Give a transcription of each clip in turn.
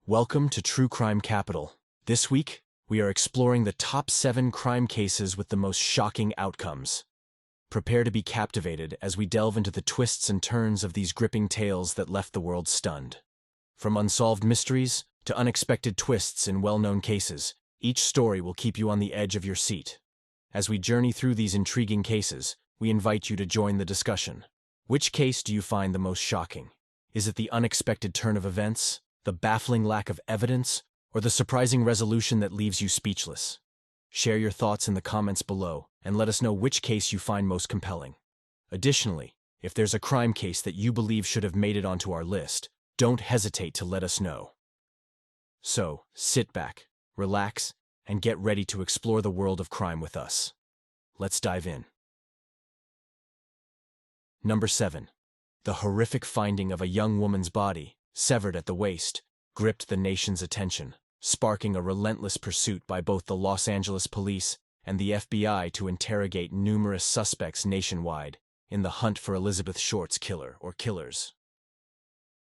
Welcome to True Crime Capital. This week, we are exploring the top 7 crime cases with the most shocking outcomes. Prepare to be captivated as we delve into the twists and turns of these gripping tales that left the world stunned. From unsolved mysteries to unexpected twists in well-known cases, each story will keep you on the edge of your seat. As we journey through these intriguing cases, we invite you to join the discussion. Which case do you find the most shocking? Is it the unexpected turn of events, the baffling lack of evidence, or the surprising resolution that leaves you speechless? Share your thoughts in the comments below and let us know which case you find most compelling. Additionally, if there's a crime case that you believe should have made it onto our list, don't hesitate to let us know. So, sit back, relax, and get ready to explore the world of crime with us. Let's dive in. Number 7. The horrific finding of a young woman's body, severed at the waist, gripped the nation's attention, sparking a relentless pursuit by both the Los Angeles police and the FBI to interrogate numerous suspects nationwide in the hunt for Elizabeth Short's killer or killers.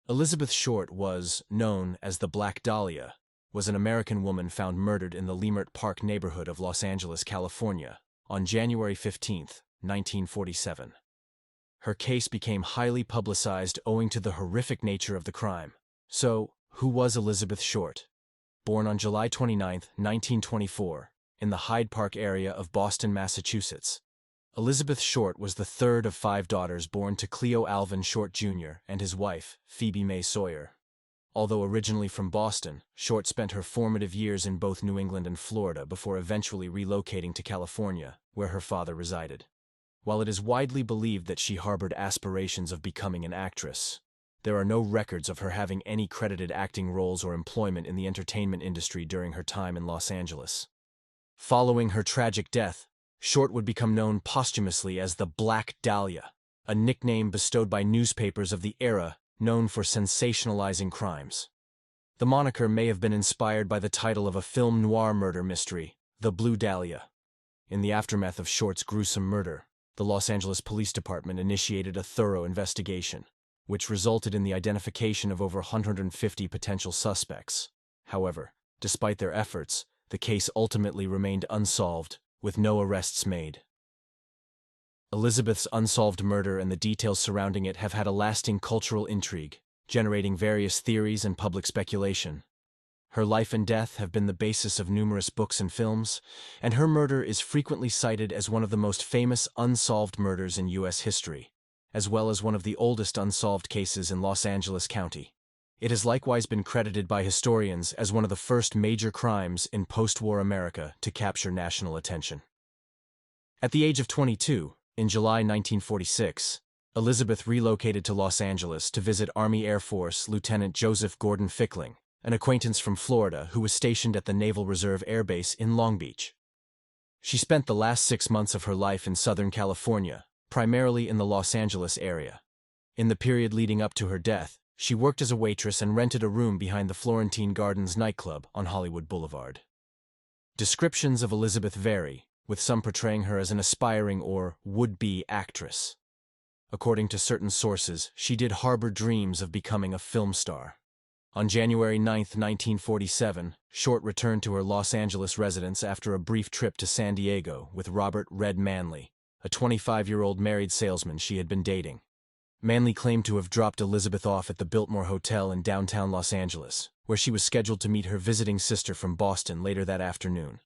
Elizabeth Short was, known as the Black Dahlia, was an American woman found murdered in the Leimert Park neighborhood of Los Angeles, California, on January 15, 1947. Her case became highly publicized owing to the horrific nature of the crime. So, who was Elizabeth Short? Born on July 29, 1924, in the Hyde Park area of Boston, Massachusetts, Elizabeth Short was the third of 5 daughters born to Cleo Alvin Short Jr. and his wife, Phoebe May Sawyer. Although originally from Boston, Short spent her formative years in both New England and Florida before eventually relocating to California, where her father resided. While it is widely believed that she harbored aspirations of becoming an actress, there are no records of her having any credited acting roles or employment in the entertainment industry during her time in Los Angeles. Following her tragic death, Short would become known posthumously as the Black Dahlia, a nickname bestowed by newspapers of the era known for sensationalizing crimes. The moniker may have been inspired by the title of a film noir murder mystery, The Blue Dahlia. In the aftermath of Short's gruesome murder, the Los Angeles Police Department initiated a thorough investigation, which resulted in the identification of over 150 potential suspects. However, despite their efforts, the case ultimately remained unsolved, with no arrests made. Elizabeth's unsolved murder and the details surrounding it have had a lasting cultural intrigue, generating various theories and public speculation. Her life and death have been the basis of numerous books and films, and her murder is frequently cited as one of the most famous unsolved murders in U.S. history, as well as one of the oldest unsolved cases in Los Angeles County. It has likewise been credited by historians as one of the first major crimes in post-war America to capture national attention. At the age of 22, in July 1946, Elizabeth relocated to Los Angeles to visit Army Air Force Lieutenant Joseph Gordon Fickling, an acquaintance from Florida who was stationed at the Naval Reserve Air Base in Long Beach. She spent the last 6 months of her life in Southern California, primarily in the Los Angeles area. In the period leading up to her death, she worked as a waitress and rented a room behind the Florentine Gardens nightclub on Hollywood Boulevard. Descriptions of Elizabeth vary, with some portraying her as an aspiring or would-be actress. According to certain sources, she did harbor dreams of becoming a film star. On January 9, 1947, Short returned to her Los Angeles residence after a brief trip to San Diego with Robert "Red" Manley, a 25-year-old married salesman she had been dating. Manley claimed to have dropped Elizabeth off at the Biltmore Hotel in downtown Los Angeles, where she was scheduled to meet her visiting sister from Boston later that afternoon.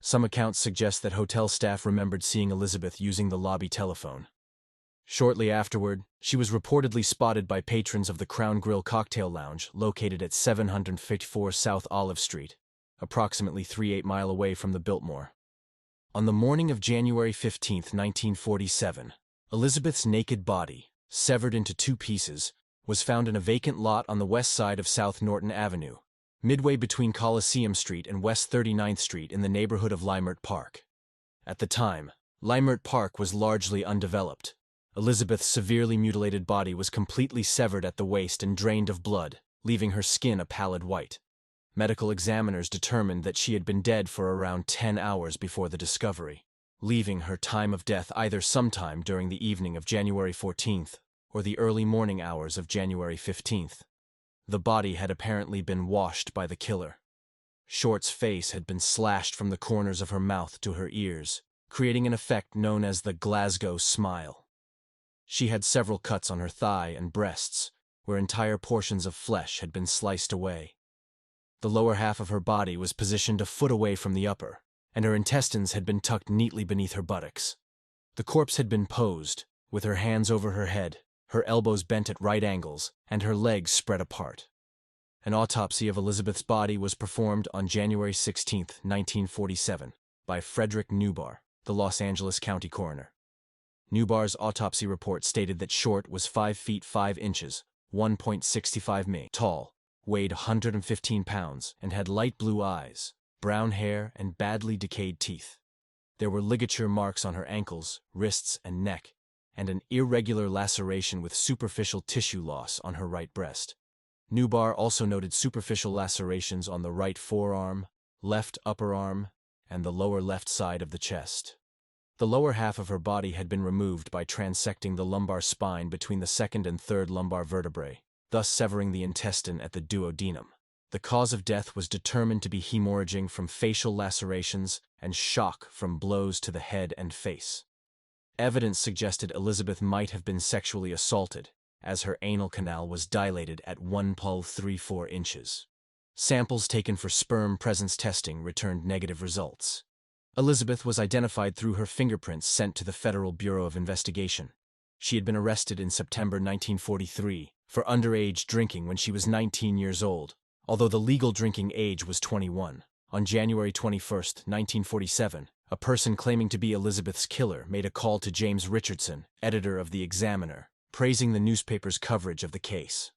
Some accounts suggest that hotel staff remembered seeing Elizabeth using the lobby telephone. Shortly afterward, she was reportedly spotted by patrons of the Crown Grill Cocktail Lounge located at 754 South Olive Street, approximately 3/8 miles away from the Biltmore. On the morning of January 15, 1947, Elizabeth's naked body, severed into 2 pieces, was found in a vacant lot on the west side of South Norton Avenue, midway between Coliseum Street and West 39th Street in the neighborhood of Leimert Park. At the time, Leimert Park was largely undeveloped. Elizabeth's severely mutilated body was completely severed at the waist and drained of blood, leaving her skin a pallid white. Medical examiners determined that she had been dead for around 10 hours before the discovery, leaving her time of death either sometime during the evening of January 14th or the early morning hours of January 15th. The body had apparently been washed by the killer. Short's face had been slashed from the corners of her mouth to her ears, creating an effect known as the Glasgow smile. She had several cuts on her thigh and breasts, where entire portions of flesh had been sliced away. The lower half of her body was positioned a foot away from the upper, and her intestines had been tucked neatly beneath her buttocks. The corpse had been posed, with her hands over her head, her elbows bent at right angles, and her legs spread apart. An autopsy of Elizabeth's body was performed on January 16, 1947, by Frederick Newbar, the Los Angeles County coroner. Newbar's autopsy report stated that Short was 5 feet 5 inches, 1.65 m tall, weighed 115 pounds, and had light blue eyes, brown hair, and badly decayed teeth. There were ligature marks on her ankles, wrists, and neck, and an irregular laceration with superficial tissue loss on her right breast. Newbar also noted superficial lacerations on the right forearm, left upper arm, and the lower left side of the chest. The lower half of her body had been removed by transecting the lumbar spine between the second and third lumbar vertebrae, thus severing the intestine at the duodenum. The cause of death was determined to be hemorrhaging from facial lacerations and shock from blows to the head and face. Evidence suggested Elizabeth might have been sexually assaulted, as her anal canal was dilated at 1.34 inches. Samples taken for sperm presence testing returned negative results. Elizabeth was identified through her fingerprints sent to the Federal Bureau of Investigation. She had been arrested in September 1943 for underage drinking when she was 19 years old, although the legal drinking age was 21. On January 21, 1947, a person claiming to be Elizabeth's killer made a call to James Richardson, editor of The Examiner, praising the newspaper's coverage of the case.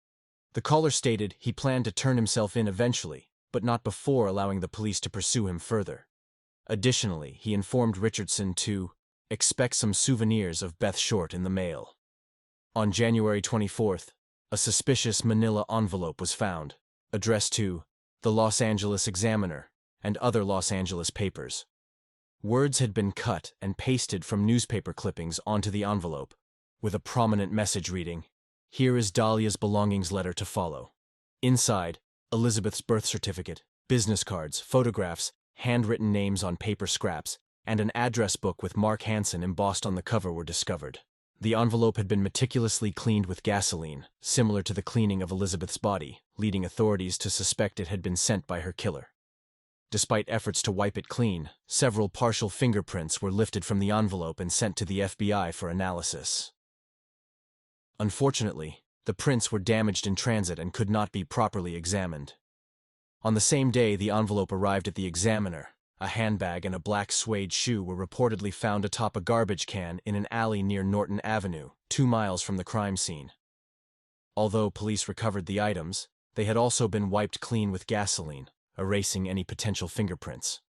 The caller stated he planned to turn himself in eventually, but not before allowing the police to pursue him further. Additionally, he informed Richardson to expect some souvenirs of Beth Short in the mail. On January 24th, a suspicious manila envelope was found, addressed to the Los Angeles Examiner and other Los Angeles papers. Words had been cut and pasted from newspaper clippings onto the envelope, with a prominent message reading, "Here is Dahlia's belongings letter to follow." Inside, Elizabeth's birth certificate, business cards, photographs, handwritten names on paper scraps, and an address book with Mark Hansen embossed on the cover were discovered. The envelope had been meticulously cleaned with gasoline, similar to the cleaning of Elizabeth's body, leading authorities to suspect it had been sent by her killer. Despite efforts to wipe it clean, several partial fingerprints were lifted from the envelope and sent to the FBI for analysis. Unfortunately, the prints were damaged in transit and could not be properly examined. On the same day the envelope arrived at the Examiner, a handbag and a black suede shoe were reportedly found atop a garbage can in an alley near Norton Avenue, 2 miles from the crime scene. Although police recovered the items, they had also been wiped clean with gasoline, erasing any potential fingerprints.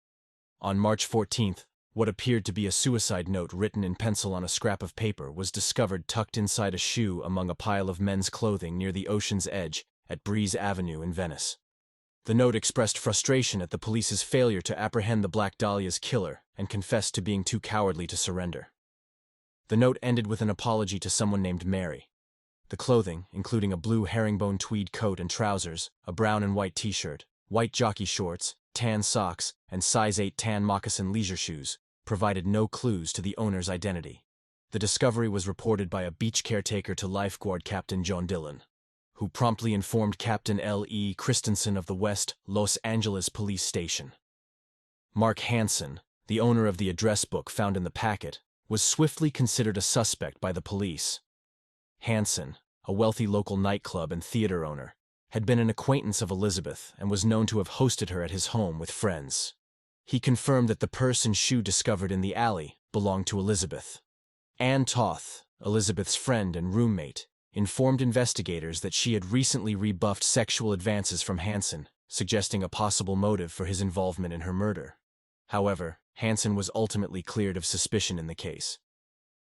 On March 14th, what appeared to be a suicide note written in pencil on a scrap of paper was discovered tucked inside a shoe among a pile of men's clothing near the ocean's edge at Breeze Avenue in Venice. The note expressed frustration at the police's failure to apprehend the Black Dahlia's killer and confessed to being too cowardly to surrender. The note ended with an apology to someone named Mary. The clothing, including a blue herringbone tweed coat and trousers, a brown and white t-shirt, white jockey shorts, tan socks, and size 8 tan moccasin leisure shoes, provided no clues to the owner's identity. The discovery was reported by a beach caretaker to lifeguard Captain John Dillon, who promptly informed Captain L.E. Christensen of the West Los Angeles Police Station. Mark Hansen, the owner of the address book found in the packet, was swiftly considered a suspect by the police. Hansen, a wealthy local nightclub and theater owner, had been an acquaintance of Elizabeth and was known to have hosted her at his home with friends. He confirmed that the purse and shoe discovered in the alley belonged to Elizabeth. Ann Toth, Elizabeth's friend and roommate, informed investigators that she had recently rebuffed sexual advances from Hansen, suggesting a possible motive for his involvement in her murder. However, Hansen was ultimately cleared of suspicion in the case.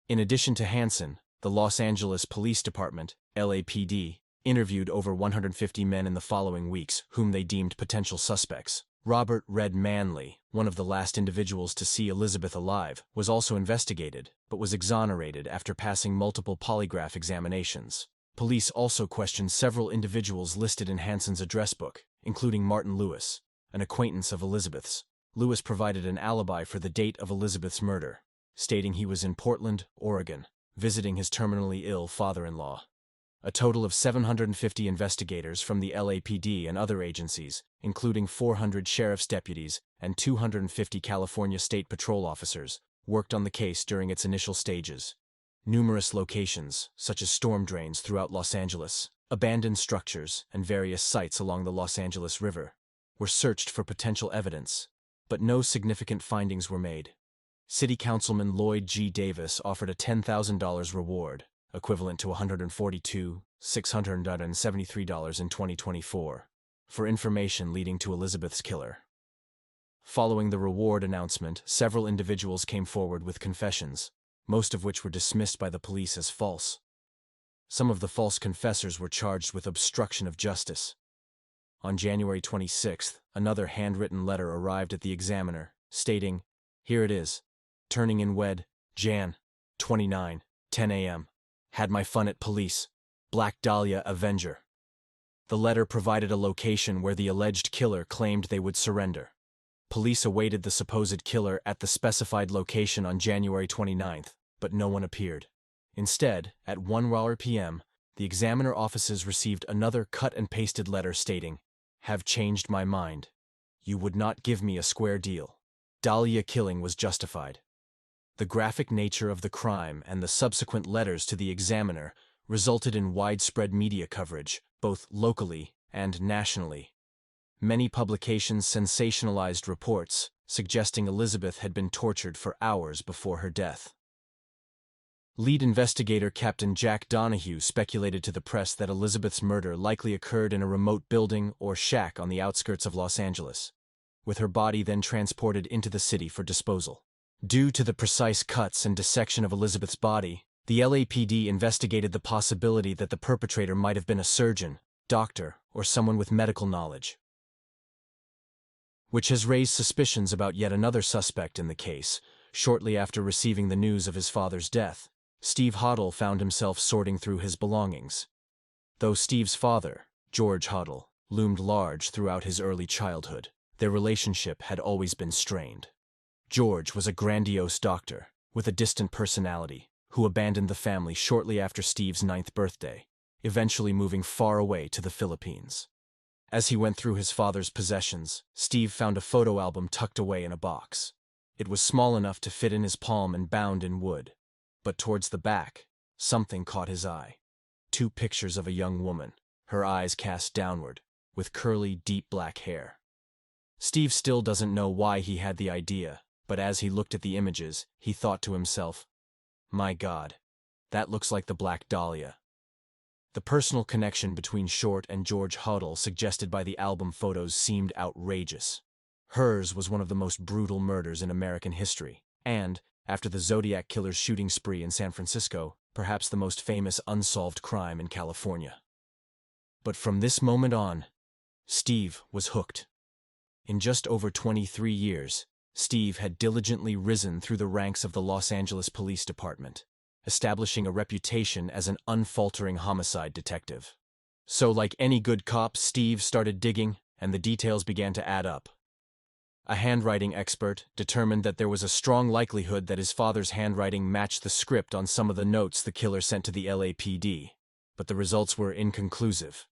In addition to Hansen, the Los Angeles Police Department, LAPD, interviewed over 150 men in the following weeks whom they deemed potential suspects. Robert Red Manley, one of the last individuals to see Elizabeth alive, was also investigated, but was exonerated after passing multiple polygraph examinations. Police also questioned several individuals listed in Hanson's address book, including Martin Lewis, an acquaintance of Elizabeth's. Lewis provided an alibi for the date of Elizabeth's murder, stating he was in Portland, Oregon, visiting his terminally ill father-in-law. A total of 750 investigators from the LAPD and other agencies, including 400 sheriff's deputies and 250 California State Patrol officers, worked on the case during its initial stages. Numerous locations, such as storm drains throughout Los Angeles, abandoned structures, and various sites along the Los Angeles River, were searched for potential evidence, but no significant findings were made. City Councilman Lloyd G. Davis offered a $10,000 reward, equivalent to $142,673 in 2024, for information leading to Elizabeth's killer. Following the reward announcement, several individuals came forward with confessions, most of which were dismissed by the police as false. Some of the false confessors were charged with obstruction of justice. On January 26th, another handwritten letter arrived at the Examiner, stating, "Here it is. Turning in wed, Jan. 29, 10 a.m. Had my fun at police. Black Dahlia Avenger." The letter provided a location where the alleged killer claimed they would surrender. Police awaited the supposed killer at the specified location on January 29th, but no one appeared. Instead, at 1 p.m., the Examiner offices received another cut-and-pasted letter stating, "Have changed my mind. You would not give me a square deal. Dahlia killing was justified." The graphic nature of the crime and the subsequent letters to the Examiner resulted in widespread media coverage, both locally and nationally. Many publications sensationalized reports, suggesting Elizabeth had been tortured for hours before her death. Lead investigator Captain Jack Donahue speculated to the press that Elizabeth's murder likely occurred in a remote building or shack on the outskirts of Los Angeles, with her body then transported into the city for disposal. Due to the precise cuts and dissection of Elizabeth's body, the LAPD investigated the possibility that the perpetrator might have been a surgeon, doctor, or someone with medical knowledge, which has raised suspicions about yet another suspect in the case. Shortly after receiving the news of his father's death, Steve Hoddle found himself sorting through his belongings. Though Steve's father, George Hoddle, loomed large throughout his early childhood, their relationship had always been strained. George was a grandiose doctor, with a distant personality, who abandoned the family shortly after Steve's 9th birthday, eventually moving far away to the Philippines. As he went through his father's possessions, Steve found a photo album tucked away in a box. It was small enough to fit in his palm and bound in wood. But towards the back, something caught his eye. 2 pictures of a young woman, her eyes cast downward, with curly, deep black hair. Steve still doesn't know why he had the idea, but as he looked at the images, he thought to himself, "My God, that looks like the Black Dahlia." The personal connection between Short and George Hoddle suggested by the album photos seemed outrageous. Hers was one of the most brutal murders in American history, and, after the Zodiac Killer's shooting spree in San Francisco, perhaps the most famous unsolved crime in California. But from this moment on, Steve was hooked. In just over 23 years, Steve had diligently risen through the ranks of the Los Angeles Police Department, establishing a reputation as an unfaltering homicide detective. So like any good cop, Steve started digging, and the details began to add up. A handwriting expert determined that there was a strong likelihood that his father's handwriting matched the script on some of the notes the killer sent to the LAPD, but the results were inconclusive.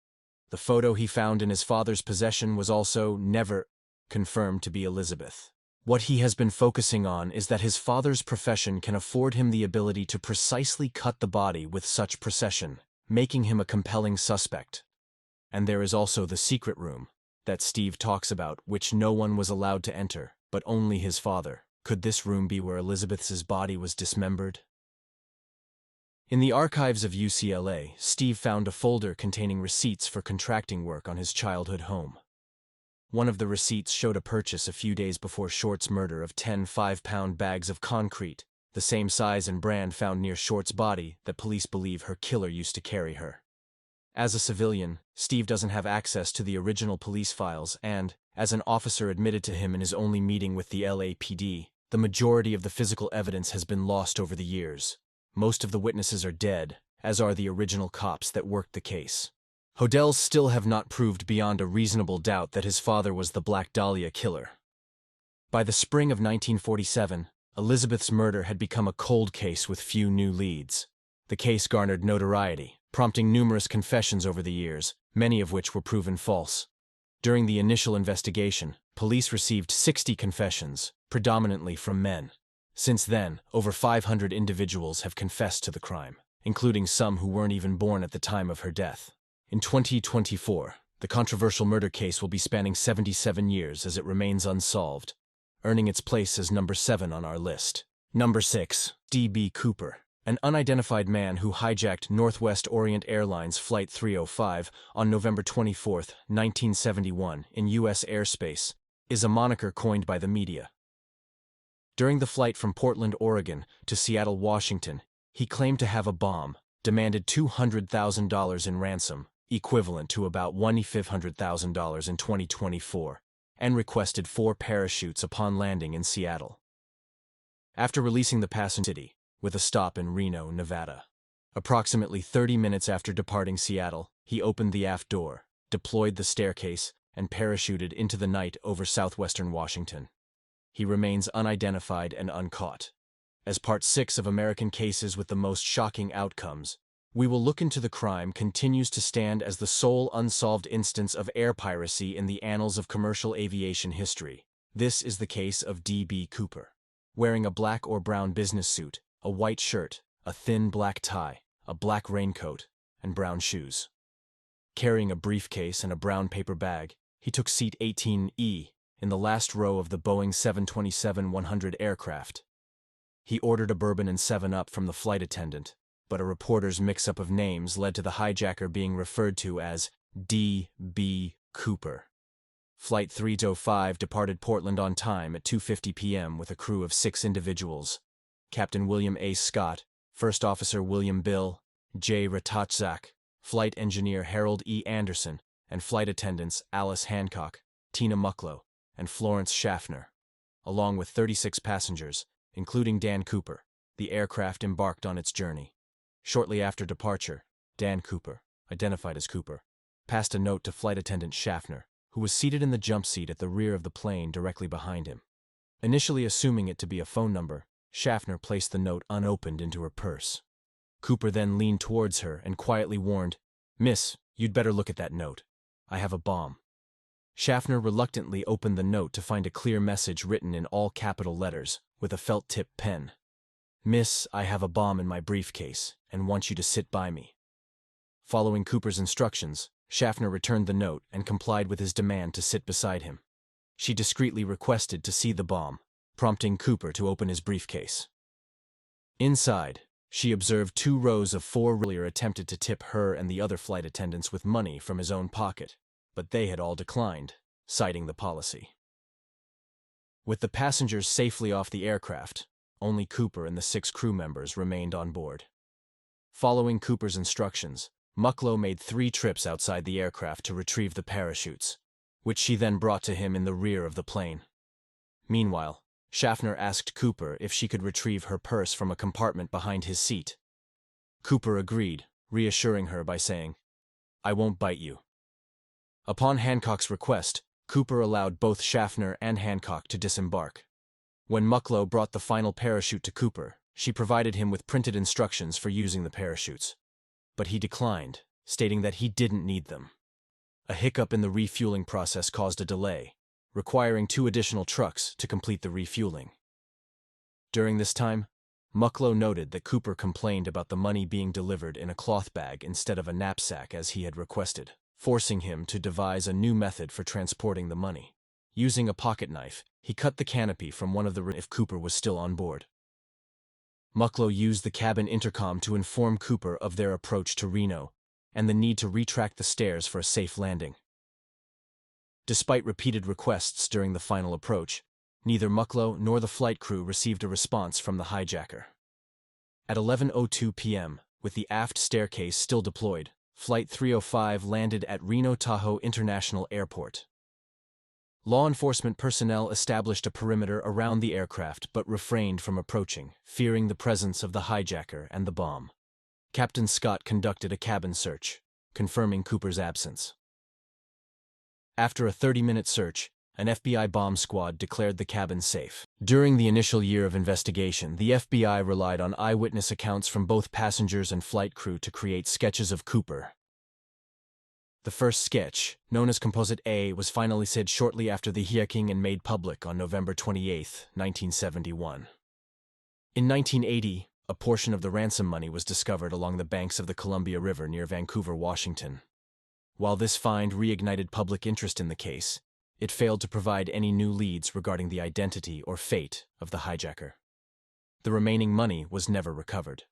The photo he found in his father's possession was also never confirmed to be Elizabeth. What he has been focusing on is that his father's profession can afford him the ability to precisely cut the body with such precision, making him a compelling suspect. And there is also the secret room that Steve talks about, which no one was allowed to enter, but only his father. Could this room be where Elizabeth's body was dismembered? In the archives of UCLA, Steve found a folder containing receipts for contracting work on his childhood home. One of the receipts showed a purchase a few days before Short's murder of 10 5-pound bags of concrete, the same size and brand found near Short's body that police believe her killer used to carry her. As a civilian, Steve doesn't have access to the original police files and, as an officer admitted to him in his only meeting with the LAPD, the majority of the physical evidence has been lost over the years. Most of the witnesses are dead, as are the original cops that worked the case. Hodels still have not proved beyond a reasonable doubt that his father was the Black Dahlia killer. By the spring of 1947, Elizabeth's murder had become a cold case with few new leads. The case garnered notoriety, prompting numerous confessions over the years, many of which were proven false. During the initial investigation, police received 60 confessions, predominantly from men. Since then, over 500 individuals have confessed to the crime, including some who weren't even born at the time of her death. In 2024, the controversial murder case will be spanning 77 years as it remains unsolved, earning its place as number 7 on our list. Number 6. D.B. Cooper, an unidentified man who hijacked Northwest Orient Airlines Flight 305 on November 24, 1971, in U.S. airspace, is a moniker coined by the media. During the flight from Portland, Oregon, to Seattle, Washington, he claimed to have a bomb, demanded $200,000 in ransom, equivalent to about $1,500,000 in 2024, and requested 4 parachutes upon landing in Seattle. After releasing the passenger city, with a stop in Reno, Nevada. Approximately 30 minutes after departing Seattle, he opened the aft door, deployed the staircase, and parachuted into the night over southwestern Washington. He remains unidentified and uncaught. As part 6 of American Cases with the Most Shocking Outcomes, we will look into the crime continues to stand as the sole unsolved instance of air piracy in the annals of commercial aviation history. This is the case of D.B. Cooper. Wearing a black or brown business suit, a white shirt, a thin black tie, a black raincoat, and brown shoes. Carrying a briefcase and a brown paper bag, he took seat 18E in the last row of the Boeing 727-100 aircraft. He ordered a bourbon and 7-Up from the flight attendant, but a reporter's mix-up of names led to the hijacker being referred to as D.B. Cooper. Flight 305 departed Portland on time at 2:50 p.m. with a crew of 6 individuals: Captain William A. Scott, First Officer William Bill J. Ratachzak, Flight Engineer Harold E. Anderson, and flight attendants Alice Hancock, Tina Mucklow, and Florence Schaffner. Along with 36 passengers, including Dan Cooper, the aircraft embarked on its journey. Shortly after departure, Dan Cooper, identified as Cooper, passed a note to flight attendant Schaffner, who was seated in the jump seat at the rear of the plane directly behind him. Initially assuming it to be a phone number, Schaffner placed the note unopened into her purse. Cooper then leaned towards her and quietly warned, "Miss, you'd better look at that note. I have a bomb." Schaffner reluctantly opened the note to find a clear message written in all capital letters, with a felt-tip pen. "Miss, I have a bomb in my briefcase, and want you to sit by me." Following Cooper's instructions, Schaffner returned the note and complied with his demand to sit beside him. She discreetly requested to see the bomb, prompting Cooper to open his briefcase. Inside, she observed 2 rows of 4 earlier attempted to tip her and the other flight attendants with money from his own pocket, but they had all declined, citing the policy. With the passengers safely off the aircraft, only Cooper and the 6 crew members remained on board. Following Cooper's instructions, Mucklow made 3 trips outside the aircraft to retrieve the parachutes, which she then brought to him in the rear of the plane. Meanwhile, Schaffner asked Cooper if she could retrieve her purse from a compartment behind his seat. Cooper agreed, reassuring her by saying, "I won't bite you." Upon Hancock's request, Cooper allowed both Schaffner and Hancock to disembark. When Mucklow brought the final parachute to Cooper, she provided him with printed instructions for using the parachutes. But he declined, stating that he didn't need them. A hiccup in the refueling process caused a delay, requiring 2 additional trucks to complete the refueling. During this time, Mucklow noted that Cooper complained about the money being delivered in a cloth bag instead of a knapsack as he had requested, forcing him to devise a new method for transporting the money. Using a pocket knife, he cut the canopy from one of the if Cooper was still on board. Mucklow used the cabin intercom to inform Cooper of their approach to Reno and the need to retract the stairs for a safe landing. Despite repeated requests during the final approach, neither Mucklow nor the flight crew received a response from the hijacker. At 11:02 p.m., with the aft staircase still deployed, Flight 305 landed at Reno Tahoe International Airport. Law enforcement personnel established a perimeter around the aircraft but refrained from approaching, fearing the presence of the hijacker and the bomb. Captain Scott conducted a cabin search, confirming Cooper's absence. After a 30-minute search, an FBI bomb squad declared the cabin safe. During the initial year of investigation, the FBI relied on eyewitness accounts from both passengers and flight crew to create sketches of Cooper. The first sketch, known as Composite A, was finalized shortly after the hijacking and made public on November 28, 1971. In 1980, a portion of the ransom money was discovered along the banks of the Columbia River near Vancouver, Washington. While this find reignited public interest in the case, it failed to provide any new leads regarding the identity or fate of the hijacker. The remaining money was never recovered.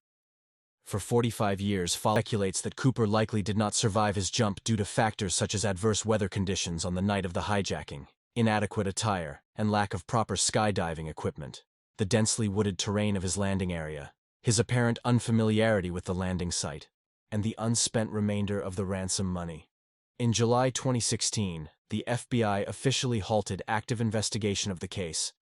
For 45 years, speculates that Cooper likely did not survive his jump due to factors such as adverse weather conditions on the night of the hijacking, inadequate attire, and lack of proper skydiving equipment, the densely wooded terrain of his landing area, his apparent unfamiliarity with the landing site, and the unspent remainder of the ransom money. In July 2016, the FBI officially halted active investigation of the case.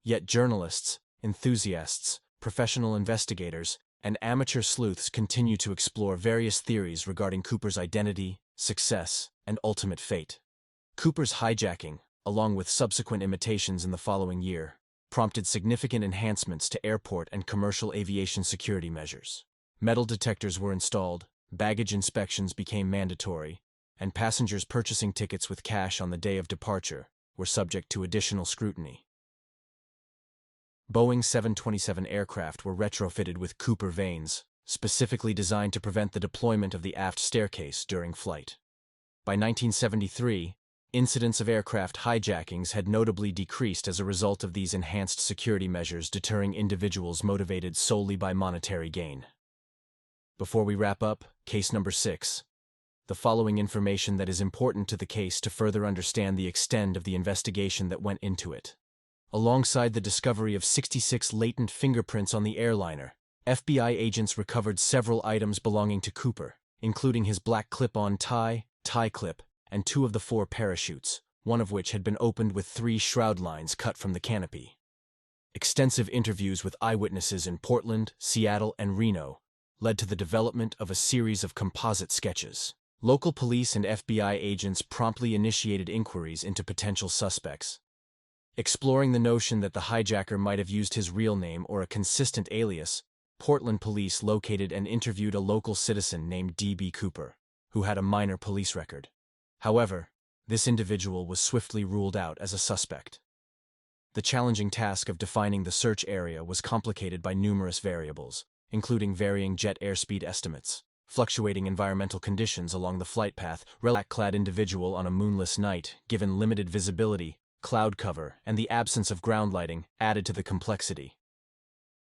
Yet journalists, enthusiasts, professional investigators, and amateur sleuths continue to explore various theories regarding Cooper's identity, success, and ultimate fate. Cooper's hijacking, along with subsequent imitations in the following year, prompted significant enhancements to airport and commercial aviation security measures. Metal detectors were installed, baggage inspections became mandatory, and passengers purchasing tickets with cash on the day of departure were subject to additional scrutiny. Boeing 727 aircraft were retrofitted with Cooper vanes, specifically designed to prevent the deployment of the aft staircase during flight. By 1973, incidents of aircraft hijackings had notably decreased as a result of these enhanced security measures deterring individuals motivated solely by monetary gain. Before we wrap up, case number 6. The following information that is important to the case to further understand the extent of the investigation that went into it. Alongside the discovery of 66 latent fingerprints on the airliner, FBI agents recovered several items belonging to Cooper, including his black clip-on tie clip, and 2 of the 4 parachutes, one of which had been opened with 3 shroud lines cut from the canopy. Extensive interviews with eyewitnesses in Portland, Seattle, and Reno led to the development of a series of composite sketches. Local police and FBI agents promptly initiated inquiries into potential suspects. Exploring the notion that the hijacker might have used his real name or a consistent alias, Portland police located and interviewed a local citizen named D.B. Cooper, who had a minor police record. However, this individual was swiftly ruled out as a suspect. The challenging task of defining the search area was complicated by numerous variables, including varying jet airspeed estimates, fluctuating environmental conditions along the flight path, black-clad individual on a moonless night, given limited visibility, cloud cover, and the absence of ground lighting added to the complexity.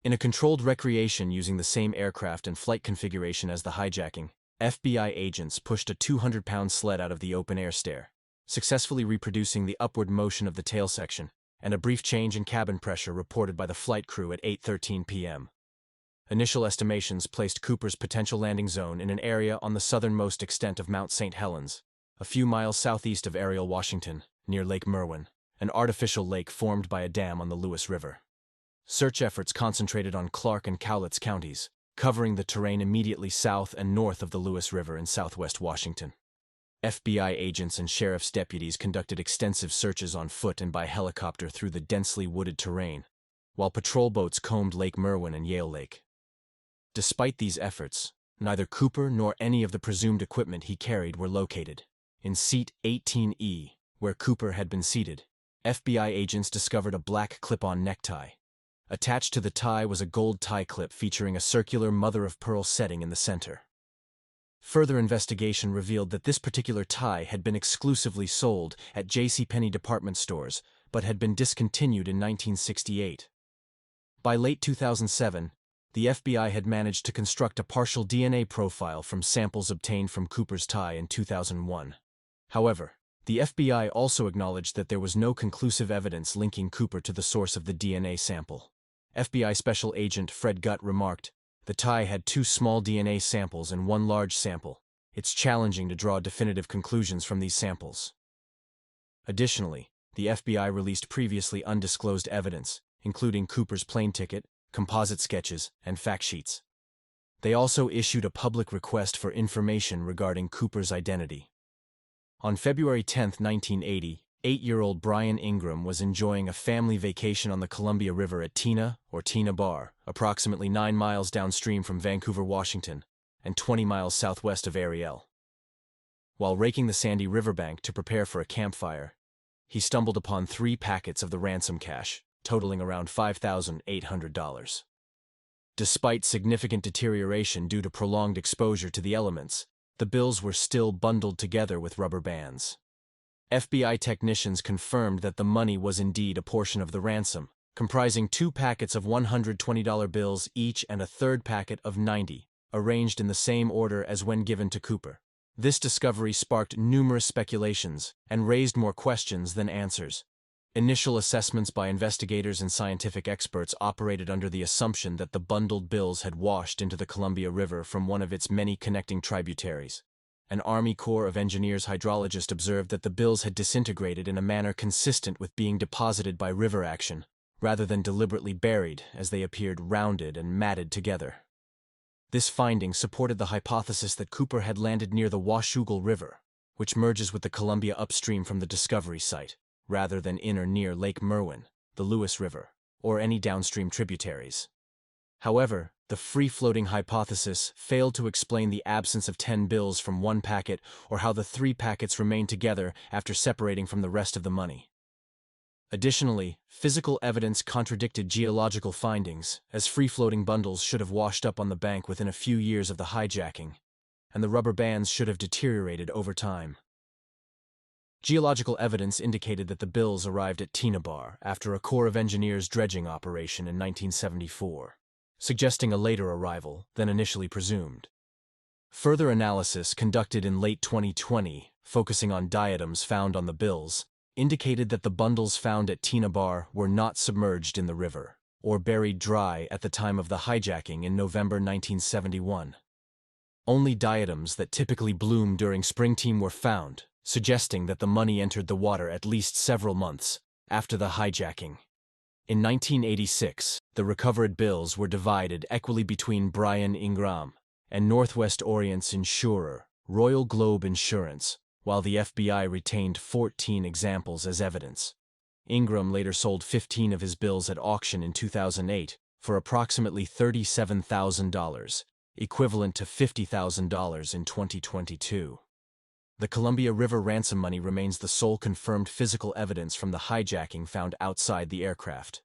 In a controlled recreation using the same aircraft and flight configuration as the hijacking, FBI agents pushed a 200-pound sled out of the open-air stair, successfully reproducing the upward motion of the tail section, and a brief change in cabin pressure reported by the flight crew at 8:13 p.m. Initial estimations placed Cooper's potential landing zone in an area on the southernmost extent of Mount St. Helens, a few miles southeast of Ariel, Washington, near Lake Merwin, an artificial lake formed by a dam on the Lewis River. Search efforts concentrated on Clark and Cowlitz counties, covering the terrain immediately south and north of the Lewis River in southwest Washington. FBI agents and sheriff's deputies conducted extensive searches on foot and by helicopter through the densely wooded terrain, while patrol boats combed Lake Merwin and Yale Lake. Despite these efforts, neither Cooper nor any of the presumed equipment he carried were located. In seat 18E, where Cooper had been seated, FBI agents discovered a black clip-on necktie. Attached to the tie was a gold tie clip featuring a circular mother-of-pearl setting in the center. Further investigation revealed that this particular tie had been exclusively sold at JCPenney department stores, but had been discontinued in 1968. By late 2007, the FBI had managed to construct a partial DNA profile from samples obtained from Cooper's tie in 2001. However, the FBI also acknowledged that there was no conclusive evidence linking Cooper to the source of the DNA sample. FBI Special Agent Fred Gutt remarked, "The tie had 2 small DNA samples and 1 large sample. It's challenging to draw definitive conclusions from these samples." Additionally, the FBI released previously undisclosed evidence, including Cooper's plane ticket, composite sketches, and fact sheets. They also issued a public request for information regarding Cooper's identity. On February 10, 1980, 8-year-old Brian Ingram was enjoying a family vacation on the Columbia River at Tina, or Tina Bar, approximately 9 miles downstream from Vancouver, Washington, and 20 miles southwest of Ariel. While raking the sandy riverbank to prepare for a campfire, he stumbled upon 3 packets of the ransom cash, totaling around $5,800. Despite significant deterioration due to prolonged exposure to the elements, the bills were still bundled together with rubber bands. FBI technicians confirmed that the money was indeed a portion of the ransom, comprising 2 packets of $120 bills each and a third packet of 90, arranged in the same order as when given to Cooper. This discovery sparked numerous speculations and raised more questions than answers. Initial assessments by investigators and scientific experts operated under the assumption that the bundled bills had washed into the Columbia River from one of its many connecting tributaries. An Army Corps of Engineers hydrologist observed that the bills had disintegrated in a manner consistent with being deposited by river action, rather than deliberately buried as they appeared rounded and matted together. This finding supported the hypothesis that Cooper had landed near the Washougal River, which merges with the Columbia upstream from the discovery site, rather than in or near Lake Merwin, the Lewis River, or any downstream tributaries. However, the free-floating hypothesis failed to explain the absence of 10 bills from one packet or how the 3 packets remained together after separating from the rest of the money. Additionally, physical evidence contradicted geological findings, as free-floating bundles should have washed up on the bank within a few years of the hijacking, and the rubber bands should have deteriorated over time. Geological evidence indicated that the bills arrived at Tina Bar after a Corps of Engineers dredging operation in 1974. Suggesting a later arrival than initially presumed. Further analysis conducted in late 2020, focusing on diatoms found on the bills, indicated that the bundles found at Tina Bar were not submerged in the river, or buried dry at the time of the hijacking in November 1971. Only diatoms that typically bloom during springtime were found, suggesting that the money entered the water at least several months after the hijacking. In 1986, the recovered bills were divided equally between Brian Ingram and Northwest Orient's insurer, Royal Globe Insurance, while the FBI retained 14 examples as evidence. Ingram later sold 15 of his bills at auction in 2008 for approximately $37,000, equivalent to $50,000 in 2022. The Columbia River ransom money remains the sole confirmed physical evidence from the hijacking found outside the aircraft.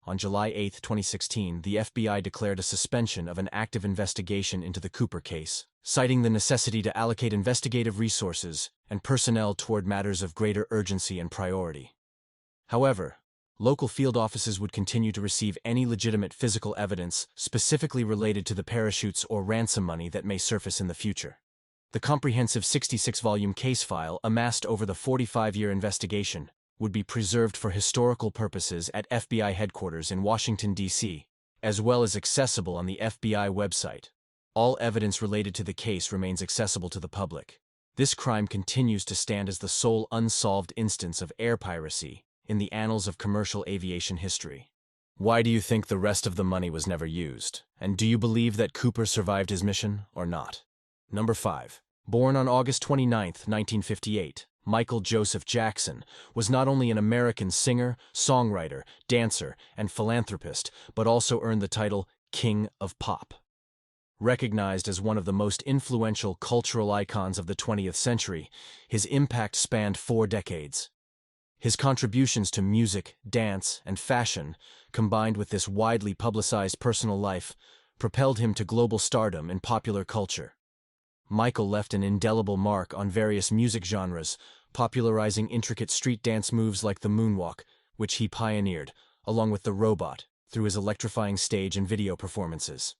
On July 8, 2016, the FBI declared a suspension of an active investigation into the Cooper case, citing the necessity to allocate investigative resources and personnel toward matters of greater urgency and priority. However, local field offices would continue to receive any legitimate physical evidence specifically related to the parachutes or ransom money that may surface in the future. The comprehensive 66-volume case file amassed over the 45-year investigation would be preserved for historical purposes at FBI headquarters in Washington, D.C., as well as accessible on the FBI website. All evidence related to the case remains accessible to the public. This crime continues to stand as the sole unsolved instance of air piracy in the annals of commercial aviation history. Why do you think the rest of the money was never used? And do you believe that Cooper survived his mission or not? Number 5. Born on August 29, 1958, Michael Joseph Jackson was not only an American singer, songwriter, dancer, and philanthropist, but also earned the title King of Pop. Recognized as one of the most influential cultural icons of the 20th century, his impact spanned 4 decades. His contributions to music, dance, and fashion, combined with this widely publicized personal life, propelled him to global stardom in popular culture. Michael left an indelible mark on various music genres, popularizing intricate street dance moves like the moonwalk, which he pioneered, along with the robot, through his electrifying stage and video performances.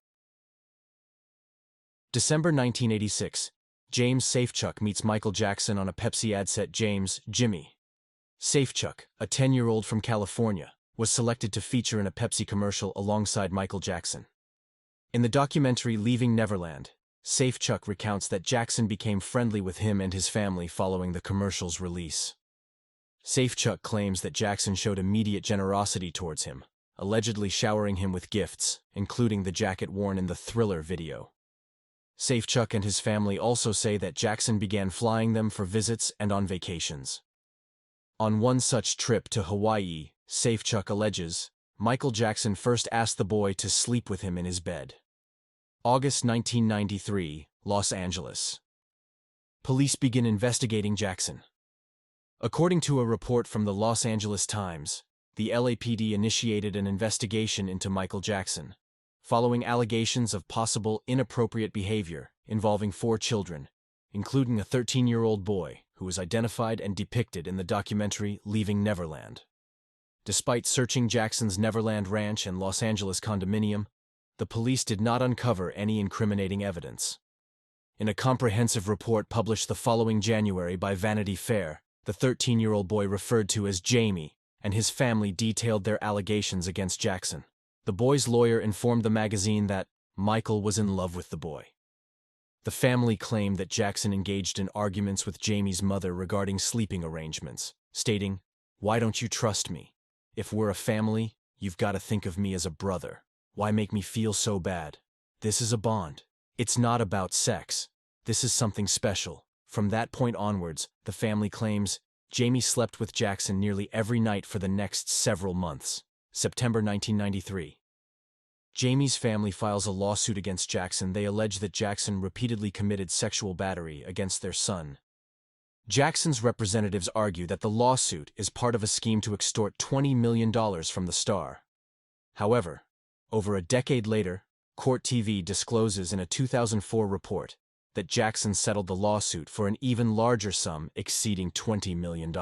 December 1986, James Safechuck meets Michael Jackson on a Pepsi ad set. James, Jimmy. Safechuck, a 10-year-old from California, was selected to feature in a Pepsi commercial alongside Michael Jackson. In the documentary Leaving Neverland, Safechuck recounts that Jackson became friendly with him and his family following the commercial's release. Safechuck claims that Jackson showed immediate generosity towards him, allegedly showering him with gifts, including the jacket worn in the Thriller video. Safechuck and his family also say that Jackson began flying them for visits and on vacations. On one such trip to Hawaii, Safechuck alleges, Michael Jackson first asked the boy to sleep with him in his bed. August 1993, Los Angeles. Police begin investigating Jackson. According to a report from the Los Angeles Times, the LAPD initiated an investigation into Michael Jackson, following allegations of possible inappropriate behavior involving 4 children, including a 13-year-old boy who was identified and depicted in the documentary Leaving Neverland. Despite searching Jackson's Neverland Ranch and Los Angeles condominium, the police did not uncover any incriminating evidence. In a comprehensive report published the following January by Vanity Fair, the 13-year-old boy referred to as Jamie and his family detailed their allegations against Jackson. The boy's lawyer informed the magazine that Michael was in love with the boy. The family claimed that Jackson engaged in arguments with Jamie's mother regarding sleeping arrangements, stating, "Why don't you trust me? If we're a family, you've got to think of me as a brother. Why make me feel so bad? This is a bond. It's not about sex. This is something special." From that point onwards, the family claims, Jamie slept with Jackson nearly every night for the next several months. September 1993. Jamie's family files a lawsuit against Jackson. They allege that Jackson repeatedly committed sexual battery against their son. Jackson's representatives argue that the lawsuit is part of a scheme to extort $20 million from the star. However, over a decade later, Court TV discloses in a 2004 report that Jackson settled the lawsuit for an even larger sum exceeding $20 million.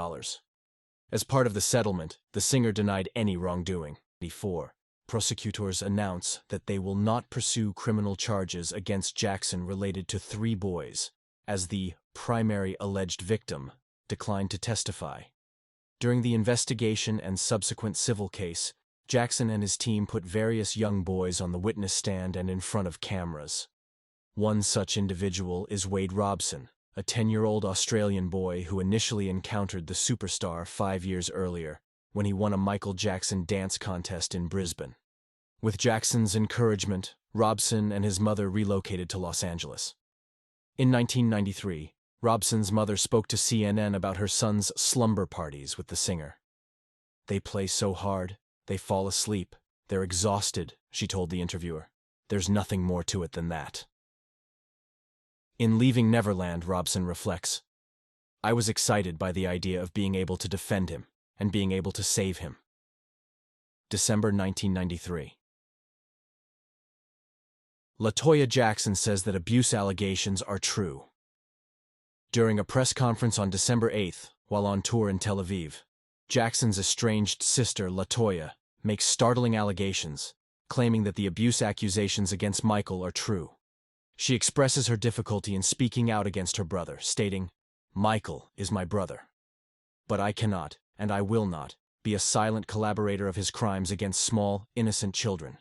As part of the settlement, the singer denied any wrongdoing. Before, prosecutors announce that they will not pursue criminal charges against Jackson related to 3 boys, as the primary alleged victim declined to testify. During the investigation and subsequent civil case, Jackson and his team put various young boys on the witness stand and in front of cameras. One such individual is Wade Robson, a 10-year-old Australian boy who initially encountered the superstar 5 years earlier when he won a Michael Jackson dance contest in Brisbane. With Jackson's encouragement, Robson and his mother relocated to Los Angeles. In 1993, Robson's mother spoke to CNN about her son's slumber parties with the singer. "They play so hard, they fall asleep, they're exhausted," she told the interviewer. "There's nothing more to it than that." In Leaving Neverland, Robson reflects, "I was excited by the idea of being able to defend him and being able to save him." December 1993. LaToya Jackson says that abuse allegations are true. During a press conference on December 8, while on tour in Tel Aviv, Jackson's estranged sister, LaToya, makes startling allegations, claiming that the abuse accusations against Michael are true. She expresses her difficulty in speaking out against her brother, stating, "Michael is my brother. But I cannot, and I will not, be a silent collaborator of his crimes against small, innocent children."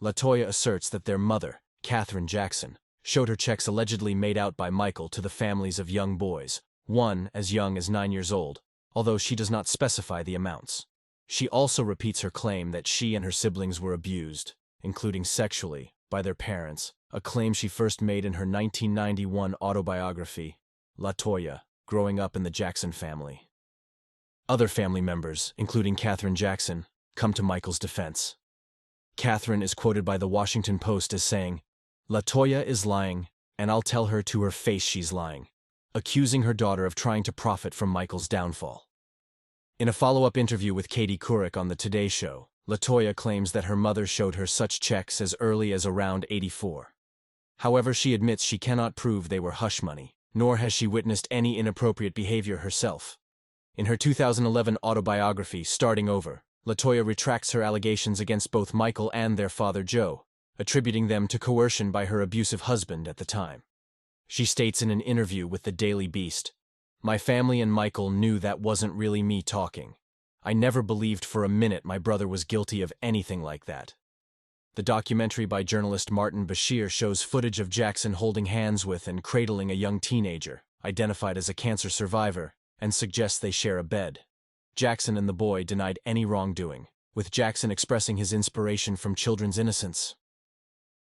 LaToya asserts that their mother, Catherine Jackson, showed her checks allegedly made out by Michael to the families of young boys, one as young as 9 years old, although she does not specify the amounts. She also repeats her claim that she and her siblings were abused, including sexually, by their parents, a claim she first made in her 1991 autobiography, LaToya, Growing Up in the Jackson Family. Other family members, including Catherine Jackson, come to Michael's defense. Catherine is quoted by the Washington Post as saying, "LaToya is lying, and I'll tell her to her face she's lying," accusing her daughter of trying to profit from Michael's downfall. In a follow-up interview with Katie Couric on the Today Show, LaToya claims that her mother showed her such checks as early as around '84. However, she admits she cannot prove they were hush money, nor has she witnessed any inappropriate behavior herself. In her 2011 autobiography, Starting Over, LaToya retracts her allegations against both Michael and their father Joe, attributing them to coercion by her abusive husband at the time. She states in an interview with the Daily Beast, "My family and Michael knew that wasn't really me talking. I never believed for a minute my brother was guilty of anything like that." The documentary by journalist Martin Bashir shows footage of Jackson holding hands with and cradling a young teenager, identified as a cancer survivor, and suggests they share a bed. Jackson and the boy denied any wrongdoing, with Jackson expressing his inspiration from children's innocence.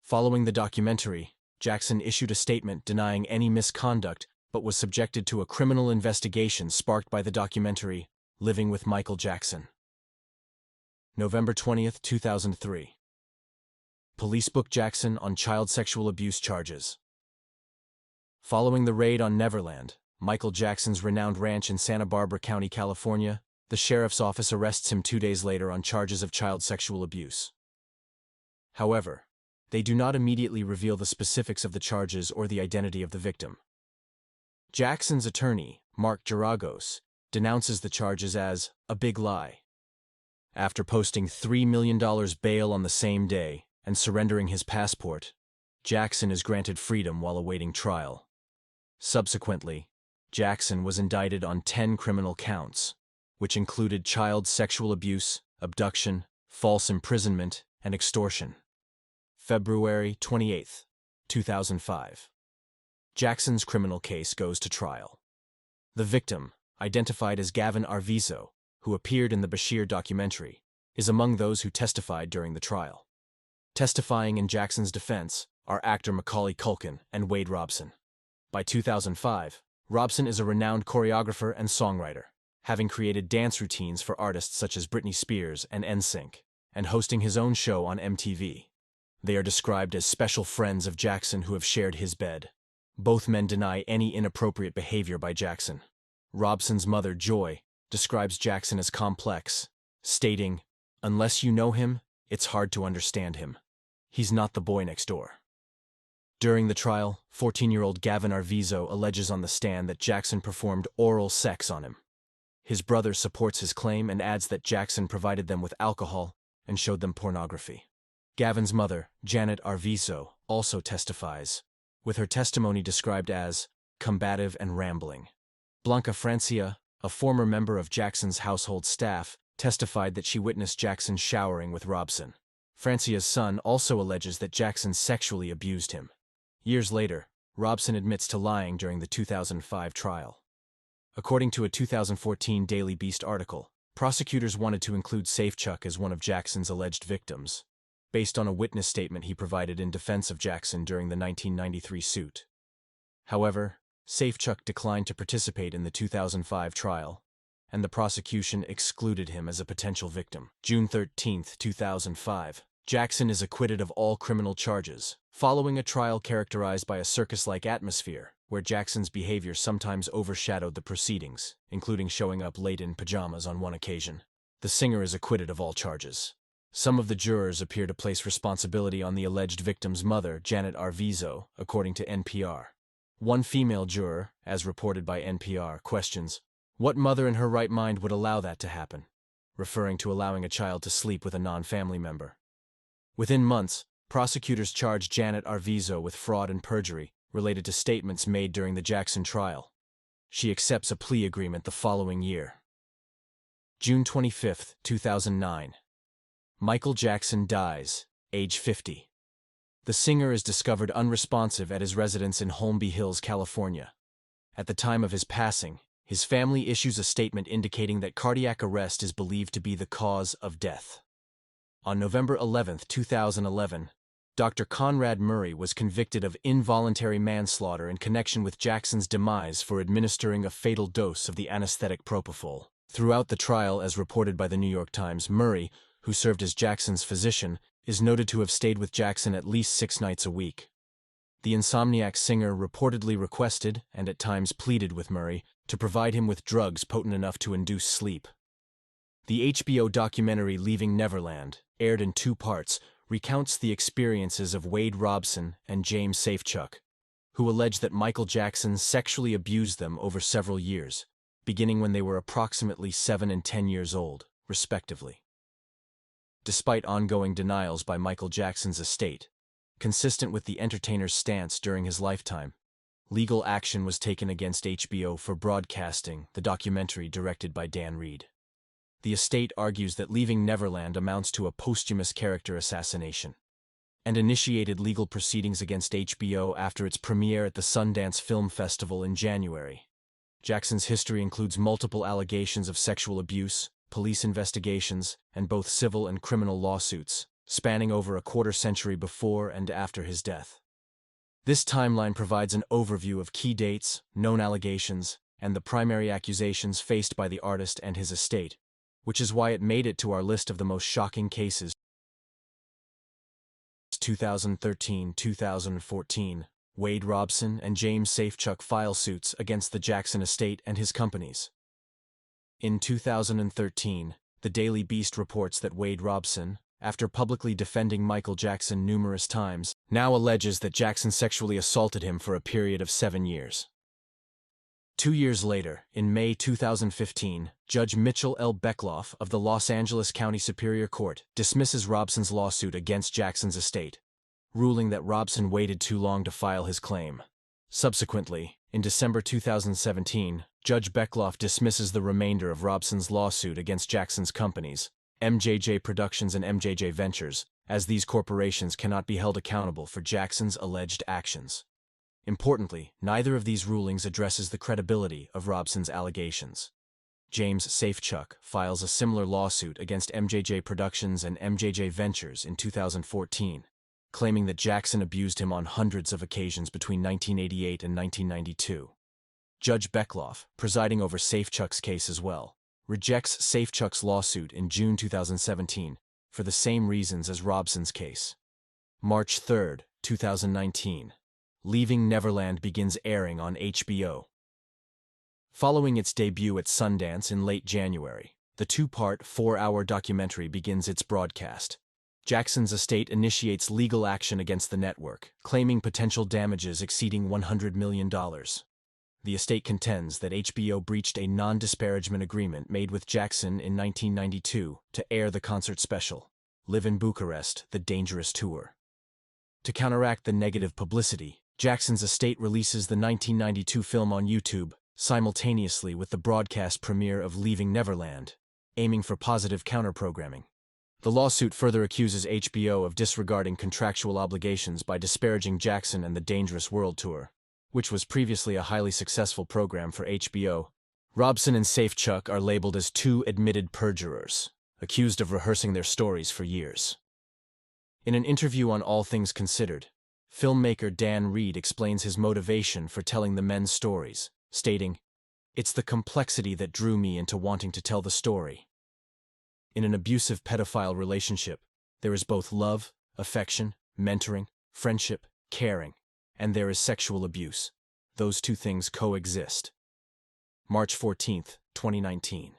Following the documentary, Jackson issued a statement denying any misconduct but was subjected to a criminal investigation sparked by the documentary Living with Michael Jackson. November 20, 2003. Police book Jackson on child sexual abuse charges. Following the raid on Neverland, Michael Jackson's renowned ranch in Santa Barbara County, California, the sheriff's office arrests him 2 days later on charges of child sexual abuse. However, they do not immediately reveal the specifics of the charges or the identity of the victim. Jackson's attorney, Mark Geragos, denounces the charges as a big lie. After posting $3 million bail on the same day and surrendering his passport, Jackson is granted freedom while awaiting trial. Subsequently, Jackson was indicted on 10 criminal counts, which included child sexual abuse, abduction, false imprisonment, and extortion. February 28, 2005. Jackson's criminal case goes to trial. The victim, identified as Gavin Arvizo, who appeared in the Bashir documentary, is among those who testified during the trial. Testifying in Jackson's defense are actor Macaulay Culkin and Wade Robson. By 2005, Robson is a renowned choreographer and songwriter, having created dance routines for artists such as Britney Spears and NSYNC, and hosting his own show on MTV. They are described as special friends of Jackson who have shared his bed. Both men deny any inappropriate behavior by Jackson. Robson's mother, Joy, describes Jackson as complex, stating, "Unless you know him, it's hard to understand him. He's not the boy next door." During the trial, 14-year-old Gavin Arvizo alleges on the stand that Jackson performed oral sex on him. His brother supports his claim and adds that Jackson provided them with alcohol and showed them pornography. Gavin's mother, Janet Arvizo, also testifies, with her testimony described as combative and rambling. Blanca Francia, a former member of Jackson's household staff, testified that she witnessed Jackson showering with Robson. Francia's son also alleges that Jackson sexually abused him. Years later, Robson admits to lying during the 2005 trial. According to a 2014 Daily Beast article, prosecutors wanted to include Safechuck as one of Jackson's alleged victims, based on a witness statement he provided in defense of Jackson during the 1993 suit. However, Safechuck declined to participate in the 2005 trial, and the prosecution excluded him as a potential victim. June 13, 2005. Jackson is acquitted of all criminal charges, following a trial characterized by a circus-like atmosphere, where Jackson's behavior sometimes overshadowed the proceedings, including showing up late in pajamas on one occasion. The singer is acquitted of all charges. Some of the jurors appear to place responsibility on the alleged victim's mother, Janet Arvizo, according to NPR. One female juror, as reported by NPR, questions, "What mother in her right mind would allow that to happen?" referring to allowing a child to sleep with a non-family member. Within months, prosecutors charged Janet Arvizo with fraud and perjury related to statements made during the Jackson trial. She accepts a plea agreement the following year. June 25, 2009. Michael Jackson dies, age 50. The singer is discovered unresponsive at his residence in Holmby Hills, California. At the time of his passing, his family issues a statement indicating that cardiac arrest is believed to be the cause of death. On November 11, 2011, Dr. Conrad Murray was convicted of involuntary manslaughter in connection with Jackson's demise for administering a fatal dose of the anesthetic propofol. Throughout the trial, as reported by the New York Times, Murray, who served as Jackson's physician, is noted to have stayed with Jackson at least 6 nights a week. The insomniac singer reportedly requested, and at times pleaded with Murray, to provide him with drugs potent enough to induce sleep. The HBO documentary Leaving Neverland, aired in 2 parts, recounts the experiences of Wade Robson and James Safechuck, who allege that Michael Jackson sexually abused them over several years, beginning when they were approximately 7 and 10 years old, respectively. Despite ongoing denials by Michael Jackson's estate, consistent with the entertainer's stance during his lifetime, legal action was taken against HBO for broadcasting the documentary directed by Dan Reed. The estate argues that Leaving Neverland amounts to a posthumous character assassination, and initiated legal proceedings against HBO after its premiere at the Sundance Film Festival in January. Jackson's history includes multiple allegations of sexual abuse, police investigations and both civil and criminal lawsuits, spanning over a quarter-century before and after his death. This timeline provides an overview of key dates, known allegations, and the primary accusations faced by the artist and his estate, which is why it made it to our list of the most shocking cases. 2013-2014, Wade Robson and James Safechuck file suits against the Jackson estate and his companies. In 2013, the Daily Beast reports that Wade Robson, after publicly defending Michael Jackson numerous times, now alleges that Jackson sexually assaulted him for a period of 7 years. 2 years later, in May 2015, Judge Mitchell L. Beckloff of the Los Angeles County Superior Court dismisses Robson's lawsuit against Jackson's estate, ruling that Robson waited too long to file his claim. Subsequently, in December 2017, Judge Beckloff dismisses the remainder of Robson's lawsuit against Jackson's companies, MJJ Productions and MJJ Ventures, as these corporations cannot be held accountable for Jackson's alleged actions. Importantly, neither of these rulings addresses the credibility of Robson's allegations. James Safechuck files a similar lawsuit against MJJ Productions and MJJ Ventures in 2014, claiming that Jackson abused him on hundreds of occasions between 1988 and 1992. Judge Beckloff, presiding over Safechuck's case as well, rejects Safechuck's lawsuit in June 2017 for the same reasons as Robson's case. March 3, 2019. Leaving Neverland begins airing on HBO. Following its debut at Sundance in late January, the two-part, 4-hour documentary begins its broadcast. Jackson's estate initiates legal action against the network, claiming potential damages exceeding $100 million. The estate contends that HBO breached a non-disparagement agreement made with Jackson in 1992 to air the concert special, Live in Bucharest, The Dangerous Tour. To counteract the negative publicity, Jackson's estate releases the 1992 film on YouTube, simultaneously with the broadcast premiere of Leaving Neverland, aiming for positive counter-programming. The lawsuit further accuses HBO of disregarding contractual obligations by disparaging Jackson and the Dangerous World Tour, which was previously a highly successful program for HBO. Robson and Safechuck are labeled as two admitted perjurers, accused of rehearsing their stories for years. In an interview on All Things Considered, filmmaker Dan Reed explains his motivation for telling the men's stories, stating, "It's the complexity that drew me into wanting to tell the story. In an abusive pedophile relationship, there is both love, affection, mentoring, friendship, caring, and there is sexual abuse. Those two things coexist." March 14, 2019.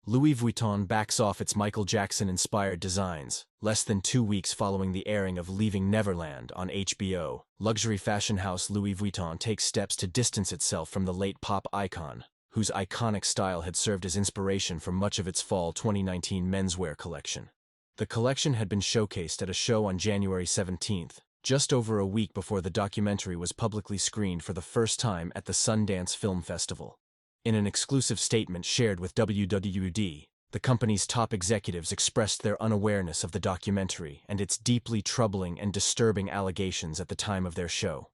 Louis Vuitton backs off its Michael Jackson-inspired designs. Less than 2 weeks following the airing of Leaving Neverland on HBO, luxury fashion house Louis Vuitton takes steps to distance itself from the late pop icon, whose iconic style had served as inspiration for much of its fall 2019 menswear collection. The collection had been showcased at a show on January 17th, just over a week before the documentary was publicly screened for the first time at the Sundance Film Festival. In an exclusive statement shared with WWD, the company's top executives expressed their unawareness of the documentary and its deeply troubling and disturbing allegations at the time of their show.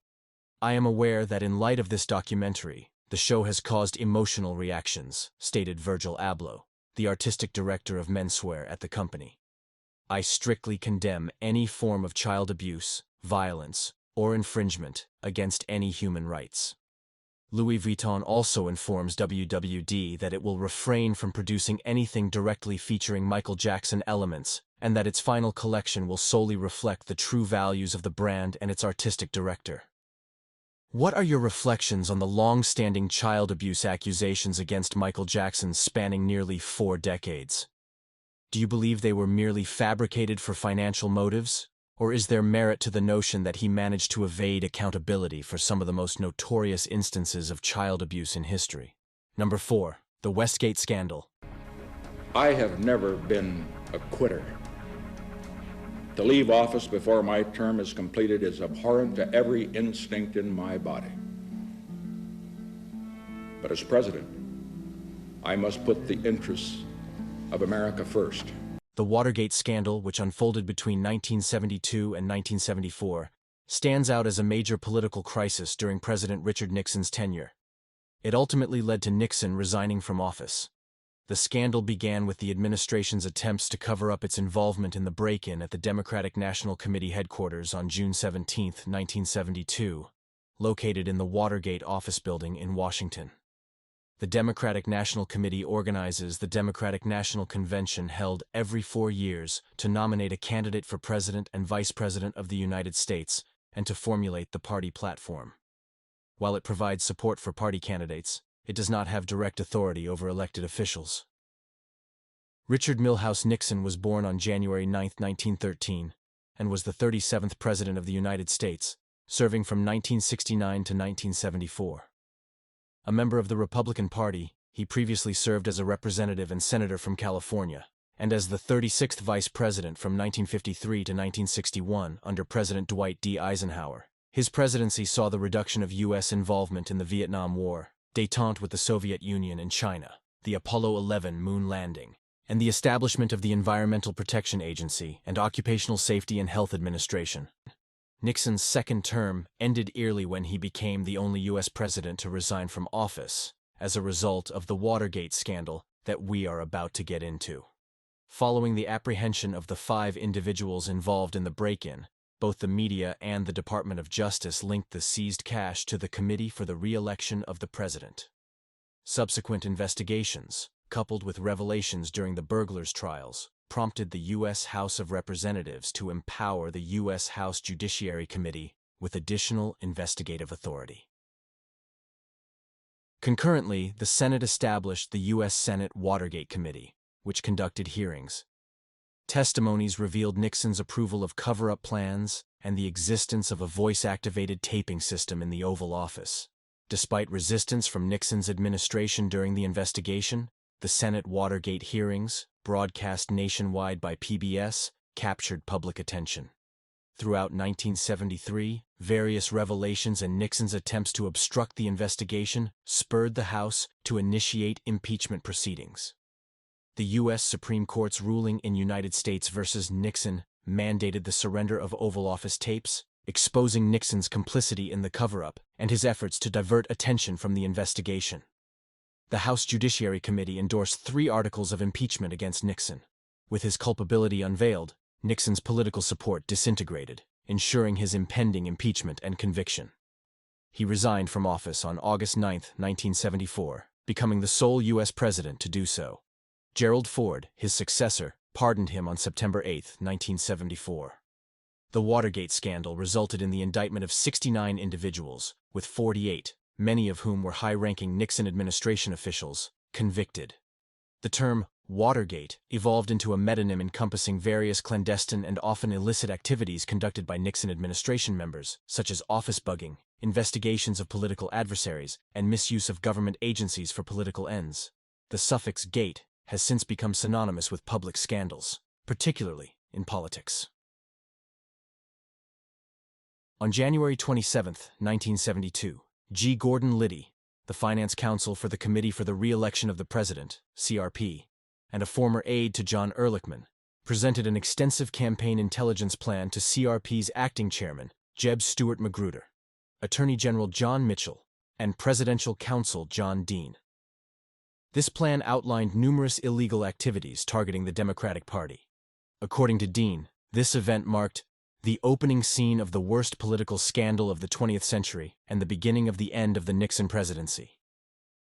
"I am aware that in light of this documentary, the show has caused emotional reactions," stated Virgil Abloh, the artistic director of menswear at the company. "I strictly condemn any form of child abuse, violence, or infringement against any human rights." Louis Vuitton also informs WWD that it will refrain from producing anything directly featuring Michael Jackson elements, and that its final collection will solely reflect the true values of the brand and its artistic director. What are your reflections on the long-standing child abuse accusations against Michael Jackson spanning nearly 4 decades? Do you believe they were merely fabricated for financial motives? Or is there merit to the notion that he managed to evade accountability for some of the most notorious instances of child abuse in history? Number 4. The Westgate Scandal. I have never been a quitter. To leave office before my term is completed is abhorrent to every instinct in my body. But as president, I must put the interests of America first. The Watergate scandal, which unfolded between 1972 and 1974, stands out as a major political crisis during President Richard Nixon's tenure. It ultimately led to Nixon resigning from office. The scandal began with the administration's attempts to cover up its involvement in the break-in at the Democratic National Committee headquarters on June 17, 1972, located in the Watergate office building in Washington. The Democratic National Committee organizes the Democratic National Convention held every 4 years to nominate a candidate for President and Vice President of the United States and to formulate the party platform. While it provides support for party candidates, it does not have direct authority over elected officials. Richard Milhous Nixon was born on January 9, 1913, and was the 37th President of the United States, serving from 1969 to 1974. A member of the Republican Party, he previously served as a representative and senator from California, and as the 36th Vice President from 1953 to 1961 under President Dwight D. Eisenhower. His presidency saw the reduction of U.S. involvement in the Vietnam War, détente with the Soviet Union and China, the Apollo 11 moon landing, and the establishment of the Environmental Protection Agency and Occupational Safety and Health Administration. Nixon's second term ended early when he became the only U.S. president to resign from office as a result of the Watergate scandal that we are about to get into. Following the apprehension of the 5 individuals involved in the break-in, both the media and the Department of Justice linked the seized cash to the Committee for the Re-election of the President. Subsequent investigations, coupled with revelations during the burglars' trials, prompted the U.S. House of Representatives to empower the U.S. House Judiciary Committee with additional investigative authority. Concurrently, the Senate established the U.S. Senate Watergate Committee, which conducted hearings. Testimonies revealed Nixon's approval of cover-up plans and the existence of a voice-activated taping system in the Oval Office. Despite resistance from Nixon's administration during the investigation, the Senate Watergate hearings, broadcast nationwide by PBS, captured public attention. Throughout 1973, various revelations and Nixon's attempts to obstruct the investigation spurred the House to initiate impeachment proceedings. The U.S. Supreme Court's ruling in United States v. Nixon mandated the surrender of Oval Office tapes, exposing Nixon's complicity in the cover-up and his efforts to divert attention from the investigation. The House Judiciary Committee endorsed 3 articles of impeachment against Nixon. With his culpability unveiled, Nixon's political support disintegrated, ensuring his impending impeachment and conviction. He resigned from office on August 9, 1974, becoming the sole U.S. president to do so. Gerald Ford, his successor, pardoned him on September 8, 1974. The Watergate scandal resulted in the indictment of 69 individuals, with 48, many of whom were high-ranking Nixon administration officials, convicted. The term Watergate evolved into a metonym encompassing various clandestine and often illicit activities conducted by Nixon administration members, such as office bugging, investigations of political adversaries, and misuse of government agencies for political ends. The suffix "gate" has since become synonymous with public scandals, particularly in politics. On January 27, 1972, G. Gordon Liddy, the finance counsel for the Committee for the Re-election of the President, CRP, and a former aide to John Ehrlichman, presented an extensive campaign intelligence plan to CRP's acting chairman, Jeb Stuart Magruder, Attorney General John Mitchell, and Presidential Counsel John Dean. This plan outlined numerous illegal activities targeting the Democratic Party. According to Dean, this event marked the opening scene of the worst political scandal of the 20th century and the beginning of the end of the Nixon presidency.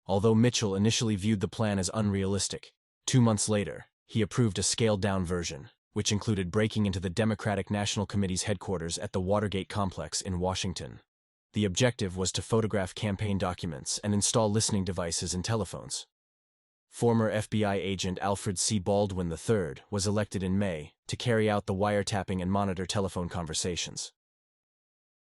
Although Mitchell initially viewed the plan as unrealistic, 2 months later, he approved a scaled-down version, which included breaking into the Democratic National Committee's headquarters at the Watergate complex in Washington. The objective was to photograph campaign documents and install listening devices in telephones. Former FBI agent Alfred C. Baldwin III was elected in May to carry out the wiretapping and monitor telephone conversations.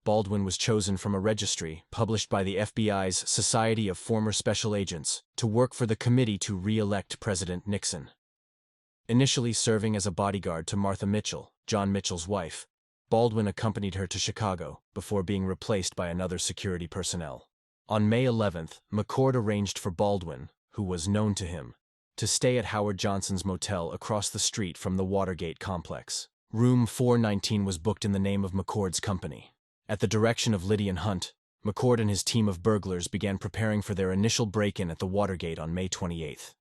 Baldwin was chosen from a registry published by the FBI's Society of Former Special Agents to work for the committee to re-elect President Nixon. Initially serving as a bodyguard to Martha Mitchell, John Mitchell's wife, Baldwin accompanied her to Chicago before being replaced by another security personnel. On May 11th, McCord arranged for Baldwin, who was known to him, to stay at Howard Johnson's motel across the street from the Watergate complex. Room 419 was booked in the name of McCord's company. At the direction of Liddy and Hunt, McCord and his team of burglars began preparing for their initial break-in at the Watergate on May 28th.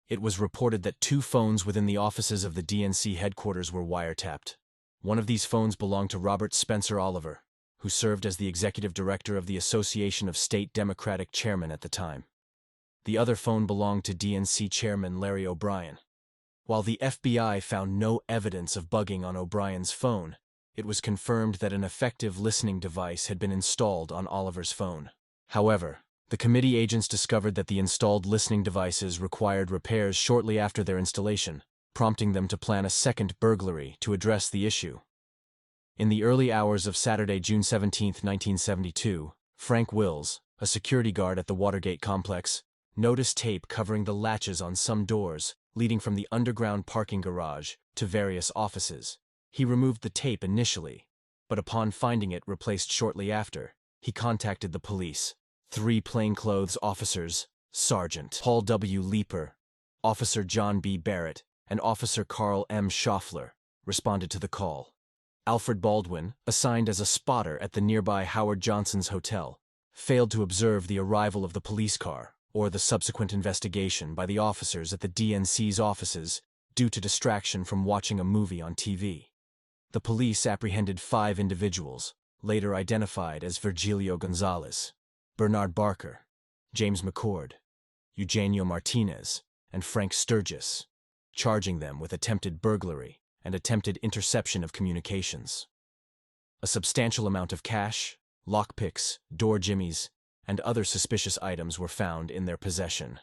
It was reported that 2 phones within the offices of the DNC headquarters were wiretapped. One of these phones belonged to Robert Spencer Oliver, who served as the executive director of the Association of State Democratic Chairmen at the time. The other phone belonged to DNC Chairman Larry O'Brien. While the FBI found no evidence of bugging on O'Brien's phone, it was confirmed that an effective listening device had been installed on Oliver's phone. However, the committee agents discovered that the installed listening devices required repairs shortly after their installation, prompting them to plan a second burglary to address the issue. In the early hours of Saturday, June 17, 1972, Frank Wills, a security guard at the Watergate complex, noticed tape covering the latches on some doors leading from the underground parking garage to various offices. He removed the tape initially, but upon finding it replaced shortly after, he contacted the police. 3 plainclothes officers, Sergeant Paul W. Leeper, Officer John B. Barrett, and Officer Carl M. Schaffler, responded to the call. Alfred Baldwin, assigned as a spotter at the nearby Howard Johnson's hotel, failed to observe the arrival of the police car or the subsequent investigation by the officers at the DNC's offices due to distraction from watching a movie on TV. The police apprehended 5 individuals, later identified as Virgilio Gonzalez, Bernard Barker, James McCord, Eugenio Martinez, and Frank Sturgis, charging them with attempted burglary and attempted interception of communications. A substantial amount of cash, lockpicks, door jimmies, and other suspicious items were found in their possession.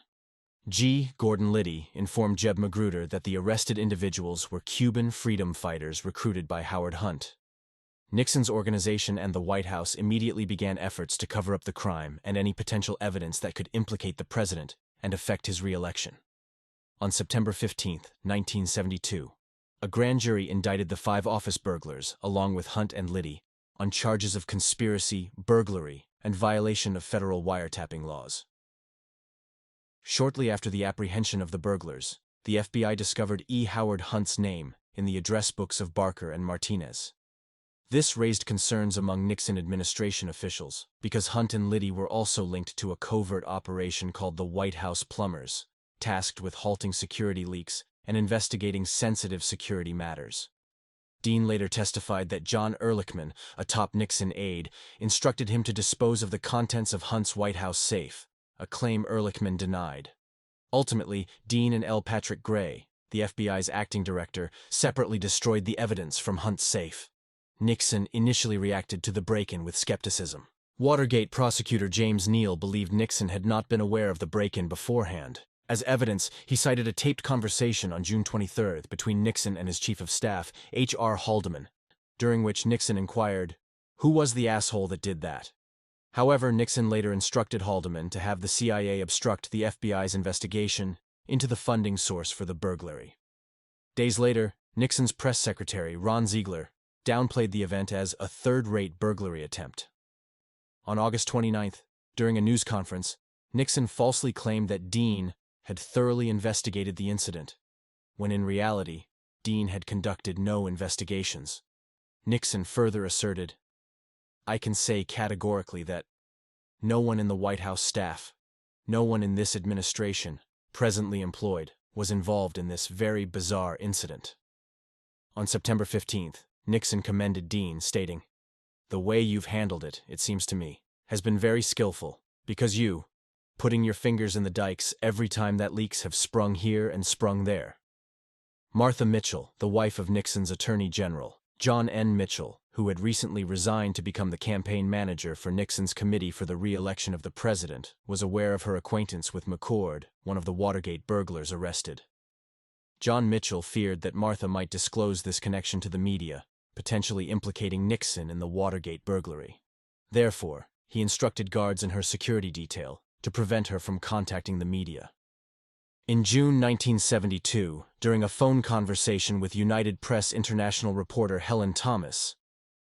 G. Gordon Liddy informed Jeb Magruder that the arrested individuals were Cuban freedom fighters recruited by Howard Hunt. Nixon's organization and the White House immediately began efforts to cover up the crime and any potential evidence that could implicate the president and affect his re-election. On September 15, 1972, a grand jury indicted the 5 office burglars, along with Hunt and Liddy, on charges of conspiracy, burglary, and violation of federal wiretapping laws. Shortly after the apprehension of the burglars, the FBI discovered E. Howard Hunt's name in the address books of Barker and Martinez. This raised concerns among Nixon administration officials, because Hunt and Liddy were also linked to a covert operation called the White House Plumbers, tasked with halting security leaks and investigating sensitive security matters. Dean later testified that John Ehrlichman, a top Nixon aide, instructed him to dispose of the contents of Hunt's White House safe, a claim Ehrlichman denied. Ultimately, Dean and L. Patrick Gray, the FBI's acting director, separately destroyed the evidence from Hunt's safe. Nixon initially reacted to the break-in with skepticism. Watergate prosecutor James Neal believed Nixon had not been aware of the break-in beforehand. As evidence, he cited a taped conversation on June 23 between Nixon and his chief of staff, H.R. Haldeman, during which Nixon inquired, "Who was the asshole that did that?" However, Nixon later instructed Haldeman to have the CIA obstruct the FBI's investigation into the funding source for the burglary. Days later, Nixon's press secretary, Ron Ziegler, downplayed the event as a third-rate burglary attempt. On August 29, during a news conference, Nixon falsely claimed that Dean had thoroughly investigated the incident, when in reality, Dean had conducted no investigations. Nixon further asserted, "I can say categorically that no one in the White House staff, no one in this administration, presently employed, was involved in this very bizarre incident." On September 15th, Nixon commended Dean, stating, "The way you've handled it, it seems to me, has been very skillful, because you, putting your fingers in the dikes every time that leaks have sprung here and sprung there." Martha Mitchell, the wife of Nixon's Attorney General, John N. Mitchell, who had recently resigned to become the campaign manager for Nixon's Committee for the Re-election of the President, was aware of her acquaintance with McCord, one of the Watergate burglars arrested. John Mitchell feared that Martha might disclose this connection to the media, potentially implicating Nixon in the Watergate burglary. Therefore, he instructed guards in her security detail to prevent her from contacting the media. In June 1972, during a phone conversation with United Press International reporter Helen Thomas,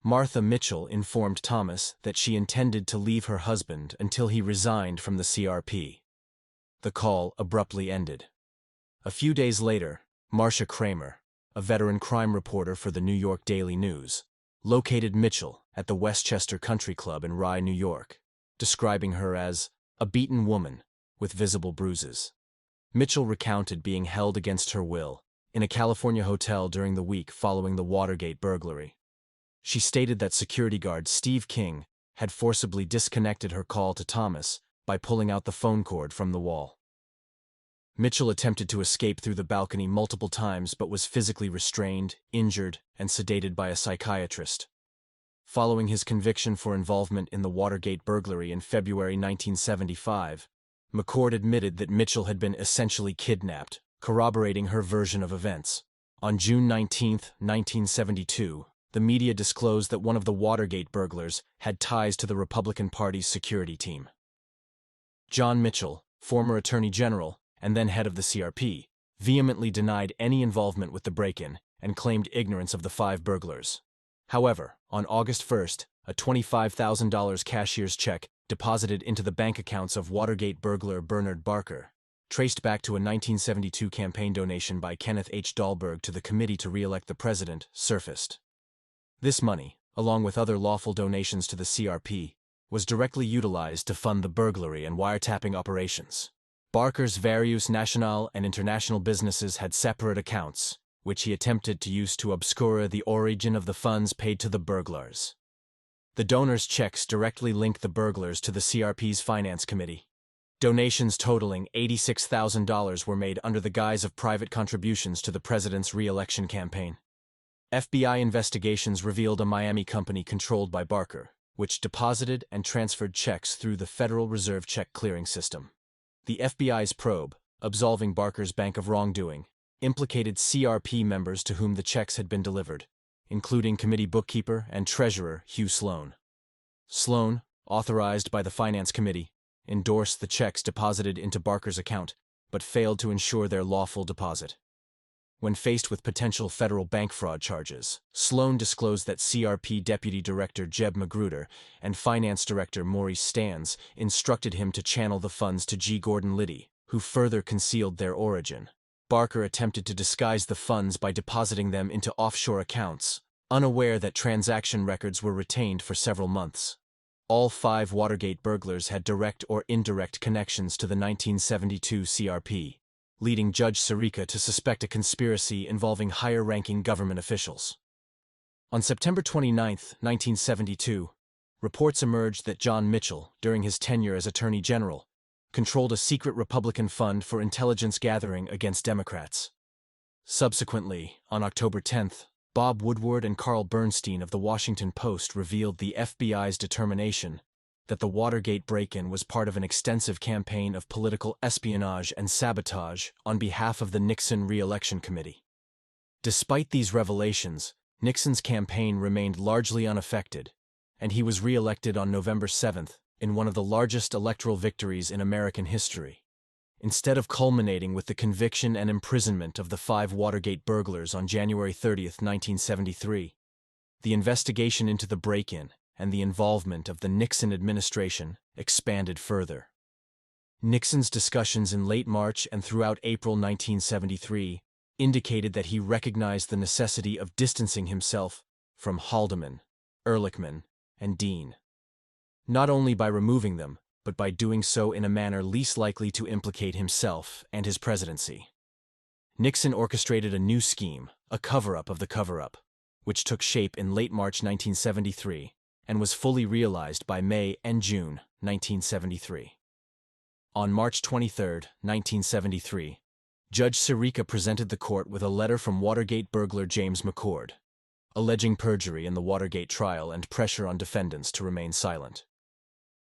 Martha Mitchell informed Thomas that she intended to leave her husband until he resigned from the CRP. The call abruptly ended. A few days later, Marcia Kramer, a veteran crime reporter for the New York Daily News, located Mitchell at the Westchester Country Club in Rye, New York, describing her as a beaten woman with visible bruises. Mitchell recounted being held against her will in a California hotel during the week following the Watergate burglary. She stated that security guard Steve King had forcibly disconnected her call to Thomas by pulling out the phone cord from the wall. Mitchell attempted to escape through the balcony multiple times but was physically restrained, injured, and sedated by a psychiatrist. Following his conviction for involvement in the Watergate burglary in February 1975, McCord admitted that Mitchell had been essentially kidnapped, corroborating her version of events. On June 19, 1972, the media disclosed that one of the Watergate burglars had ties to the Republican Party's security team. John Mitchell, former Attorney General and then head of the CRP, vehemently denied any involvement with the break-in and claimed ignorance of the 5 burglars. However, on August 1st, a $25,000 cashier's check deposited into the bank accounts of Watergate burglar Bernard Barker, traced back to a 1972 campaign donation by Kenneth H. Dahlberg to the Committee to Re-elect the President, surfaced. This money, along with other lawful donations to the CRP, was directly utilized to fund the burglary and wiretapping operations. Barker's various national and international businesses had separate accounts, which he attempted to use to obscure the origin of the funds paid to the burglars. The donors' checks directly linked the burglars to the CRP's Finance Committee. Donations totaling $86,000 were made under the guise of private contributions to the president's re-election campaign. FBI investigations revealed a Miami company controlled by Barker, which deposited and transferred checks through the Federal Reserve check clearing system. The FBI's probe, absolving Barker's bank of wrongdoing, implicated CRP members to whom the checks had been delivered, including committee bookkeeper and treasurer Hugh Sloan. Sloan, authorized by the Finance Committee, endorsed the checks deposited into Barker's account, but failed to ensure their lawful deposit. When faced with potential federal bank fraud charges, Sloan disclosed that CRP Deputy Director Jeb Magruder and Finance Director Maurice Stans instructed him to channel the funds to G. Gordon Liddy, who further concealed their origin. Barker attempted to disguise the funds by depositing them into offshore accounts, unaware that transaction records were retained for several months. All 5 Watergate burglars had direct or indirect connections to the 1972 CRP, leading Judge Sirica to suspect a conspiracy involving higher-ranking government officials. On September 29, 1972, reports emerged that John Mitchell, during his tenure as Attorney General, controlled a secret Republican fund for intelligence gathering against Democrats. Subsequently, on October 10, Bob Woodward and Carl Bernstein of The Washington Post revealed the FBI's determination that the Watergate break-in was part of an extensive campaign of political espionage and sabotage on behalf of the Nixon re-election committee. Despite these revelations, Nixon's campaign remained largely unaffected, and he was re-elected on November 7 in one of the largest electoral victories in American history. Instead of culminating with the conviction and imprisonment of the 5 Watergate burglars on January 30, 1973, the investigation into the break-in and the involvement of the Nixon administration expanded further. Nixon's discussions in late March and throughout April 1973 indicated that he recognized the necessity of distancing himself from Haldeman, Ehrlichman, and Dean. Not only by removing them, but by doing so in a manner least likely to implicate himself and his presidency. Nixon orchestrated a new scheme, a cover-up of the cover-up, which took shape in late March 1973 and was fully realized by May and June 1973. On March 23, 1973, Judge Sirica presented the court with a letter from Watergate burglar James McCord, alleging perjury in the Watergate trial and pressure on defendants to remain silent.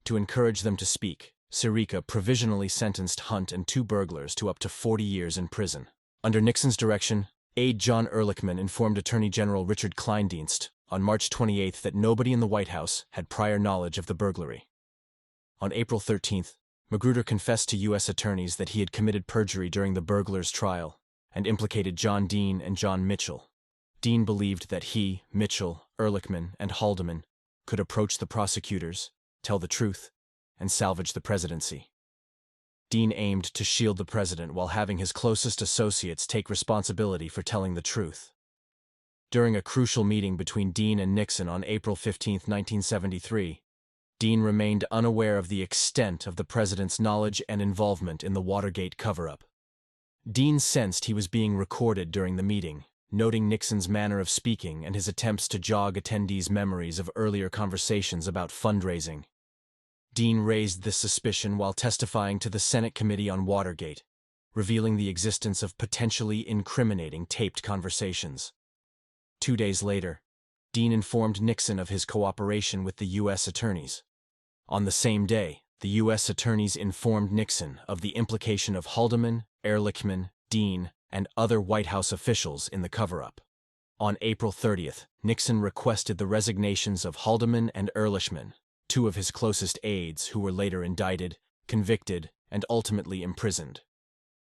To encourage them to speak, Sirica provisionally sentenced Hunt and 2 burglars to up to 40 years in prison. Under Nixon's direction, aide John Ehrlichman informed Attorney General Richard Kleindienst on March 28 that nobody in the White House had prior knowledge of the burglary. On April 13, Magruder confessed to U.S. attorneys that he had committed perjury during the burglars' trial and implicated John Dean and John Mitchell. Dean believed that he, Mitchell, Ehrlichman, and Haldeman could approach the prosecutors, tell the truth, and salvage the presidency. Dean aimed to shield the president while having his closest associates take responsibility for telling the truth. During a crucial meeting between Dean and Nixon on April 15, 1973, Dean remained unaware of the extent of the president's knowledge and involvement in the Watergate cover-up. Dean sensed he was being recorded during the meeting, noting Nixon's manner of speaking and his attempts to jog attendees' memories of earlier conversations about fundraising. Dean raised this suspicion while testifying to the Senate Committee on Watergate, revealing the existence of potentially incriminating taped conversations. 2 days later, Dean informed Nixon of his cooperation with the U.S. attorneys. On the same day, the U.S. attorneys informed Nixon of the implication of Haldeman, Ehrlichman, Dean, and other White House officials in the cover-up. On April 30th, Nixon requested the resignations of Haldeman and Ehrlichman, two of his closest aides who were later indicted, convicted, and ultimately imprisoned.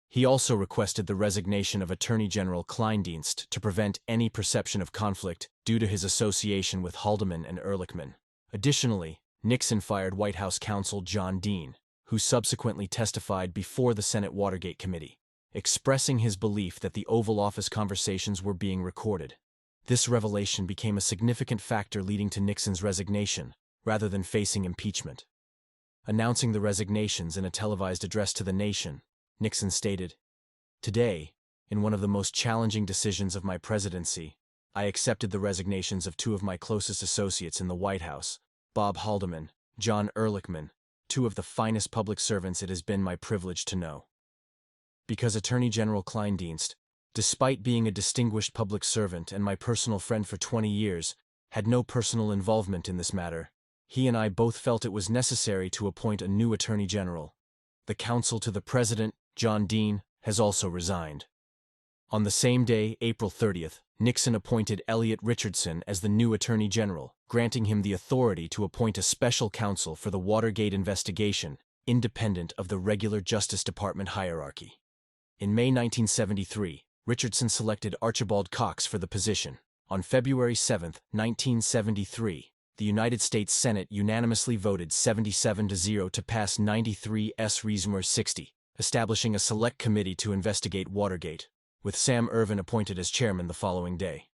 He also requested the resignation of Attorney General Kleindienst to prevent any perception of conflict due to his association with Haldeman and Ehrlichman. Additionally, Nixon fired White House counsel John Dean, who subsequently testified before the Senate Watergate Committee, expressing his belief that the Oval Office conversations were being recorded. This revelation became a significant factor leading to Nixon's resignation, rather than facing impeachment. Announcing the resignations in a televised address to the nation, Nixon stated, "Today, in one of the most challenging decisions of my presidency, I accepted the resignations of two of my closest associates in the White House, Bob Haldeman, John Ehrlichman, two of the finest public servants it has been my privilege to know." Because Attorney General Kleindienst, despite being a distinguished public servant and my personal friend for 20 years, had no personal involvement in this matter, he and I both felt it was necessary to appoint a new Attorney General. The counsel to the President, John Dean, has also resigned. On the same day, April 30th, Nixon appointed Elliot Richardson as the new Attorney General, granting him the authority to appoint a special counsel for the Watergate investigation, independent of the regular Justice Department hierarchy. In May 1973, Richardson selected Archibald Cox for the position. On February 7, 1973, the United States Senate unanimously voted 77-0 to pass 93 S. Reesmer 60, establishing a select committee to investigate Watergate, with Sam Ervin appointed as chairman the following day.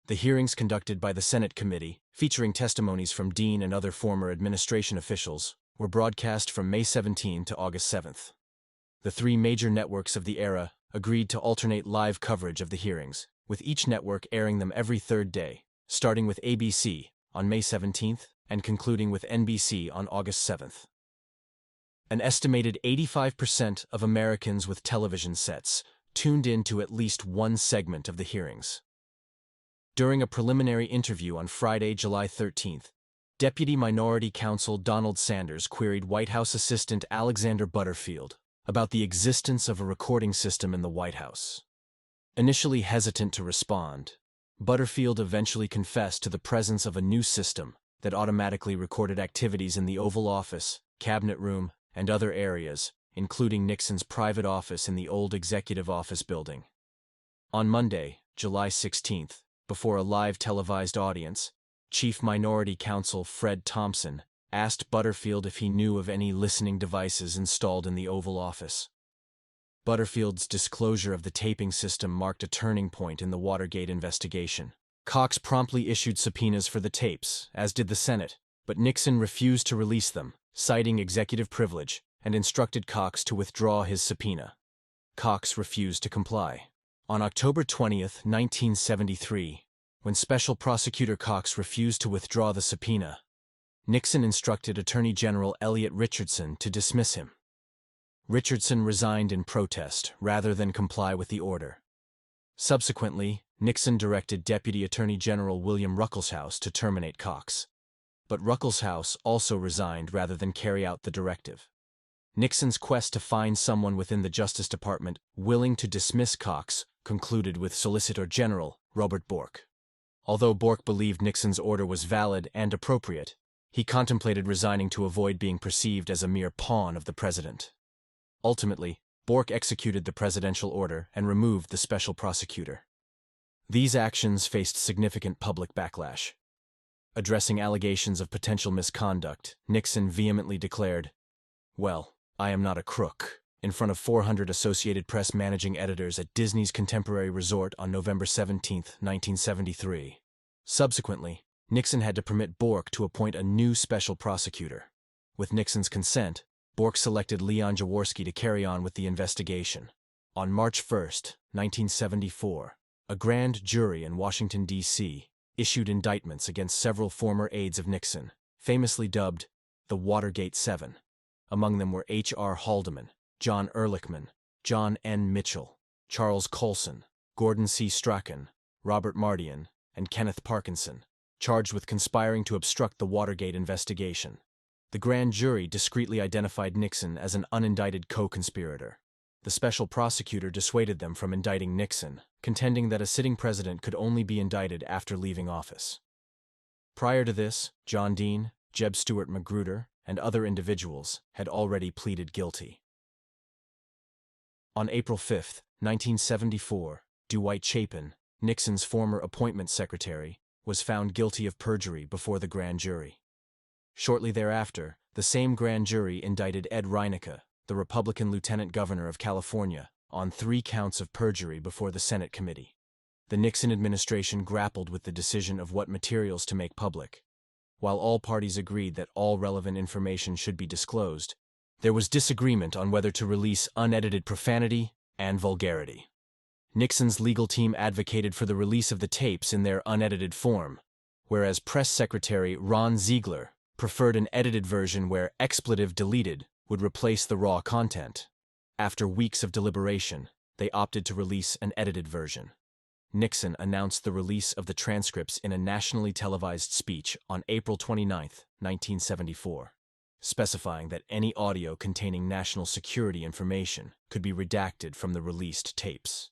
The hearings conducted by the Senate committee, featuring testimonies from Dean and other former administration officials, were broadcast from May 17 to August 7. The three major networks of the era agreed to alternate live coverage of the hearings, with each network airing them every third day, starting with ABC on May 17th and concluding with NBC on August 7th. An estimated 85% of Americans with television sets tuned in to at least one segment of the hearings. During a preliminary interview on Friday, July 13th, Deputy Minority Counsel Donald Sanders queried White House Assistant Alexander Butterfield about the existence of a recording system in the White House. Initially hesitant to respond, Butterfield eventually confessed to the presence of a new system that automatically recorded activities in the Oval Office, Cabinet Room, and other areas, including Nixon's private office in the old Executive Office building. On Monday, July 16th, before a live televised audience, Chief Minority Counsel Fred Thompson asked Butterfield if he knew of any listening devices installed in the Oval Office. Butterfield's disclosure of the taping system marked a turning point in the Watergate investigation. Cox promptly issued subpoenas for the tapes, as did the Senate, but Nixon refused to release them, citing executive privilege, and instructed Cox to withdraw his subpoena. Cox refused to comply. On October 20, 1973, when Special Prosecutor Cox refused to withdraw the subpoena, Nixon instructed Attorney General Elliot Richardson to dismiss him. Richardson resigned in protest rather than comply with the order. Subsequently, Nixon directed Deputy Attorney General William Ruckelshaus to terminate Cox. But Ruckelshaus also resigned rather than carry out the directive. Nixon's quest to find someone within the Justice Department willing to dismiss Cox concluded with Solicitor General Robert Bork. Although Bork believed Nixon's order was valid and appropriate, he contemplated resigning to avoid being perceived as a mere pawn of the president. Ultimately, Bork executed the presidential order and removed the special prosecutor. These actions faced significant public backlash. Addressing allegations of potential misconduct, Nixon vehemently declared, "Well, I am not a crook," in front of 400 Associated Press managing editors at Disney's Contemporary Resort on November 17, 1973. Subsequently, Nixon had to permit Bork to appoint a new special prosecutor. With Nixon's consent, Bork selected Leon Jaworski to carry on with the investigation. On March 1, 1974, a grand jury in Washington, D.C., issued indictments against several former aides of Nixon, famously dubbed the Watergate Seven. Among them were H.R. Haldeman, John Ehrlichman, John N. Mitchell, Charles Colson, Gordon C. Strachan, Robert Mardian, and Kenneth Parkinson, charged with conspiring to obstruct the Watergate investigation. The grand jury discreetly identified Nixon as an unindicted co-conspirator. The special prosecutor dissuaded them from indicting Nixon, contending that a sitting president could only be indicted after leaving office. Prior to this, John Dean, Jeb Stuart Magruder, and other individuals had already pleaded guilty. On April 5, 1974, Dwight Chapin, Nixon's former appointments secretary, was found guilty of perjury before the grand jury. Shortly thereafter, the same grand jury indicted Ed Reinicke, the Republican lieutenant governor of California, on 3 counts of perjury before the Senate committee. The Nixon administration grappled with the decision of what materials to make public. While all parties agreed that all relevant information should be disclosed, there was disagreement on whether to release unedited profanity and vulgarity. Nixon's legal team advocated for the release of the tapes in their unedited form, whereas Press Secretary Ron Ziegler preferred an edited version where expletive deleted would replace the raw content. After weeks of deliberation, they opted to release an edited version. Nixon announced the release of the transcripts in a nationally televised speech on April 29, 1974, specifying that any audio containing national security information could be redacted from the released tapes.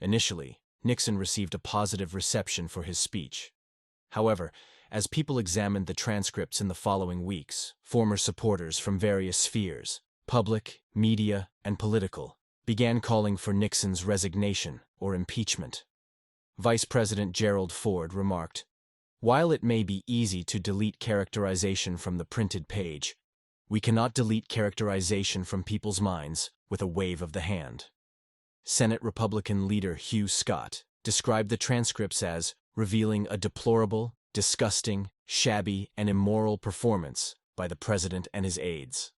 Initially, Nixon received a positive reception for his speech. However, as people examined the transcripts in the following weeks, former supporters from various spheres, public, media, and political, began calling for Nixon's resignation or impeachment. Vice President Gerald Ford remarked, "While it may be easy to delete characterization from the printed page, we cannot delete characterization from people's minds with a wave of the hand." Senate Republican leader Hugh Scott described the transcripts as revealing a deplorable, disgusting, shabby, and immoral performance by the president and his aides.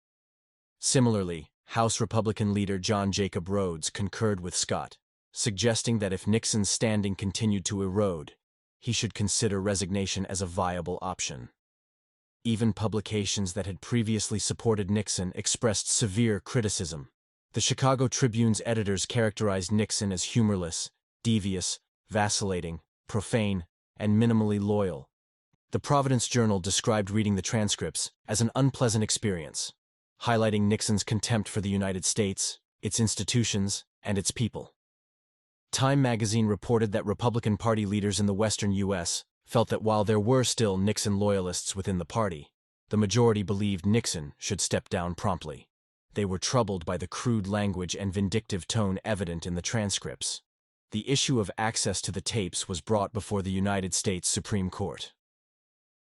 Similarly, House Republican leader John Jacob Rhodes concurred with Scott, suggesting that if Nixon's standing continued to erode, he should consider resignation as a viable option. Even publications that had previously supported Nixon expressed severe criticism. The Chicago Tribune's editors characterized Nixon as humorless, devious, vacillating, profane, and minimally loyal. The Providence Journal described reading the transcripts as an unpleasant experience, highlighting Nixon's contempt for the United States, its institutions, and its people. Time magazine reported that Republican Party leaders in the western U.S. felt that while there were still Nixon loyalists within the party, the majority believed Nixon should step down promptly. They were troubled by the crude language and vindictive tone evident in the transcripts. The issue of access to the tapes was brought before the United States Supreme Court.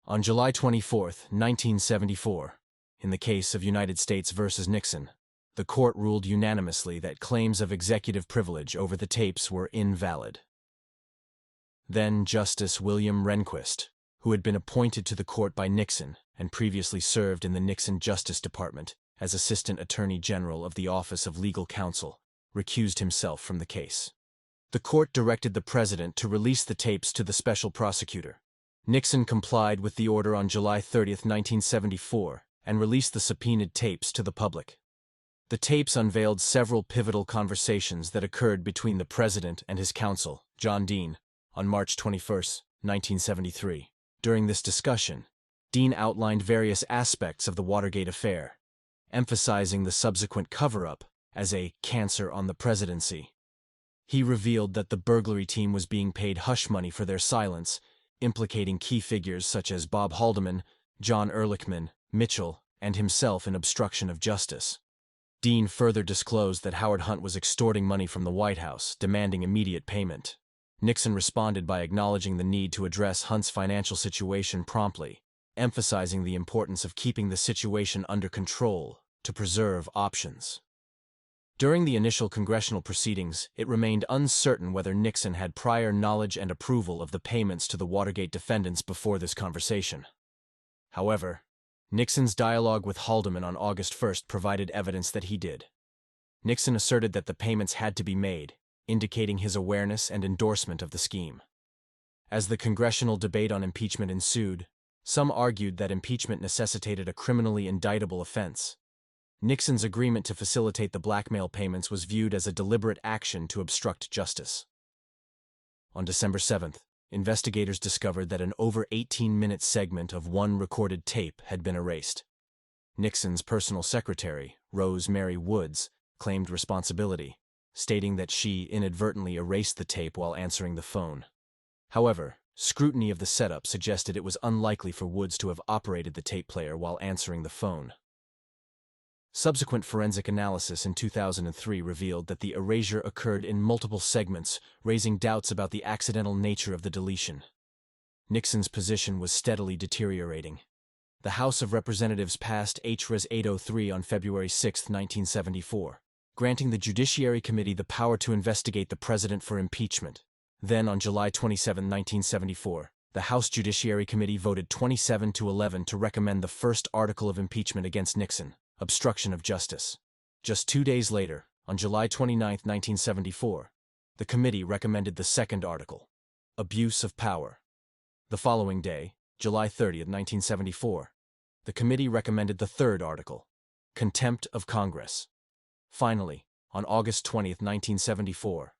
On July 24, 1974, in the case of United States versus Nixon, the court ruled unanimously that claims of executive privilege over the tapes were invalid. Then Justice William Rehnquist, who had been appointed to the court by Nixon and previously served in the Nixon Justice Department as Assistant Attorney General of the Office of Legal Counsel, recused himself from the case. The court directed the president to release the tapes to the special prosecutor. Nixon complied with the order on July 30, 1974, and released the subpoenaed tapes to the public. The tapes unveiled several pivotal conversations that occurred between the president and his counsel, John Dean, on March 21, 1973. During this discussion, Dean outlined various aspects of the Watergate affair, emphasizing the subsequent cover-up as a cancer on the presidency. He revealed that the burglary team was being paid hush money for their silence, implicating key figures such as Bob Haldeman, John Ehrlichman, Mitchell, and himself in obstruction of justice. Dean further disclosed that Howard Hunt was extorting money from the White House, demanding immediate payment. Nixon responded by acknowledging the need to address Hunt's financial situation promptly, emphasizing the importance of keeping the situation under control to preserve options. During the initial congressional proceedings, it remained uncertain whether Nixon had prior knowledge and approval of the payments to the Watergate defendants before this conversation. However, Nixon's dialogue with Haldeman on August 1 provided evidence that he did. Nixon asserted that the payments had to be made, indicating his awareness and endorsement of the scheme. As the congressional debate on impeachment ensued, some argued that impeachment necessitated a criminally indictable offense. Nixon's agreement to facilitate the blackmail payments was viewed as a deliberate action to obstruct justice. On December 7th, investigators discovered that an over 18-minute segment of one recorded tape had been erased. Nixon's personal secretary, Rose Mary Woods, claimed responsibility, stating that she inadvertently erased the tape while answering the phone. However, scrutiny of the setup suggested it was unlikely for Woods to have operated the tape player while answering the phone. Subsequent forensic analysis in 2003 revealed that the erasure occurred in multiple segments, raising doubts about the accidental nature of the deletion. Nixon's position was steadily deteriorating. The House of Representatives passed H.Res. 803 on February 6, 1974, granting the Judiciary Committee the power to investigate the president for impeachment. Then, on July 27, 1974, the House Judiciary Committee voted 27-11 to recommend the first article of impeachment against Nixon, obstruction of justice. Just 2 days later, on July 29, 1974, the committee recommended the second article, abuse of power. The following day, July 30, 1974, the committee recommended the third article, contempt of Congress. Finally, on August 20, 1974,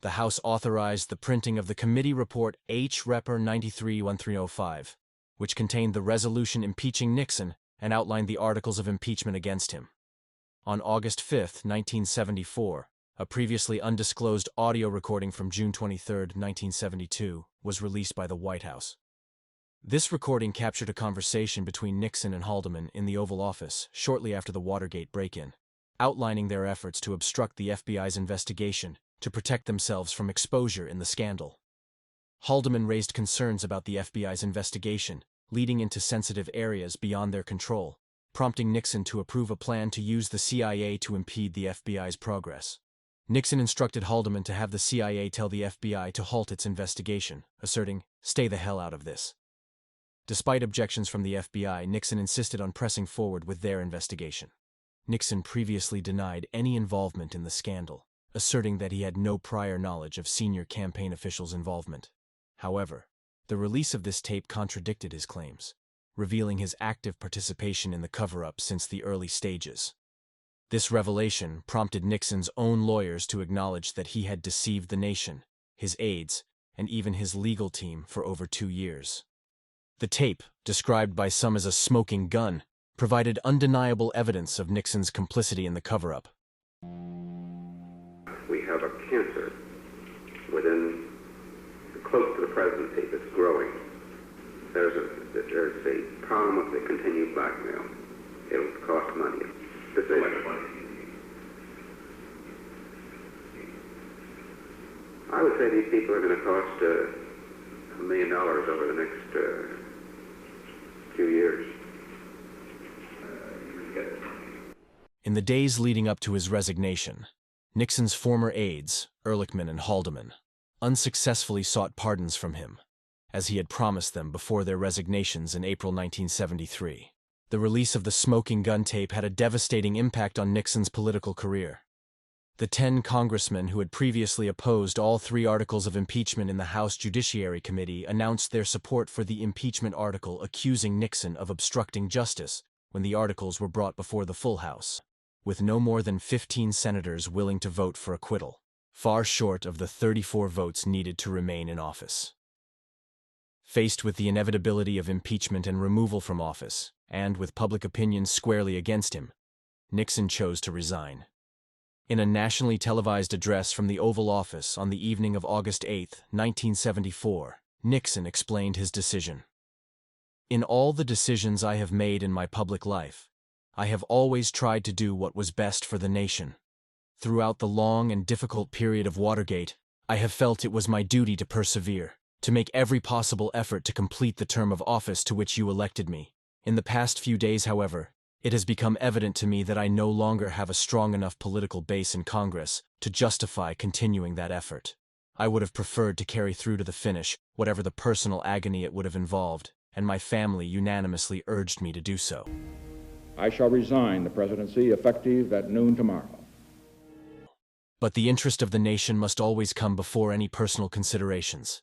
the House authorized the printing of the committee report H.Rep. 93-1305, which contained the resolution impeaching Nixon and outlined the articles of impeachment against him. On August 5, 1974, a previously undisclosed audio recording from June 23, 1972, was released by the White House. This recording captured a conversation between Nixon and Haldeman in the Oval Office shortly after the Watergate break-in, outlining their efforts to obstruct the FBI's investigation to protect themselves from exposure in the scandal. Haldeman raised concerns about the FBI's investigation, leading into sensitive areas beyond their control, prompting Nixon to approve a plan to use the CIA to impede the FBI's progress. Nixon instructed Haldeman to have the CIA tell the FBI to halt its investigation, asserting, "Stay the hell out of this." Despite objections from the FBI, Nixon insisted on pressing forward with their investigation. Nixon previously denied any involvement in the scandal, asserting that he had no prior knowledge of senior campaign officials' involvement. However, the release of this tape contradicted his claims, revealing his active participation in the cover-up since the early stages. This revelation prompted Nixon's own lawyers to acknowledge that he had deceived the nation, his aides, and even his legal team for over 2 years. The tape, described by some as a smoking gun, provided undeniable evidence of Nixon's complicity in the cover-up. We have a cancer within, close to the presidency, that's growing. There's a problem with the continued blackmail. It'll cost money. I would say these people are going to cost $1 million over the next few years. In the days leading up to his resignation, Nixon's former aides, Ehrlichman and Haldeman, unsuccessfully sought pardons from him, as he had promised them before their resignations in April 1973. The release of the smoking gun tape had a devastating impact on Nixon's political career. The 10 congressmen who had previously opposed all 3 articles of impeachment in the House Judiciary Committee announced their support for the impeachment article accusing Nixon of obstructing justice when the articles were brought before the full House, with no more than 15 senators willing to vote for acquittal, far short of the 34 votes needed to remain in office. Faced with the inevitability of impeachment and removal from office, and with public opinion squarely against him, Nixon chose to resign. In a nationally televised address from the Oval Office on the evening of August 8, 1974, Nixon explained his decision. "In all the decisions I have made in my public life, I have always tried to do what was best for the nation. Throughout the long and difficult period of Watergate, I have felt it was my duty to persevere, to make every possible effort to complete the term of office to which you elected me. In the past few days, however, it has become evident to me that I no longer have a strong enough political base in Congress to justify continuing that effort. I would have preferred to carry through to the finish, whatever the personal agony it would have involved, and my family unanimously urged me to do so." I shall resign the presidency effective at noon tomorrow. But the interest of the nation must always come before any personal considerations.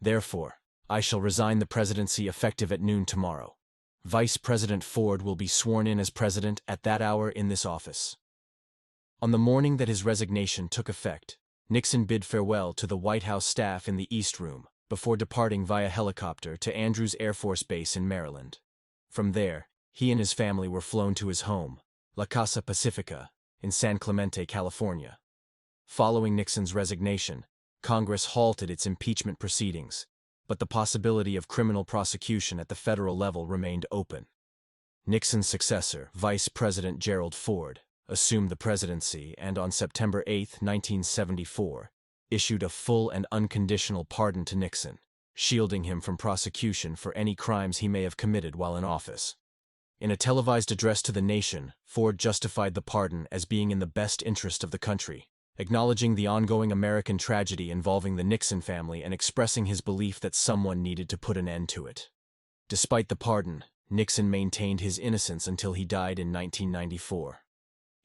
Therefore, I shall resign the presidency effective at noon tomorrow. Vice President Ford will be sworn in as president at that hour in this office. On the morning that his resignation took effect, Nixon bid farewell to the White House staff in the East Room before departing via helicopter to Andrews Air Force Base in Maryland. From there, he and his family were flown to his home, La Casa Pacifica, in San Clemente, California. Following Nixon's resignation, Congress halted its impeachment proceedings, but the possibility of criminal prosecution at the federal level remained open. Nixon's successor, Vice President Gerald Ford, assumed the presidency and on September 8, 1974, issued a full and unconditional pardon to Nixon, shielding him from prosecution for any crimes he may have committed while in office. In a televised address to the nation, Ford justified the pardon as being in the best interest of the country, acknowledging the ongoing American tragedy involving the Nixon family and expressing his belief that someone needed to put an end to it. Despite the pardon, Nixon maintained his innocence until he died in 1994.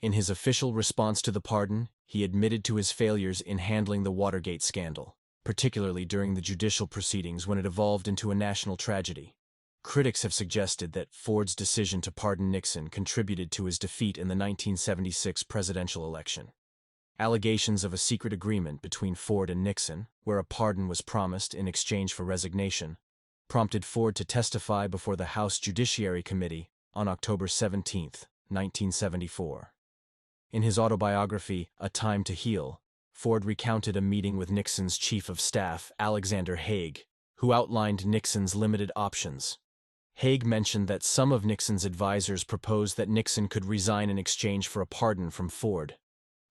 In his official response to the pardon, he admitted to his failures in handling the Watergate scandal, particularly during the judicial proceedings when it evolved into a national tragedy. Critics have suggested that Ford's decision to pardon Nixon contributed to his defeat in the 1976 presidential election. Allegations of a secret agreement between Ford and Nixon, where a pardon was promised in exchange for resignation, prompted Ford to testify before the House Judiciary Committee on October 17, 1974. In his autobiography, A Time to Heal, Ford recounted a meeting with Nixon's chief of staff, Alexander Haig, who outlined Nixon's limited options. Haig mentioned that some of Nixon's advisors proposed that Nixon could resign in exchange for a pardon from Ford.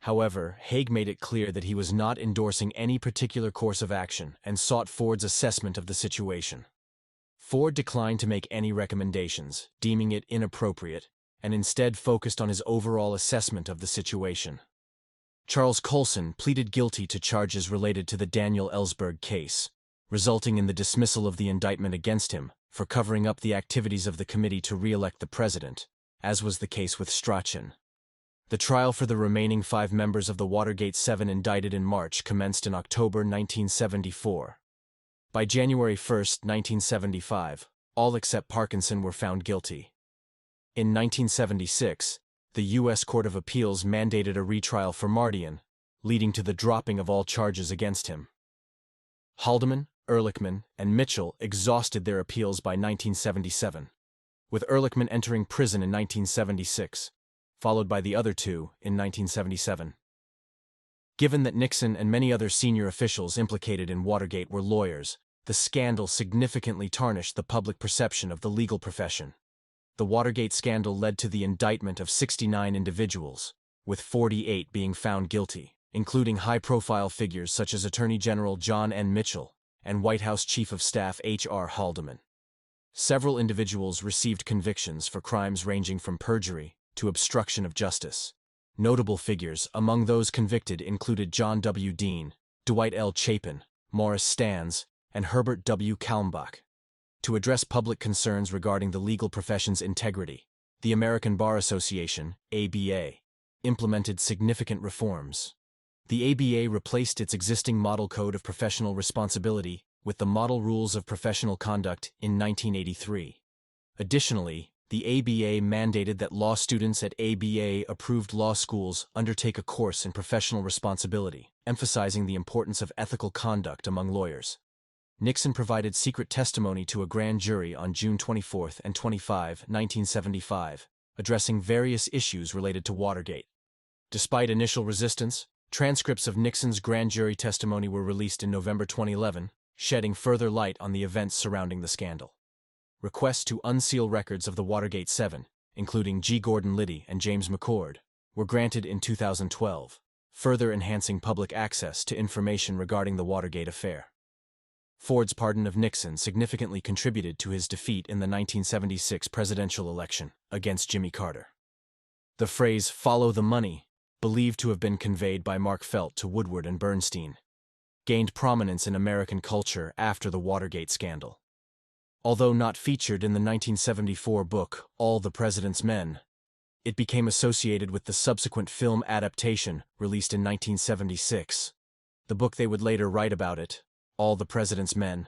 However, Haig made it clear that he was not endorsing any particular course of action and sought Ford's assessment of the situation. Ford declined to make any recommendations, deeming it inappropriate, and instead focused on his overall assessment of the situation. Charles Colson pleaded guilty to charges related to the Daniel Ellsberg case, resulting in the dismissal of the indictment against him for covering up the activities of the committee to re-elect the president, as was the case with Strachan. The trial for the remaining 5 members of the Watergate 7 indicted in March commenced in October 1974. By January 1, 1975, all except Parkinson were found guilty. In 1976, the U.S. Court of Appeals mandated a retrial for Mardian, leading to the dropping of all charges against him. Haldeman, Ehrlichman, and Mitchell exhausted their appeals by 1977, with Ehrlichman entering prison in 1976, followed by the other two in 1977. Given that Nixon and many other senior officials implicated in Watergate were lawyers, the scandal significantly tarnished the public perception of the legal profession. The Watergate scandal led to the indictment of 69 individuals, with 48 being found guilty, including high-profile figures such as Attorney General John N. Mitchell and White House Chief of Staff H.R. Haldeman. Several individuals received convictions for crimes ranging from perjury to obstruction of justice. Notable figures among those convicted included John W. Dean, Dwight L. Chapin, Morris Stans, and Herbert W. Kalmbach. To address public concerns regarding the legal profession's integrity, the American Bar Association, ABA, implemented significant reforms. The ABA replaced its existing Model Code of Professional Responsibility with the Model Rules of Professional Conduct in 1983. Additionally, the ABA mandated that law students at ABA-approved law schools undertake a course in professional responsibility, emphasizing the importance of ethical conduct among lawyers. Nixon provided secret testimony to a grand jury on June 24 and 25, 1975, addressing various issues related to Watergate. Despite initial resistance, transcripts of Nixon's grand jury testimony were released in November 2011, shedding further light on the events surrounding the scandal. Requests to unseal records of the Watergate 7, including G. Gordon Liddy and James McCord, were granted in 2012, further enhancing public access to information regarding the Watergate affair. Ford's pardon of Nixon significantly contributed to his defeat in the 1976 presidential election against Jimmy Carter. The phrase, "follow the money," believed to have been conveyed by Mark Felt to Woodward and Bernstein, gained prominence in American culture after the Watergate scandal. Although not featured in the 1974 book, All the President's Men, It became associated with the subsequent film adaptation, released in 1976. The book they would later write about it, All the President's Men,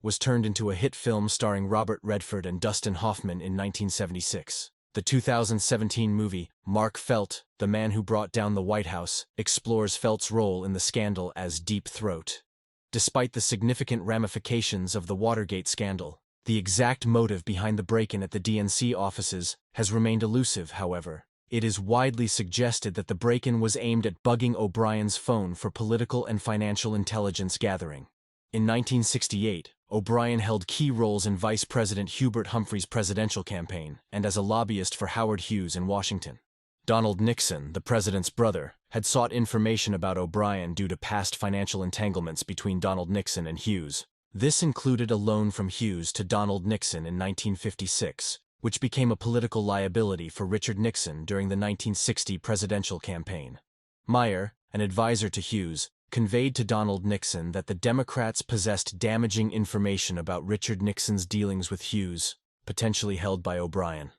was turned into a hit film starring Robert Redford and Dustin Hoffman in 1976. The 2017 movie, Mark Felt, The Man Who Brought Down the White House, explores Felt's role in the scandal as Deep Throat. Despite the significant ramifications of the Watergate scandal, the exact motive behind the break-in at the DNC offices has remained elusive, however. It is widely suggested that the break-in was aimed at bugging O'Brien's phone for political and financial intelligence gathering. In 1968, O'Brien held key roles in Vice President Hubert Humphrey's presidential campaign and as a lobbyist for Howard Hughes in Washington. Donald Nixon, the president's brother, had sought information about O'Brien due to past financial entanglements between Donald Nixon and Hughes. This included a loan from Hughes to Donald Nixon in 1956, which became a political liability for Richard Nixon during the 1960 presidential campaign. Meyer, an advisor to Hughes, conveyed to Donald Nixon that the Democrats possessed damaging information about Richard Nixon's dealings with Hughes, potentially held by O'Brien.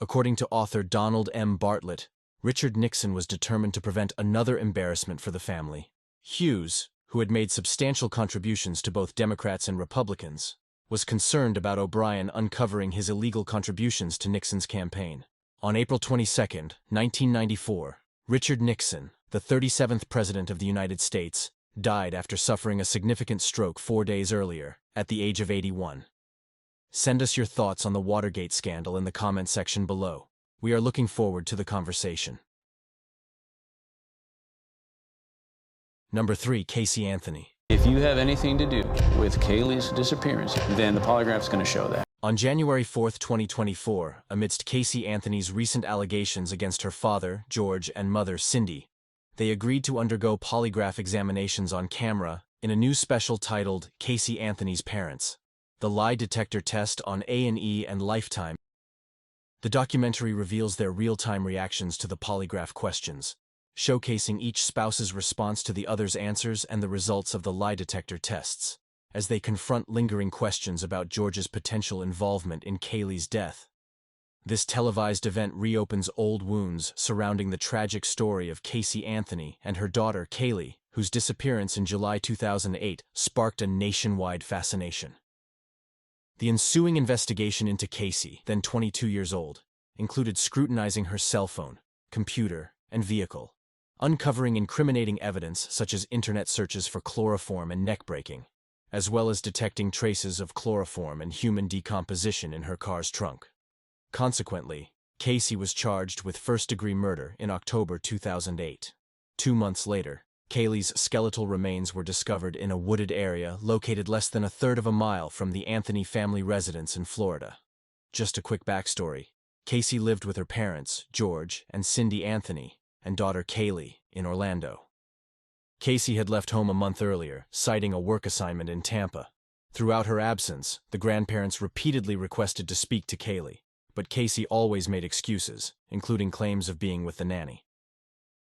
According to author Donald M. Bartlett, Richard Nixon was determined to prevent another embarrassment for the family. Hughes, who had made substantial contributions to both Democrats and Republicans, was concerned about O'Brien uncovering his illegal contributions to Nixon's campaign. On April 22, 1994, Richard Nixon, the 37th President of the United States, died after suffering a significant stroke 4 days earlier, at the age of 81. Send us your thoughts on the Watergate scandal in the comment section below. We are looking forward to the conversation. Number 3. Casey Anthony. If you have anything to do with Kaylee's disappearance, then the polygraph's going to show that. On January 4, 2024, amidst Casey Anthony's recent allegations against her father, George, and mother, Cindy, they agreed to undergo polygraph examinations on camera in a new special titled Casey Anthony's Parents, the Lie Detector Test on A&E and Lifetime. The documentary reveals their real-time reactions to the polygraph questions, showcasing each spouse's response to the other's answers and the results of the lie detector tests, as they confront lingering questions about George's potential involvement in Kaylee's death. This televised event reopens old wounds surrounding the tragic story of Casey Anthony and her daughter Kaylee, whose disappearance in July 2008 sparked a nationwide fascination. The ensuing investigation into Casey, then 22 years old, included scrutinizing her cell phone, computer, and vehicle, uncovering incriminating evidence such as internet searches for chloroform and neck breaking, as well as detecting traces of chloroform and human decomposition in her car's trunk. Consequently, Casey was charged with first-degree murder in October 2008. 2 months later, Kaylee's skeletal remains were discovered in a wooded area located less than a third of a mile from the Anthony family residence in Florida. Just a quick backstory. Casey lived with her parents, George and Cindy Anthony, and daughter Kaylee, in Orlando. Casey had left home a month earlier, citing a work assignment in Tampa. Throughout her absence, the grandparents repeatedly requested to speak to Kaylee, but Casey always made excuses, including claims of being with the nanny.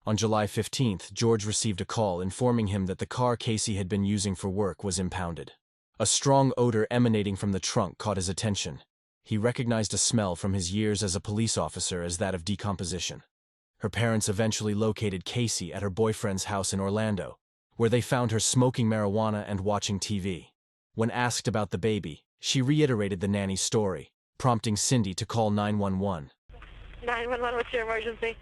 On July 15th, George received a call informing him that the car Casey had been using for work was impounded. A strong odor emanating from the trunk caught his attention. He recognized a smell from his years as a police officer as that of decomposition. Her parents eventually located Casey at her boyfriend's house in Orlando, where they found her smoking marijuana and watching TV. When asked about the baby, she reiterated the nanny's story, prompting Cindy to call 911. 911, what's your emergency?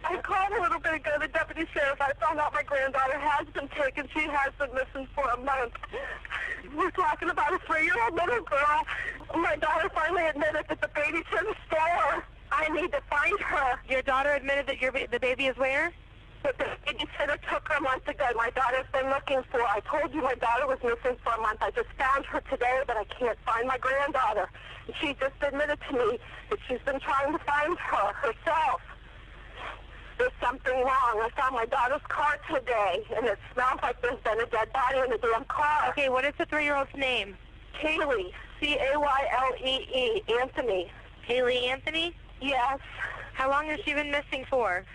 I called a little bit ago, the deputy sheriff. I found out my granddaughter has been taken. She has been missing for a month. We're talking about a 3-year-old little girl. My daughter finally admitted that the baby's in the store. I need to find her. Your daughter admitted that the baby is where? But the babysitter took her a month ago. My daughter's been looking for her. I told you my daughter was missing for a month. I just found her today, but I can't find my granddaughter. And she just admitted to me that she's been trying to find her herself. There's something wrong. I found my daughter's car today, and it smells like there's been a dead body in the damn car. Okay, what is the 3-year-old's name? Kaylee, Caylee, Anthony. Kaylee Anthony? Yes. How long has she been missing for?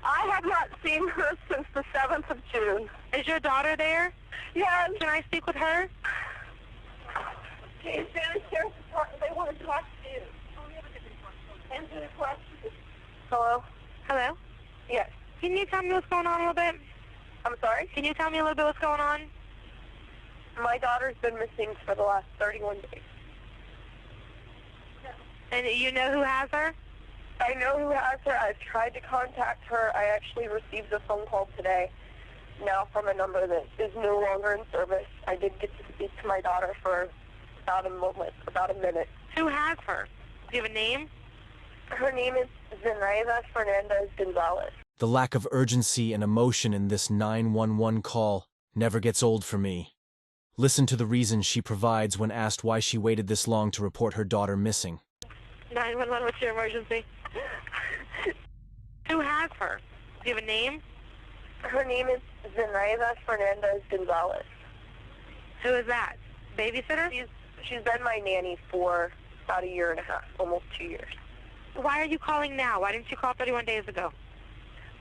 I have not seen her since the 7th of June. Is your daughter there? Yes. Can I speak with her? Hey, Sheriff's Department, they want to talk to you. Answer the question. Hello? Hello? Yes. Can you tell me what's going on a little bit? I'm sorry? Can you tell me a little bit what's going on? My daughter's been missing for the last 31 days. And you know who has her? I know who has her. I've tried to contact her. I actually received a phone call today, now from a number that is no longer in service. I did get to speak to my daughter for about a minute. Who has her? Do you have a name? Her name is Zenaida Fernandez Gonzalez. The lack of urgency and emotion in this 911 call never gets old for me. Listen to the reason she provides when asked why she waited this long to report her daughter missing. 911, what's your emergency? Who has her? Do you have a name? Her name is Zenaida Fernandez Gonzalez. Who is that? Babysitter? She's been my nanny for about a year and a half, almost 2 years. Why are you calling now? Why didn't you call 31 days ago?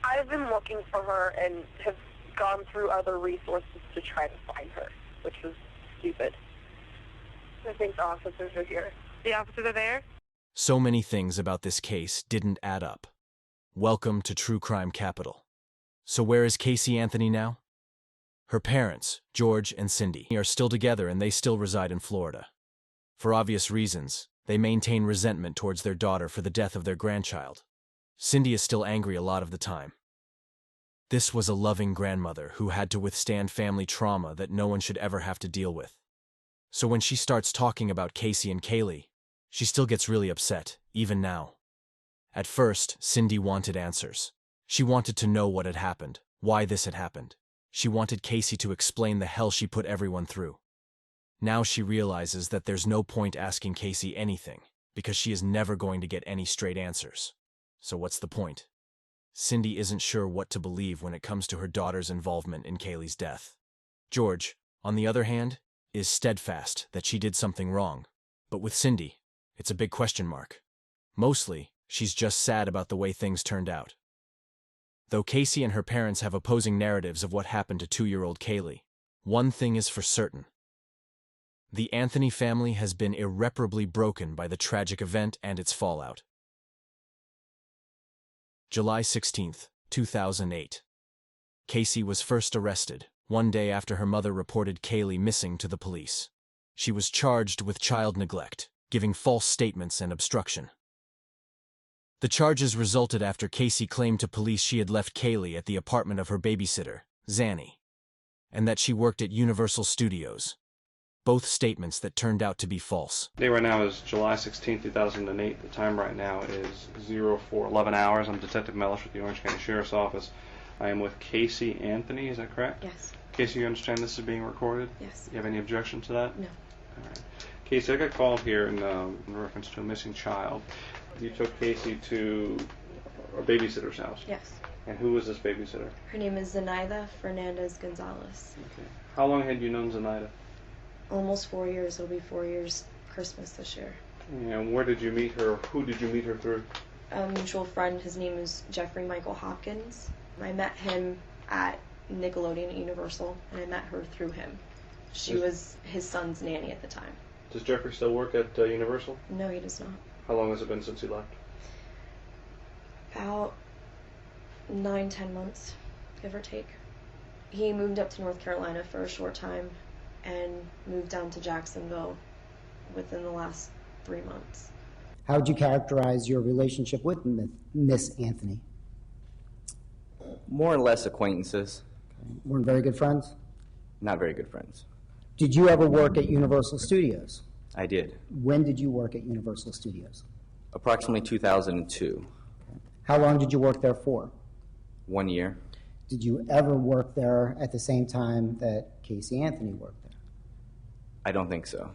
I've been looking for her and have gone through other resources to try to find her, which was stupid. I think the officers are here. The officers are there? So many things about this case didn't add up. Welcome to True Crime Capital. So where is Casey Anthony now? Her parents, George and Cindy, are still together and they still reside in Florida. For obvious reasons, they maintain resentment towards their daughter for the death of their grandchild. Cindy is still angry a lot of the time. This was a loving grandmother who had to withstand family trauma that no one should ever have to deal with. So when she starts talking about Casey and Kaylee, she still gets really upset, even now. At first, Cindy wanted answers. She wanted to know what had happened, why this had happened. She wanted Casey to explain the hell she put everyone through. Now she realizes that there's no point asking Casey anything, because she is never going to get any straight answers. So what's the point? Cindy isn't sure what to believe when it comes to her daughter's involvement in Kaylee's death. George, on the other hand, is steadfast that she did something wrong. But with Cindy, it's a big question mark. Mostly, she's just sad about the way things turned out. Though Casey and her parents have opposing narratives of what happened to 2-year-old Kaylee, one thing is for certain. The Anthony family has been irreparably broken by the tragic event and its fallout. July 16, 2008. Casey was first arrested, one day after her mother reported Kaylee missing to the police. She was charged with child neglect, giving false statements and obstruction. The charges resulted after Casey claimed to police she had left Kaylee at the apartment of her babysitter, Zanny, and that she worked at Universal Studios. Both statements that turned out to be false. The day right now is July 16, 2008. The time right now is 04:11 hours. I'm Detective Mellish with the Orange County Sheriff's Office. I am with Casey Anthony, is that correct? Yes. Casey, you understand this is being recorded? Yes. You have any objection to that? No. All right. Casey, I got called here in reference to a missing child. You took Casey to a babysitter's house? Yes. And who was this babysitter? Her name is Zenaida Fernandez Gonzalez. Okay. How long had you known Zenaida? Almost 4 years. It'll be 4 years Christmas this year. And where did you meet her? Who did you meet her through? A mutual friend. His name is Jeffrey Michael Hopkins. I met him at Nickelodeon at Universal, and I met her through him. She was his son's nanny at the time. Does Jeffrey still work at Universal? No, he does not. How long has it been since he left? About 9-10 months, give or take. He moved up to North Carolina for a short time and moved down to Jacksonville within the last 3 months. How would you characterize your relationship with Miss Anthony? More or less acquaintances. Okay. Weren't very good friends? Not very good friends. Did you ever work at Universal Studios? I did. When did you work at Universal Studios? Approximately 2002. Okay. How long did you work there for? 1 year. Did you ever work there at the same time that Casey Anthony worked there? I don't think so.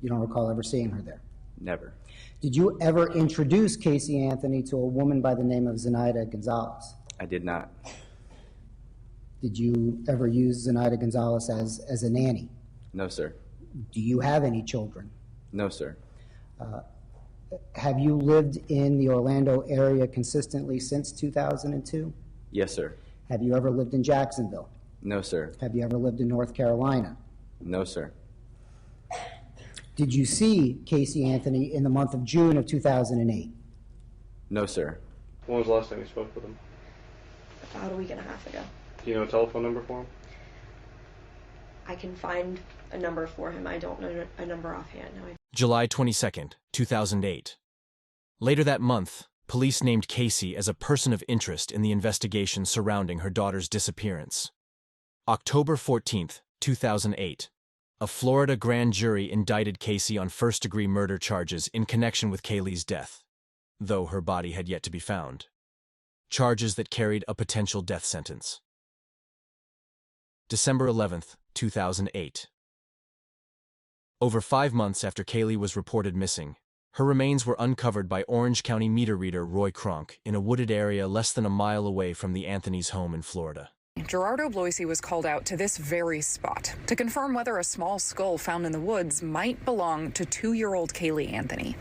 You don't recall ever seeing her there? Never. Did you ever introduce Casey Anthony to a woman by the name of Zenaida Gonzalez? I did not. Did you ever use Zenaida Gonzalez as a nanny? No, sir. Do you have any children? No, sir. Have you lived in the Orlando area consistently since 2002? Yes, sir. Have you ever lived in Jacksonville? No, sir. Have you ever lived in North Carolina? No, sir. Did you see Casey Anthony in the month of June of 2008? No, sir. When was the last time you spoke with him? About a week and a half ago. Do you know a telephone number for him? I can find a number for him. I don't know a number offhand. No, July 22nd, 2008. Later that month, police named Casey as a person of interest in the investigation surrounding her daughter's disappearance. October 14th, 2008. A Florida grand jury indicted Casey on first-degree murder charges in connection with Kaylee's death, though her body had yet to be found. Charges that carried a potential death sentence. December 11th, 2008. Over 5 months after Kaylee was reported missing, her remains were uncovered by Orange County meter reader Roy Kronk in a wooded area less than a mile away from the Anthony's home in Florida. Gerardo Bloisy was called out to this very spot to confirm whether a small skull found in the woods might belong to 2-year-old Kaylee Anthony.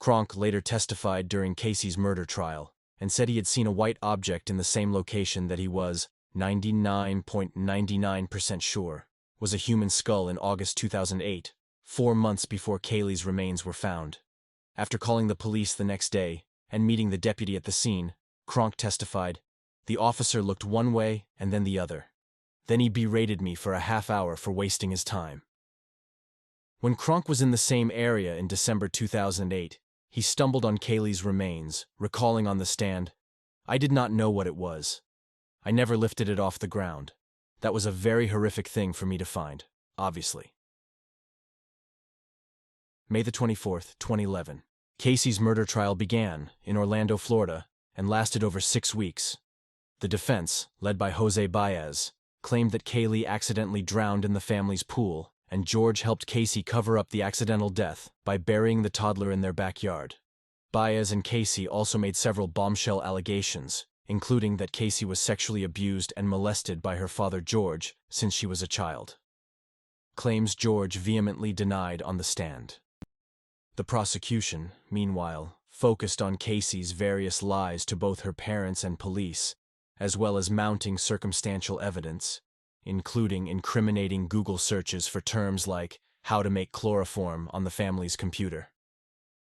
Kronk later testified during Casey's murder trial and said he had seen a white object in the same location that he was 99.99% sure was a human skull in August 2008, 4 months before Kaylee's remains were found. After calling the police the next day and meeting the deputy at the scene, Kronk testified, "The officer looked one way and then the other. Then he berated me for a half hour for wasting his time." When Kronk was in the same area in December 2008, he stumbled on Kaylee's remains, recalling on the stand, "I did not know what it was. I never lifted it off the ground. That was a very horrific thing for me to find, obviously." May the 24th, 2011. Casey's murder trial began in Orlando, Florida, and lasted over 6 weeks. The defense, led by Jose Baez, claimed that Kaylee accidentally drowned in the family's pool, and George helped Casey cover up the accidental death by burying the toddler in their backyard. Baez and Casey also made several bombshell allegations, including that Casey was sexually abused and molested by her father George since she was a child. Claims George vehemently denied on the stand. The prosecution, meanwhile, focused on Casey's various lies to both her parents and police, as well as mounting circumstantial evidence, including incriminating Google searches for terms like how to make chloroform on the family's computer.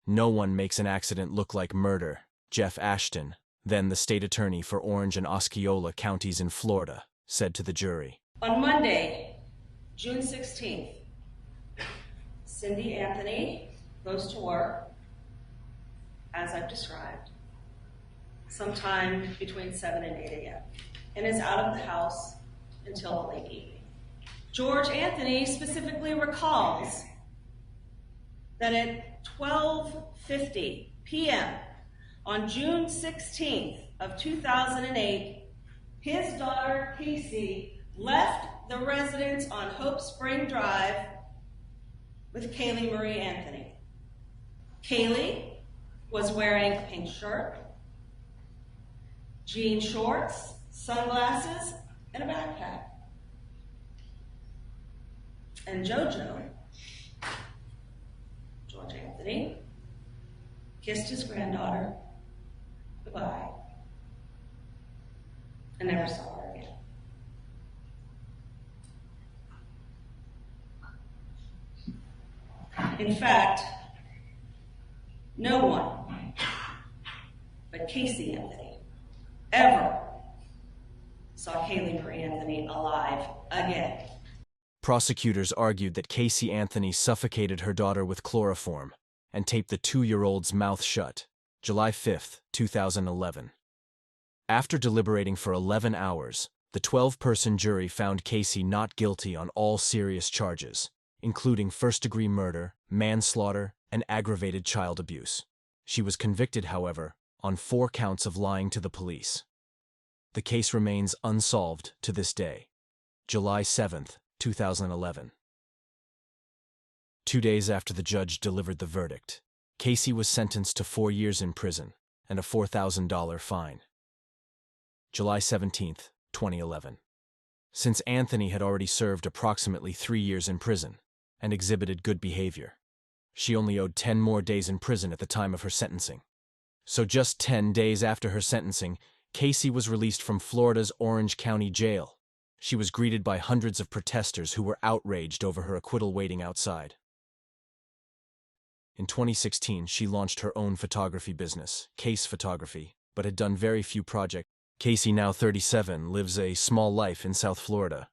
"No one makes an accident look like murder," Jeff Ashton, then the state attorney for Orange and Osceola counties in Florida, said to the jury. On Monday, June 16th, Cindy Anthony goes to work, as I've described, sometime between 7 and 8 a.m., and is out of the house until the late evening. George Anthony specifically recalls that at 12:50 p.m. on June 16th of 2008, his daughter Casey left the residence on Hope Spring Drive with Kaylee Marie Anthony. Kaylee was wearing a pink shirt, jean shorts, sunglasses, and a backpack. And JoJo, George Anthony, kissed his granddaughter goodbye and never saw her again. In fact, no one but Casey Anthony ever saw Kaylee Marie Anthony alive again. Prosecutors argued that Casey Anthony suffocated her daughter with chloroform and taped the 2-year-old's mouth shut, July 5, 2011. After deliberating for 11 hours, the 12-person jury found Casey not guilty on all serious charges, including first-degree murder, manslaughter, and aggravated child abuse. She was convicted, however, on 4 counts of lying to the police. The case remains unsolved to this day. July 7, 2011. 2 days after the judge delivered the verdict, Casey was sentenced to 4 years in prison and a $4,000 fine. July 17, 2011. Since Anthony had already served approximately 3 years in prison and exhibited good behavior, she only owed 10 more days in prison at the time of her sentencing. So just 10 days after her sentencing, Casey was released from Florida's Orange County Jail. She was greeted by hundreds of protesters who were outraged over her acquittal waiting outside. In 2016, she launched her own photography business, Case Photography, but had done very few projects. Casey, now 37, lives a small life in South Florida.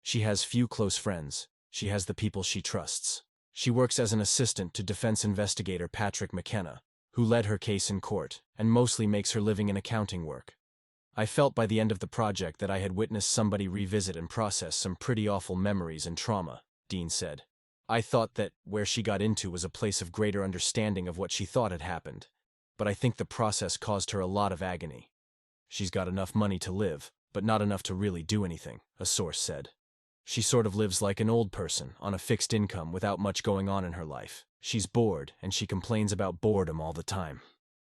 She has few close friends. She has the people she trusts. She works as an assistant to defense investigator Patrick McKenna, who led her case in court, and mostly makes her living in accounting work. I felt by the end of the project that I had witnessed somebody revisit and process some pretty awful memories and trauma, Dean said. I thought that where she got into was a place of greater understanding of what she thought had happened, but I think the process caused her a lot of agony. She's got enough money to live, but not enough to really do anything, a source said. She sort of lives like an old person, on a fixed income without much going on in her life. She's bored, and she complains about boredom all the time.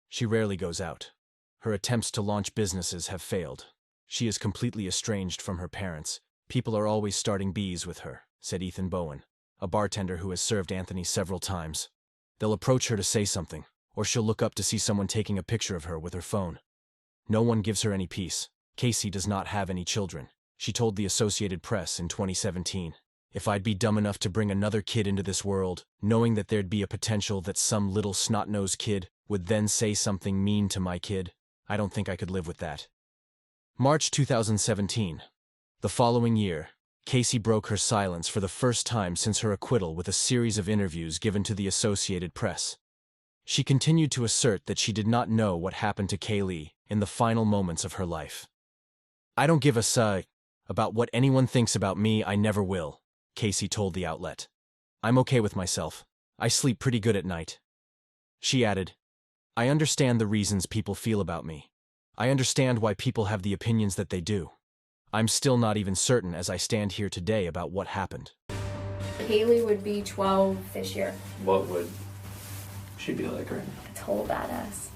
She rarely goes out. Her attempts to launch businesses have failed. She is completely estranged from her parents. People are always starting bees with her, said Ethan Bowen, a bartender who has served Anthony several times. They'll approach her to say something, or she'll look up to see someone taking a picture of her with her phone. No one gives her any peace. Casey does not have any children. She told the Associated Press in 2017, "If I'd be dumb enough to bring another kid into this world, knowing that there'd be a potential that some little snot-nosed kid would then say something mean to my kid, I don't think I could live with that." March 2017. The following year, Casey broke her silence for the first time since her acquittal with a series of interviews given to the Associated Press. She continued to assert that she did not know what happened to Kaylee in the final moments of her life. "I don't give a about what anyone thinks about me, I never will," Casey told the outlet. "I'm okay with myself. I sleep pretty good at night." She added, "I understand the reasons people feel about me. I understand why people have the opinions that they do. I'm still not even certain as I stand here today about what happened." Kaylee would be 12 this year. What would she be like right now? A total badass.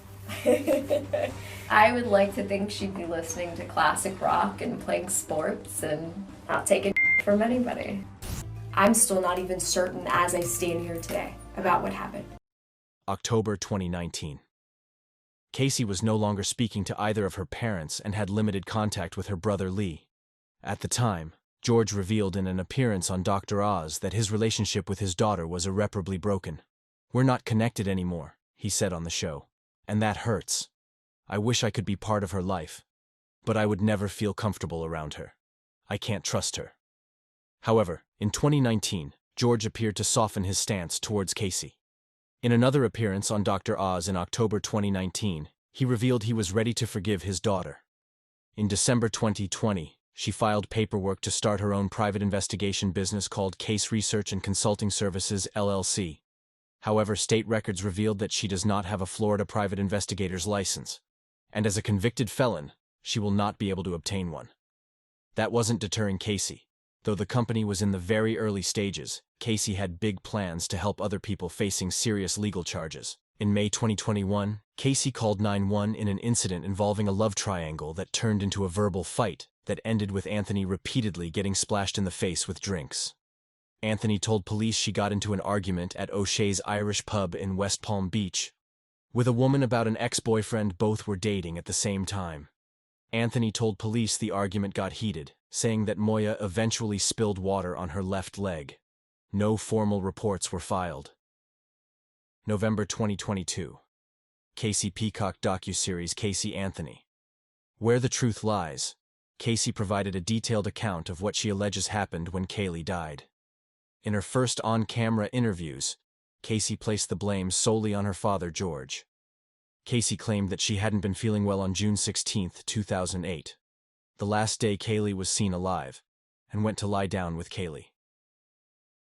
I would like to think she'd be listening to classic rock and playing sports and not taking from anybody. I'm still not even certain as I stand here today about what happened. October 2019. Casey was no longer speaking to either of her parents and had limited contact with her brother Lee. At the time, George revealed in an appearance on Dr. Oz that his relationship with his daughter was irreparably broken. "We're not connected anymore," he said on the show, "and that hurts. I wish I could be part of her life, but I would never feel comfortable around her. I can't trust her." However, in 2019, George appeared to soften his stance towards Casey. In another appearance on Dr. Oz in October 2019, he revealed he was ready to forgive his daughter. In December 2020, she filed paperwork to start her own private investigation business called Case Research and Consulting Services, LLC. However, state records revealed that she does not have a Florida private investigator's license, and as a convicted felon, she will not be able to obtain one. That wasn't deterring Casey. Though the company was in the very early stages, Casey had big plans to help other people facing serious legal charges. In May 2021, Casey called 911 in an incident involving a love triangle that turned into a verbal fight that ended with Anthony repeatedly getting splashed in the face with drinks. Anthony told police she got into an argument at O'Shea's Irish pub in West Palm Beach with a woman about an ex-boyfriend both were dating at the same time. Anthony told police the argument got heated, saying that Moya eventually spilled water on her left leg. No formal reports were filed. November 2022. Casey Peacock docuseries Casey Anthony. Where the Truth Lies, Casey provided a detailed account of what she alleges happened when Kaylee died. In her first on-camera interviews, Casey placed the blame solely on her father, George. Casey claimed that she hadn't been feeling well on June 16, 2008, the last day Kaylee was seen alive, and went to lie down with Kaylee.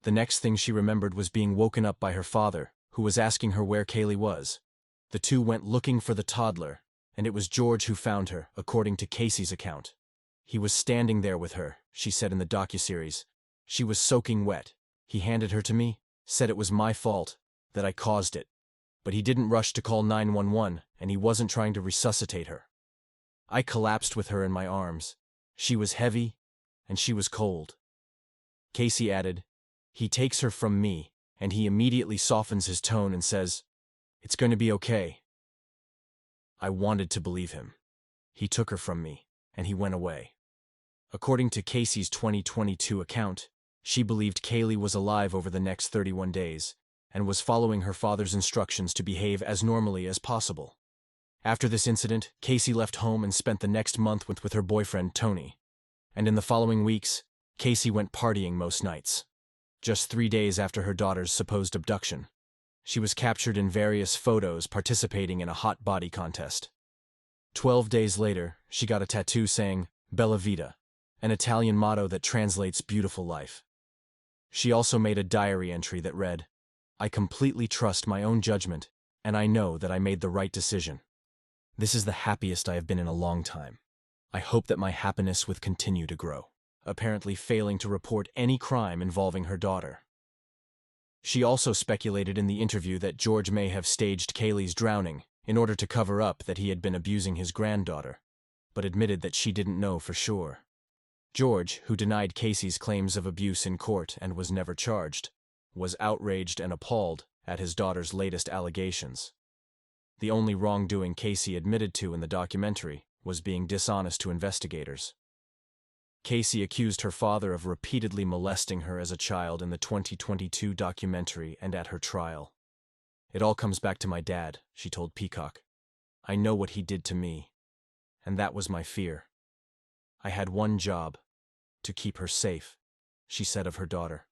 The next thing she remembered was being woken up by her father, who was asking her where Kaylee was. The two went looking for the toddler, and it was George who found her, according to Casey's account. "He was standing there with her," she said in the docuseries. "She was soaking wet. He handed her to me, said it was my fault, that I caused it. But he didn't rush to call 911, and he wasn't trying to resuscitate her. I collapsed with her in my arms. She was heavy, and she was cold." Casey added, "He takes her from me, and he immediately softens his tone and says, 'It's going to be okay.' I wanted to believe him. He took her from me, and he went away." According to Casey's 2022 account, she believed Kaylee was alive over the next 31 days, and was following her father's instructions to behave as normally as possible. After this incident, Casey left home and spent the next month with her boyfriend, Tony. And in the following weeks, Casey went partying most nights. Just 3 days after her daughter's supposed abduction, she was captured in various photos participating in a hot body contest. 12 days later, she got a tattoo saying, Bella Vita, an Italian motto that translates beautiful life. She also made a diary entry that read, I completely trust my own judgment, and I know that I made the right decision. This is the happiest I have been in a long time. I hope that my happiness will continue to grow, apparently failing to report any crime involving her daughter. She also speculated in the interview that George may have staged Kaylee's drowning in order to cover up that he had been abusing his granddaughter, but admitted that she didn't know for sure. George, who denied Casey's claims of abuse in court and was never charged, was outraged and appalled at his daughter's latest allegations. The only wrongdoing Casey admitted to in the documentary was being dishonest to investigators. Casey accused her father of repeatedly molesting her as a child in the 2022 documentary and at her trial. It all comes back to my dad, she told Peacock. I know what he did to me, and that was my fear. I had one job, to keep her safe, she said of her daughter.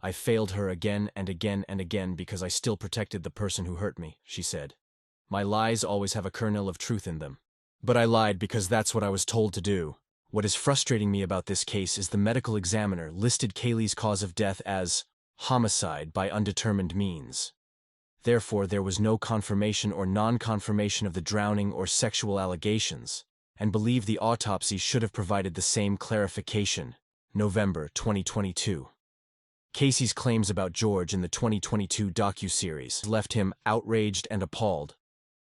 I failed her again and again and again because I still protected the person who hurt me, she said. My lies always have a kernel of truth in them. But I lied because that's what I was told to do. What is frustrating me about this case is the medical examiner listed Kaylee's cause of death as homicide by undetermined means. Therefore, there was no confirmation or non-confirmation of the drowning or sexual allegations, and believe the autopsy should have provided the same clarification. November 2022. Casey's claims about George in the 2022 docuseries left him outraged and appalled.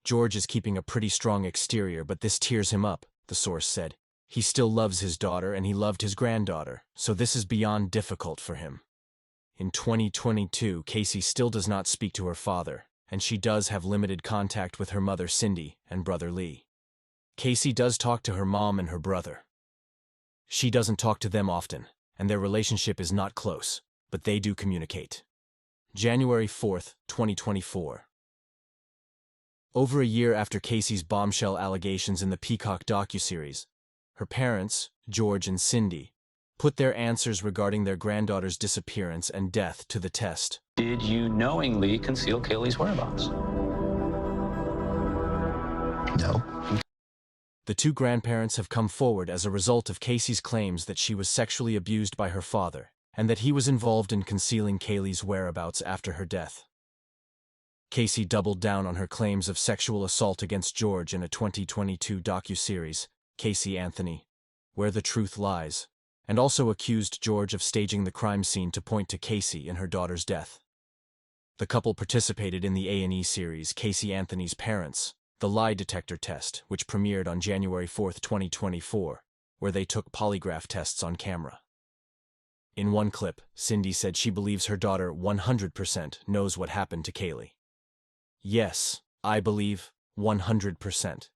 George is keeping a pretty strong exterior, but this tears him up, the source said. He still loves his daughter and he loved his granddaughter, so this is beyond difficult for him. In 2022, Casey still does not speak to her father, and she does have limited contact with her mother Cindy and brother Lee. Casey does talk to her mom and her brother. She doesn't talk to them often, and their relationship is not close, but they do communicate. January 4th, 2024. Over a year after Casey's bombshell allegations in the Peacock docuseries, her parents, George and Cindy, put their answers regarding their granddaughter's disappearance and death to the test. Did you knowingly conceal Kaylee's whereabouts? No. The two grandparents have come forward as a result of Casey's claims that she was sexually abused by her father and that he was involved in concealing Kaylee's whereabouts after her death. Casey doubled down on her claims of sexual assault against George in a 2022 docuseries, Casey Anthony, Where the Truth Lies, and also accused George of staging the crime scene to point to Casey in her daughter's death. The couple participated in the A&E series Casey Anthony's Parents, the lie detector test, which premiered on January 4, 2024, where they took polygraph tests on camera. In one clip, Cindy said she believes her daughter 100% knows what happened to Kaylee. Yes, I believe 100%.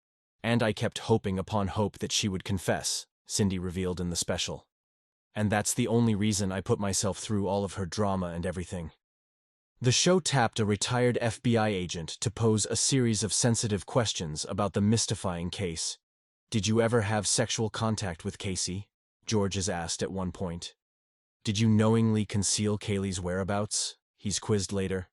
And I kept hoping upon hope that she would confess, Cindy revealed in the special. And that's the only reason I put myself through all of her drama and everything. The show tapped a retired FBI agent to pose a series of sensitive questions about the mystifying case. Did you ever have sexual contact with Casey? George is asked at one point. Did you knowingly conceal Kaylee's whereabouts? He's quizzed later.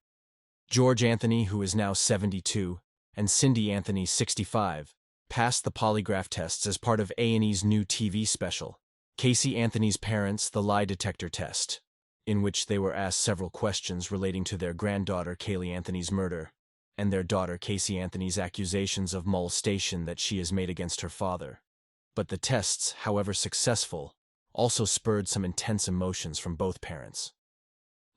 George Anthony, who is now 72, and Cindy Anthony, 65, passed the polygraph tests as part of A&E's new TV special, Casey Anthony's Parents, the Lie Detector Test, in which they were asked several questions relating to their granddaughter Kaylee Anthony's murder and their daughter Casey Anthony's accusations of molestation that she has made against her father. But the tests, however successful, also spurred some intense emotions from both parents.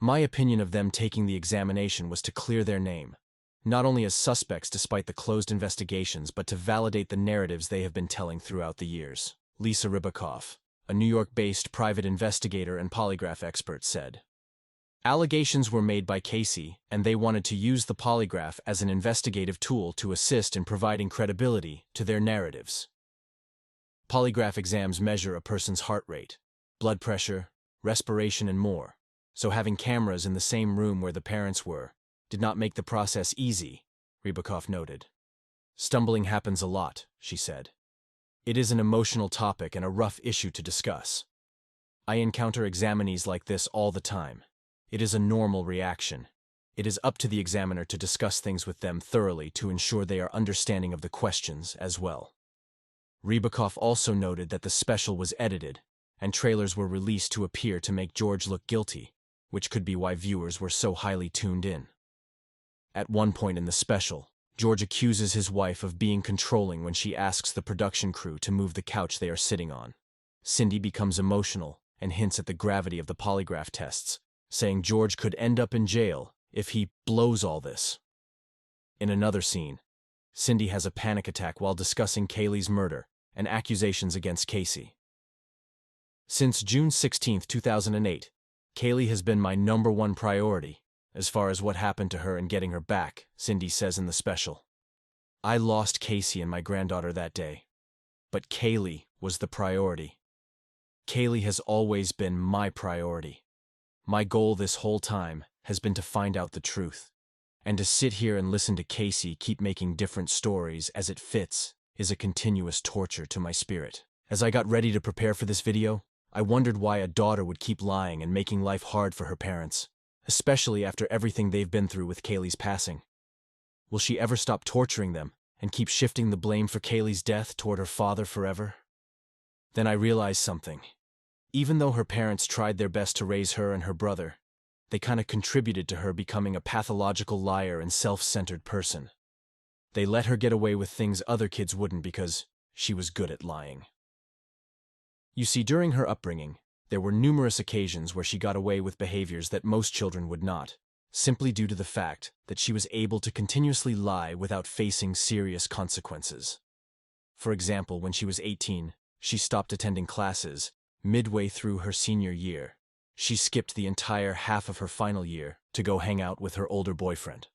My opinion of them taking the examination was to clear their name, not only as suspects despite the closed investigations, but to validate the narratives they have been telling throughout the years, Lisa Ribicoff, a New York-based private investigator and polygraph expert, said. Allegations were made by Casey, and they wanted to use the polygraph as an investigative tool to assist in providing credibility to their narratives. Polygraph exams measure a person's heart rate, blood pressure, respiration, and more, so having cameras in the same room where the parents were did not make the process easy, Rybakoff noted. Stumbling happens a lot, she said. It is an emotional topic and a rough issue to discuss. I encounter examinees like this all the time. It is a normal reaction. It is up to the examiner to discuss things with them thoroughly to ensure they are understanding of the questions as well. Rybakoff also noted that the special was edited, and trailers were released to appear to make George look guilty, which could be why viewers were so highly tuned in. At one point in the special, George accuses his wife of being controlling when she asks the production crew to move the couch they are sitting on. Cindy becomes emotional and hints at the gravity of the polygraph tests, saying George could end up in jail if he blows all this. In another scene, Cindy has a panic attack while discussing Kaylee's murder and accusations against Casey. Since June 16, 2008, Kaylee has been my #1 priority as far as what happened to her and getting her back, Cindy says in the special. I lost Casey and my granddaughter that day, but Kaylee was the priority. Kaylee has always been my priority. My goal this whole time has been to find out the truth, and to sit here and listen to Casey keep making different stories as it fits is a continuous torture to my spirit. As I got ready to prepare for this video, I wondered why a daughter would keep lying and making life hard for her parents, especially after everything they've been through with Kaylee's passing. Will she ever stop torturing them and keep shifting the blame for Kaylee's death toward her father forever? Then I realized something. Even though her parents tried their best to raise her and her brother, they kind of contributed to her becoming a pathological liar and self-centered person. They let her get away with things other kids wouldn't because she was good at lying. You see, during her upbringing, there were numerous occasions where she got away with behaviors that most children would not, simply due to the fact that she was able to continuously lie without facing serious consequences. For example, when she was 18, she stopped attending classes midway through her senior year. She skipped the entire half of her final year to go hang out with her older boyfriend.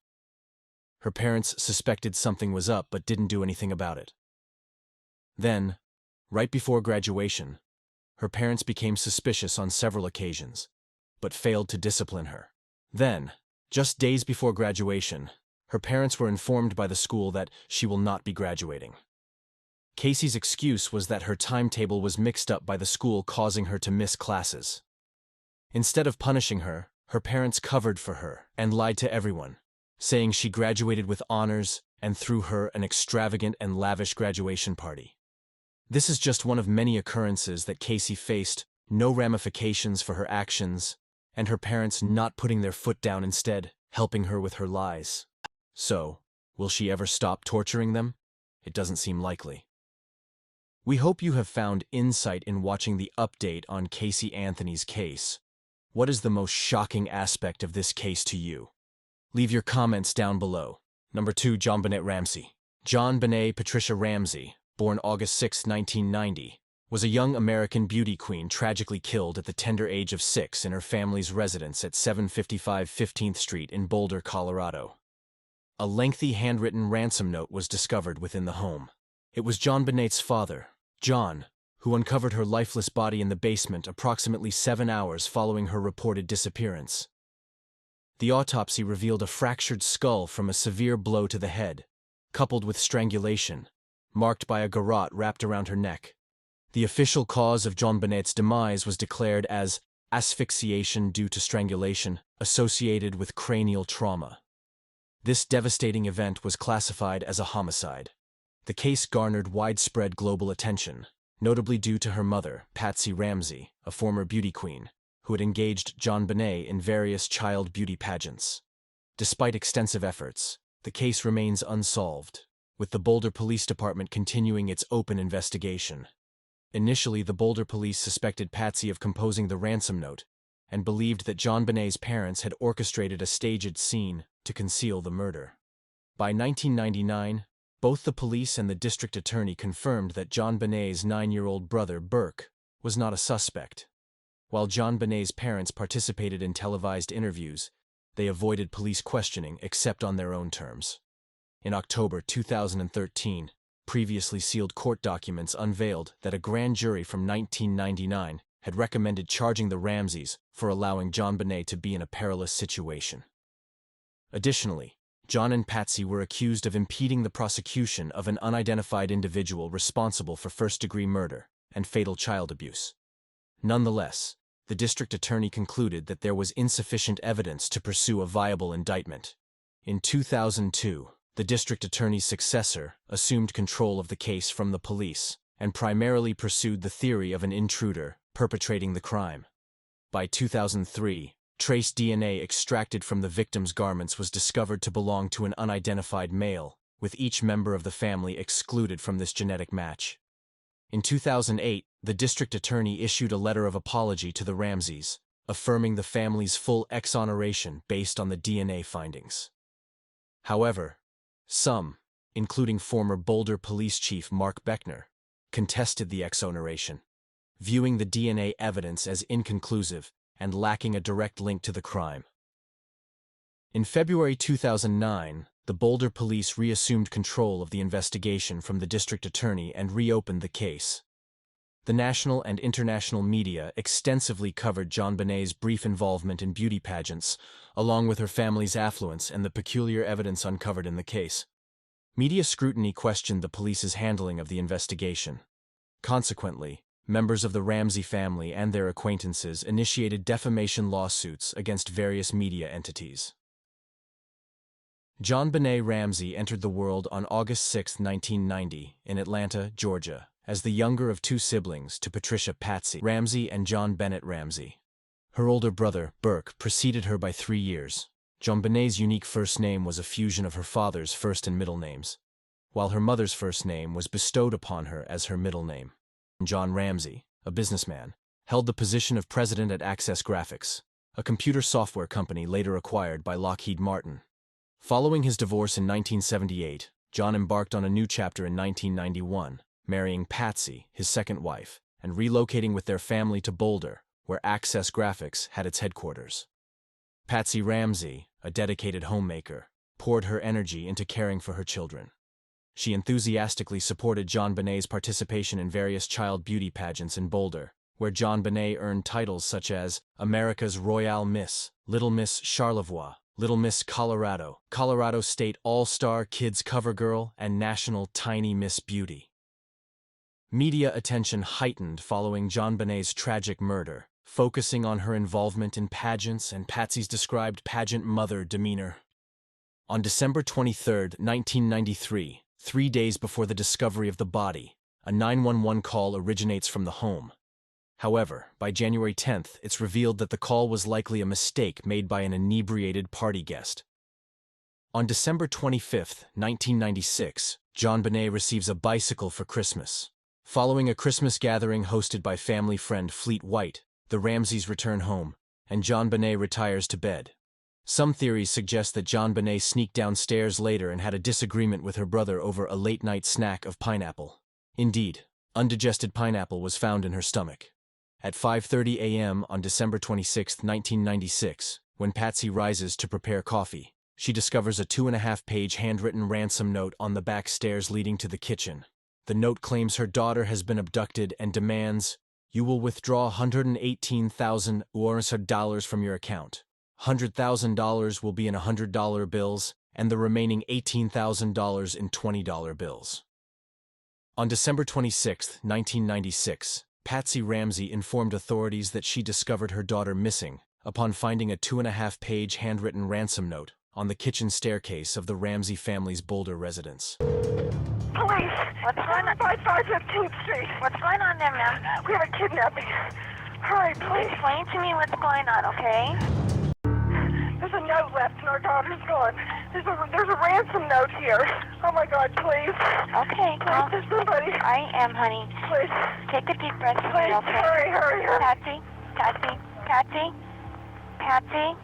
Her parents suspected something was up but didn't do anything about it. Then, right before graduation, her parents became suspicious on several occasions, but failed to discipline her. Then, just days before graduation, her parents were informed by the school that she will not be graduating. Casey's excuse was that her timetable was mixed up by the school, causing her to miss classes. Instead of punishing her, her parents covered for her and lied to everyone, saying she graduated with honors and threw her an extravagant and lavish graduation party. This is just one of many occurrences that Casey faced no ramifications for her actions, and her parents not putting their foot down, instead helping her with her lies. So, will she ever stop torturing them? It doesn't seem likely. We hope you have found insight in watching the update on Casey Anthony's case. What is the most shocking aspect of this case to you? Leave your comments down below. Number 2, JonBenet Ramsey. JonBenet Patricia Ramsey, born August 6, 1990, was a young American beauty queen tragically killed at the tender age of 6 in her family's residence at 755 15th Street in Boulder, Colorado. A lengthy handwritten ransom note was discovered within the home. It was JonBenet's father, John, who uncovered her lifeless body in the basement approximately 7 hours following her reported disappearance. The autopsy revealed a fractured skull from a severe blow to the head, coupled with strangulation, marked by a garrote wrapped around her neck. The official cause of JonBenet's demise was declared as asphyxiation due to strangulation associated with cranial trauma. This devastating event was classified as a homicide. The case garnered widespread global attention, notably due to her mother, Patsy Ramsey, a former beauty queen, who had engaged JonBenet in various child beauty pageants. Despite extensive efforts, the case remains unsolved, with the Boulder Police Department continuing its open investigation. Initially, the Boulder police suspected Patsy of composing the ransom note and believed that JonBenet's parents had orchestrated a staged scene to conceal the murder. By 1999, both the police and the district attorney confirmed that JonBenet's 9-year-old brother, Burke, was not a suspect. While JonBenet's parents participated in televised interviews, they avoided police questioning except on their own terms. In October 2013, previously sealed court documents unveiled that a grand jury from 1999 had recommended charging the Ramseys for allowing JonBenet to be in a perilous situation. Additionally, John and Patsy were accused of impeding the prosecution of an unidentified individual responsible for first-degree murder and fatal child abuse. Nonetheless, the district attorney concluded that there was insufficient evidence to pursue a viable indictment. In 2002, the district attorney's successor assumed control of the case from the police and primarily pursued the theory of an intruder perpetrating the crime. By 2003, trace DNA extracted from the victim's garments was discovered to belong to an unidentified male, with each member of the family excluded from this genetic match. In 2008, the district attorney issued a letter of apology to the Ramseys, affirming the family's full exoneration based on the DNA findings. However, some, including former Boulder Police Chief Mark Beckner, contested the exoneration, viewing the DNA evidence as inconclusive and lacking a direct link to the crime. In February 2009, the Boulder police reassumed control of the investigation from the district attorney and reopened the case. The national and international media extensively covered JonBenet's brief involvement in beauty pageants, along with her family's affluence and the peculiar evidence uncovered in the case. Media scrutiny questioned the police's handling of the investigation. Consequently, members of the Ramsey family and their acquaintances initiated defamation lawsuits against various media entities. JonBenet Ramsey entered the world on August 6, 1990, in Atlanta, Georgia, as the younger of two siblings to Patricia Patsy Ramsey and JonBenet Ramsey. Her older brother, Burke, preceded her by 3 years. JonBenet's unique first name was a fusion of her father's first and middle names, while her mother's first name was bestowed upon her as her middle name. John Ramsey, a businessman, held the position of president at Access Graphics, a computer software company later acquired by Lockheed Martin. Following his divorce in 1978, John embarked on a new chapter in 1991, marrying Patsy, his second wife, and relocating with their family to Boulder, where Access Graphics had its headquarters. Patsy Ramsey, a dedicated homemaker, poured her energy into caring for her children. She enthusiastically supported JonBenet's participation in various child beauty pageants in Boulder, where JonBenet earned titles such as America's Royale Miss, Little Miss Charlevoix, Little Miss Colorado, Colorado State All-Star Kids Cover Girl, and National Tiny Miss Beauty. Media attention heightened following JonBenet's tragic murder, focusing on her involvement in pageants and Patsy's described pageant mother demeanor. On December 23, 1993, 3 days before the discovery of the body, a 911 call originates from the home. However, by January 10th, it's revealed that the call was likely a mistake made by an inebriated party guest. On December 25, 1996, JonBenet receives a bicycle for Christmas. Following a Christmas gathering hosted by family friend Fleet White, the Ramseys return home, and JonBenet retires to bed. Some theories suggest that JonBenet sneaked downstairs later and had a disagreement with her brother over a late-night snack of pineapple. Indeed, undigested pineapple was found in her stomach. At 5:30 a.m. on December 26, 1996, when Patsy rises to prepare coffee, she discovers a 2.5-page handwritten ransom note on the back stairs leading to the kitchen. The note claims her daughter has been abducted and demands, "You will withdraw $118,000 from your account. $100,000 will be in $100 bills, and the remaining $18,000 in $20 bills." On December 26, 1996, Patsy Ramsey informed authorities that she discovered her daughter missing upon finding a 2.5-page handwritten ransom note on the kitchen staircase of the Ramsey family's Boulder residence. Police! What's going on? 55 15th Street. What's going on there, ma'am? We have a kidnapping. Hurry, please. Explain to me what's going on, okay? There's a note left and our daughter's gone. There's a ransom note here. Oh my God, please. Okay, Please, there's somebody. I am, honey. Please. Take a deep breath. Please, Okay. hurry. Patsy.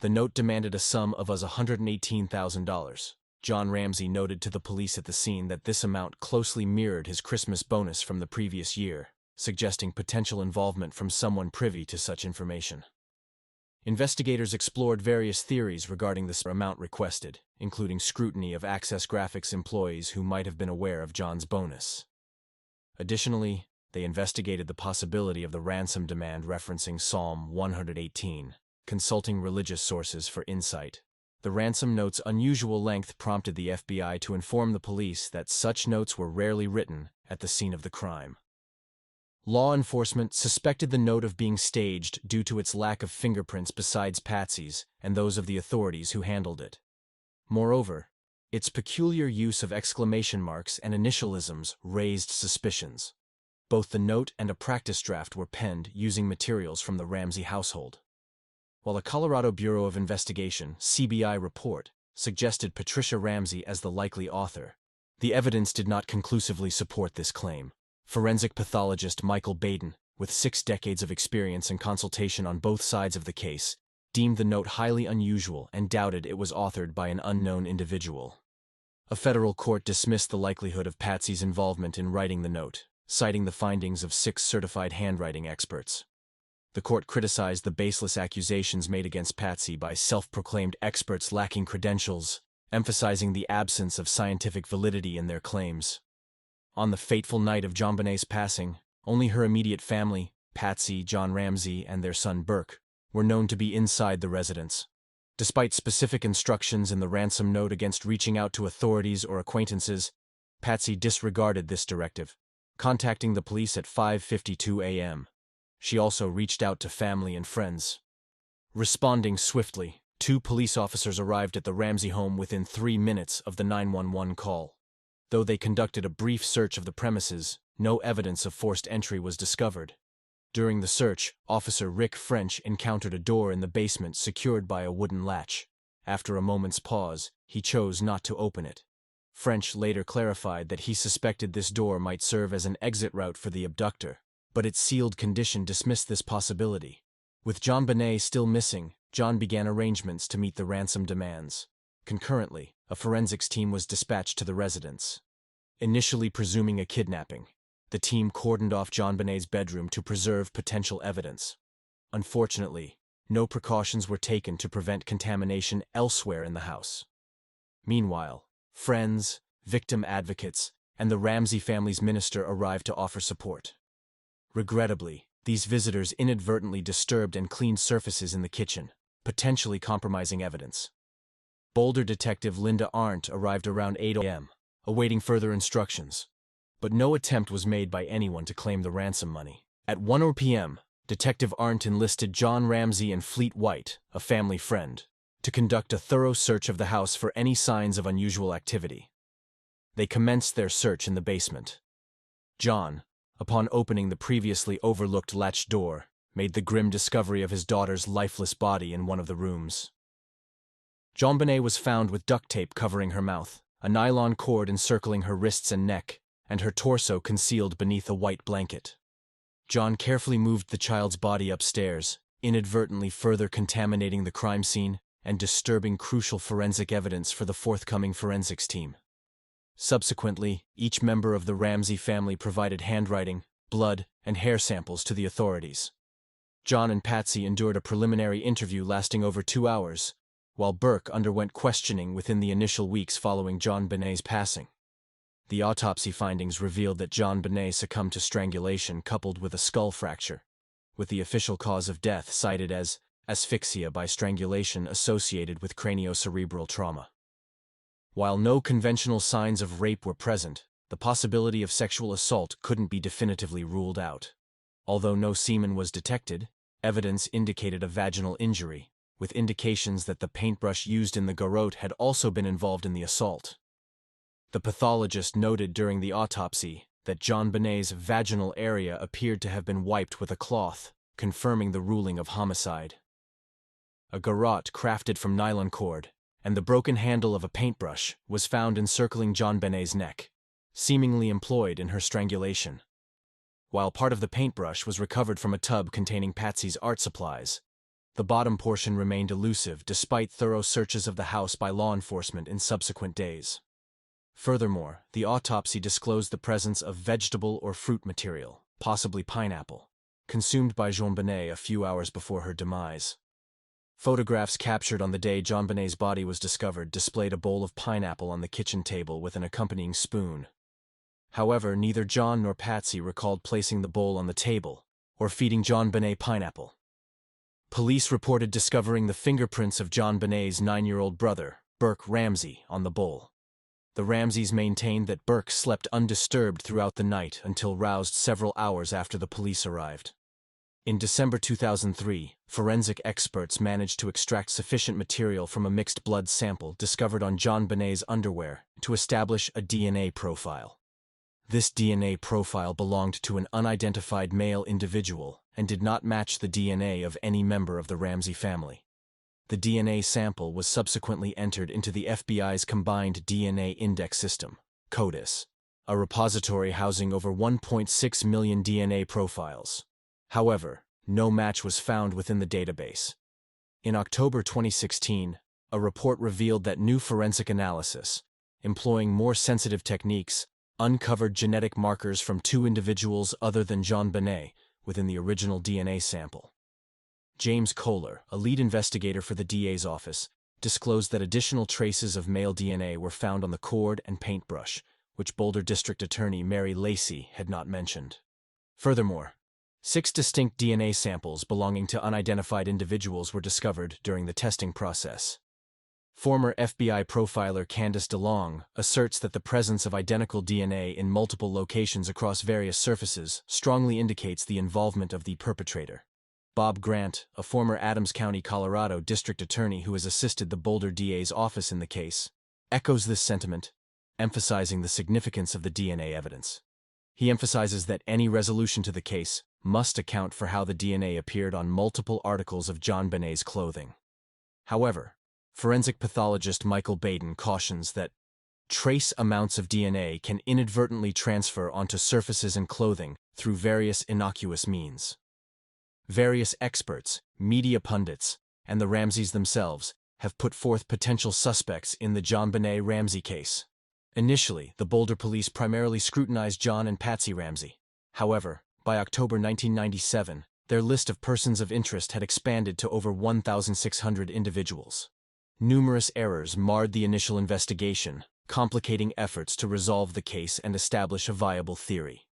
The note demanded a sum of $118,000. John Ramsey noted to the police at the scene that this amount closely mirrored his Christmas bonus from the previous year, suggesting potential involvement from someone privy to such information. Investigators explored various theories regarding the amount requested, including scrutiny of Access Graphics employees who might have been aware of John's bonus. Additionally, they investigated the possibility of the ransom demand referencing Psalm 118, consulting religious sources for insight. The ransom note's unusual length prompted the FBI to inform the police that such notes were rarely written at the scene of the crime. Law enforcement suspected the note of being staged due to its lack of fingerprints besides Patsy's and those of the authorities who handled it. Moreover, its peculiar use of exclamation marks and initialisms raised suspicions. Both the note and a practice draft were penned using materials from the Ramsey household. While a Colorado Bureau of Investigation (CBI) report suggested Patricia Ramsey as the likely author, the evidence did not conclusively support this claim. Forensic pathologist Michael Baden, with 6 decades of experience and consultation on both sides of the case, deemed the note highly unusual and doubted it was authored by an unknown individual. A federal court dismissed the likelihood of Patsy's involvement in writing the note, citing the findings of 6 certified handwriting experts. The court criticized the baseless accusations made against Patsy by self-proclaimed experts lacking credentials, emphasizing the absence of scientific validity in their claims. On the fateful night of JonBenet's passing, only her immediate family, Patsy, John Ramsey, and their son Burke, were known to be inside the residence. Despite specific instructions in the ransom note against reaching out to authorities or acquaintances, Patsy disregarded this directive, contacting the police at 5:52 a.m. She also reached out to family and friends. Responding swiftly, 2 police officers arrived at the Ramsey home within 3 minutes of the 911 call. Though they conducted a brief search of the premises, no evidence of forced entry was discovered. During the search, Officer Rick French encountered a door in the basement secured by a wooden latch. After a moment's pause, he chose not to open it. French later clarified that he suspected this door might serve as an exit route for the abductor, but its sealed condition dismissed this possibility. With JonBenet still missing, John began arrangements to meet the ransom demands. Concurrently, a forensics team was dispatched to the residence. Initially presuming a kidnapping, the team cordoned off JonBenet's bedroom to preserve potential evidence. Unfortunately, no precautions were taken to prevent contamination elsewhere in the house. Meanwhile, friends, victim advocates, and the Ramsey family's minister arrived to offer support. Regrettably, these visitors inadvertently disturbed and cleaned surfaces in the kitchen, potentially compromising evidence. Boulder detective Linda Arndt arrived around 8 a.m., awaiting further instructions, but no attempt was made by anyone to claim the ransom money. At 1 p.m., Detective Arndt enlisted John Ramsey and Fleet White, a family friend, to conduct a thorough search of the house for any signs of unusual activity. They commenced their search in the basement. John, upon opening the previously overlooked latch door, made the grim discovery of his daughter's lifeless body in one of the rooms. JonBenet was found with duct tape covering her mouth, a nylon cord encircling her wrists and neck, and her torso concealed beneath a white blanket. John carefully moved the child's body upstairs, inadvertently further contaminating the crime scene and disturbing crucial forensic evidence for the forthcoming forensics team. Subsequently, each member of the Ramsey family provided handwriting, blood, and hair samples to the authorities. John and Patsy endured a preliminary interview lasting over 2 hours, while Burke underwent questioning within the initial weeks following JonBenet's passing. The autopsy findings revealed that JonBenet succumbed to strangulation coupled with a skull fracture, with the official cause of death cited as asphyxia by strangulation associated with craniocerebral trauma. While no conventional signs of rape were present, the possibility of sexual assault couldn't be definitively ruled out. Although no semen was detected, evidence indicated a vaginal injury, with indications that the paintbrush used in the garrote had also been involved in the assault. The pathologist noted during the autopsy that JonBenet's vaginal area appeared to have been wiped with a cloth, confirming the ruling of homicide. A garrote crafted from nylon cord, and the broken handle of a paintbrush was found encircling JonBenet's neck, seemingly employed in her strangulation. While part of the paintbrush was recovered from a tub containing Patsy's art supplies, the bottom portion remained elusive despite thorough searches of the house by law enforcement in subsequent days. Furthermore, the autopsy disclosed the presence of vegetable or fruit material, possibly pineapple, consumed by JonBenet a few hours before her demise. Photographs captured on the day JonBenet's body was discovered displayed a bowl of pineapple on the kitchen table with an accompanying spoon. However, neither John nor Patsy recalled placing the bowl on the table or feeding JonBenet pineapple. Police reported discovering the fingerprints of JonBenet's 9-year-old brother, Burke Ramsey, on the bowl. The Ramseys maintained that Burke slept undisturbed throughout the night until roused several hours after the police arrived. In December 2003, forensic experts managed to extract sufficient material from a mixed blood sample discovered on JonBenet's underwear to establish a DNA profile. This DNA profile belonged to an unidentified male individual and did not match the DNA of any member of the Ramsey family. The DNA sample was subsequently entered into the FBI's Combined DNA Index System, CODIS, a repository housing over 1.6 million DNA profiles. However, no match was found within the database. In October 2016, a report revealed that new forensic analysis, employing more sensitive techniques, uncovered genetic markers from 2 individuals other than JonBenet within the original DNA sample. James Kohler, a lead investigator for the DA's office, disclosed that additional traces of male DNA were found on the cord and paintbrush, which Boulder District Attorney Mary Lacey had not mentioned. Furthermore, 6 distinct DNA samples belonging to unidentified individuals were discovered during the testing process. Former FBI profiler Candace DeLong asserts that the presence of identical DNA in multiple locations across various surfaces strongly indicates the involvement of the perpetrator. Bob Grant, a former Adams County, Colorado district attorney who has assisted the Boulder DA's office in the case, echoes this sentiment, emphasizing the significance of the DNA evidence. He emphasizes that any resolution to the case must account for how the DNA appeared on multiple articles of JonBenet's clothing. However, forensic pathologist Michael Baden cautions that trace amounts of DNA can inadvertently transfer onto surfaces and clothing through various innocuous means. Various experts, media pundits, and the Ramseys themselves have put forth potential suspects in the JonBenet Ramsey case. Initially, the Boulder police primarily scrutinized John and Patsy Ramsey. However, by October 1997, their list of persons of interest had expanded to over 1,600 individuals. Numerous errors marred the initial investigation, complicating efforts to resolve the case and establish a viable theory.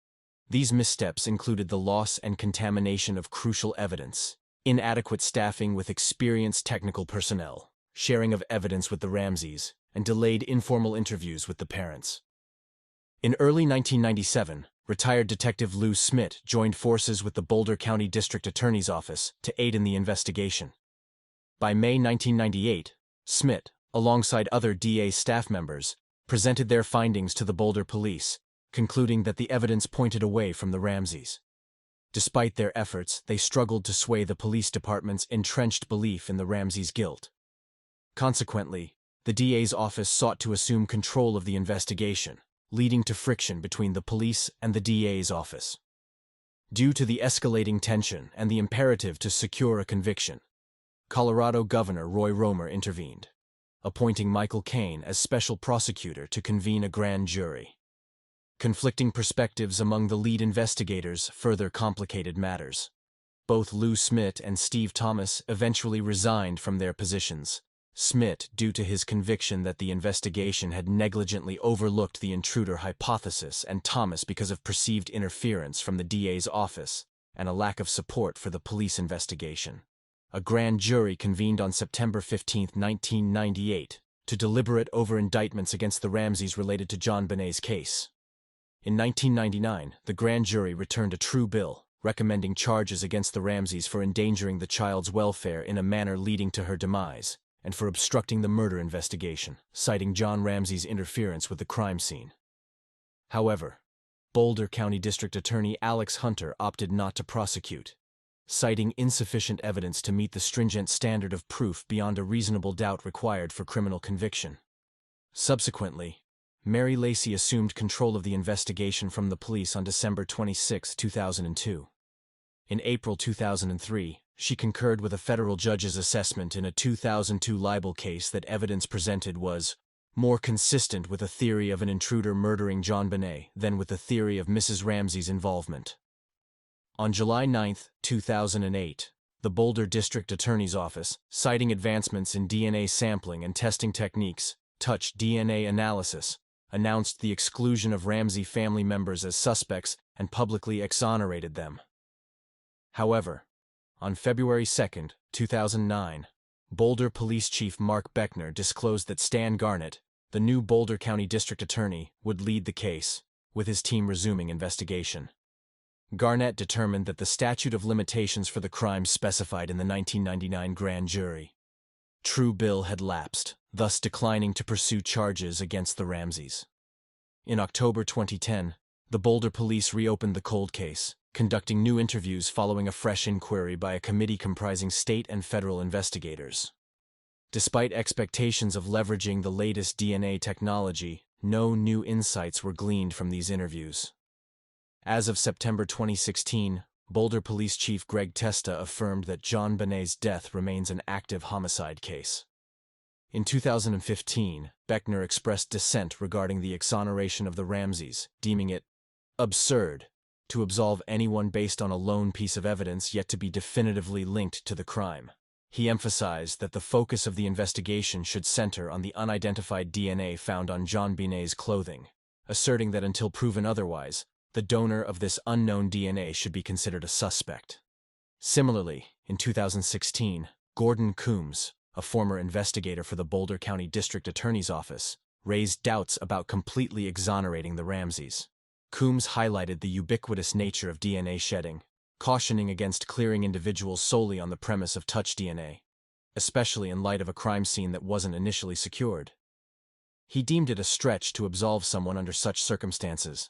These missteps included the loss and contamination of crucial evidence, inadequate staffing with experienced technical personnel, sharing of evidence with the Ramseys, and delayed informal interviews with the parents. In early 1997, retired Detective Lou Smith joined forces with the Boulder County District Attorney's Office to aid in the investigation. By May 1998, Smith, alongside other DA staff members, presented their findings to the Boulder police, concluding that the evidence pointed away from the Ramseys. Despite their efforts, they struggled to sway the police department's entrenched belief in the Ramseys' guilt. Consequently, the DA's office sought to assume control of the investigation, leading to friction between the police and the DA's office. Due to the escalating tension and the imperative to secure a conviction, Colorado Governor Roy Romer intervened, appointing Michael Cain as special prosecutor to convene a grand jury. Conflicting perspectives among the lead investigators further complicated matters. Both Lou Smith and Steve Thomas eventually resigned from their positions, Smith due to his conviction that the investigation had negligently overlooked the intruder hypothesis, and Thomas because of perceived interference from the DA's office and a lack of support for the police investigation. A grand jury convened on September 15, 1998, to deliberate over indictments against the Ramseys related to JonBenet's case. In 1999, the grand jury returned a true bill, recommending charges against the Ramseys for endangering the child's welfare in a manner leading to her demise, and for obstructing the murder investigation, citing John Ramsey's interference with the crime scene. However, Boulder County District Attorney Alex Hunter opted not to prosecute, citing insufficient evidence to meet the stringent standard of proof beyond a reasonable doubt required for criminal conviction. Subsequently, Mary Lacey assumed control of the investigation from the police on December 26, 2002. In April 2003, she concurred with a federal judge's assessment in a 2002 libel case that evidence presented was more consistent with a theory of an intruder murdering JonBenet than with the theory of Mrs. Ramsey's involvement. On July 9, 2008, the Boulder District Attorney's Office, citing advancements in DNA sampling and testing techniques, touch DNA analysis, announced the exclusion of Ramsey family members as suspects and publicly exonerated them. However, on February 2, 2009, Boulder Police Chief Mark Beckner disclosed that Stan Garnett, the new Boulder County District Attorney, would lead the case, with his team resuming investigation. Garnett determined that the statute of limitations for the crime specified in the 1999 grand jury true bill had lapsed, thus declining to pursue charges against the Ramseys. In October 2010, the Boulder police reopened the cold case, conducting new interviews following a fresh inquiry by a committee comprising state and federal investigators. Despite expectations of leveraging the latest DNA technology, no new insights were gleaned from these interviews. As of September 2016, Boulder Police Chief Greg Testa affirmed that JonBenet's death remains an active homicide case. In 2015, Beckner expressed dissent regarding the exoneration of the Ramseys, deeming it absurd to absolve anyone based on a lone piece of evidence yet to be definitively linked to the crime. He emphasized that the focus of the investigation should center on the unidentified DNA found on JonBenet's clothing, asserting that until proven otherwise, the donor of this unknown DNA should be considered a suspect. Similarly, in 2016, Gordon Coombs, a former investigator for the Boulder County District Attorney's Office, raised doubts about completely exonerating the Ramseys. Coombs highlighted the ubiquitous nature of DNA shedding, cautioning against clearing individuals solely on the premise of touch DNA, especially in light of a crime scene that wasn't initially secured. He deemed it a stretch to absolve someone under such circumstances.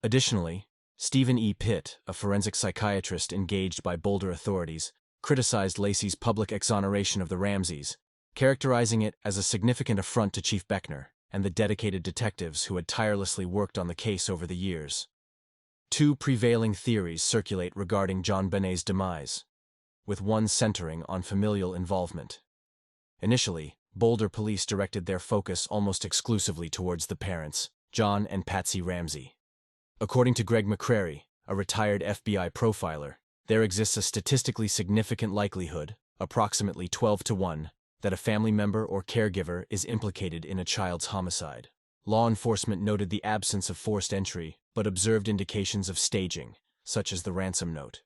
Additionally, Stephen E. Pitt, a forensic psychiatrist engaged by Boulder authorities, criticized Lacey's public exoneration of the Ramseys, characterizing it as a significant affront to Chief Beckner and the dedicated detectives who had tirelessly worked on the case over the years. Two prevailing theories circulate regarding JonBenet's demise, with one centering on familial involvement. Initially, Boulder police directed their focus almost exclusively towards the parents, John and Patsy Ramsey. According to Greg McCrary, a retired FBI profiler, there exists a statistically significant likelihood, approximately 12-1, that a family member or caregiver is implicated in a child's homicide. Law enforcement noted the absence of forced entry, but observed indications of staging, such as the ransom note.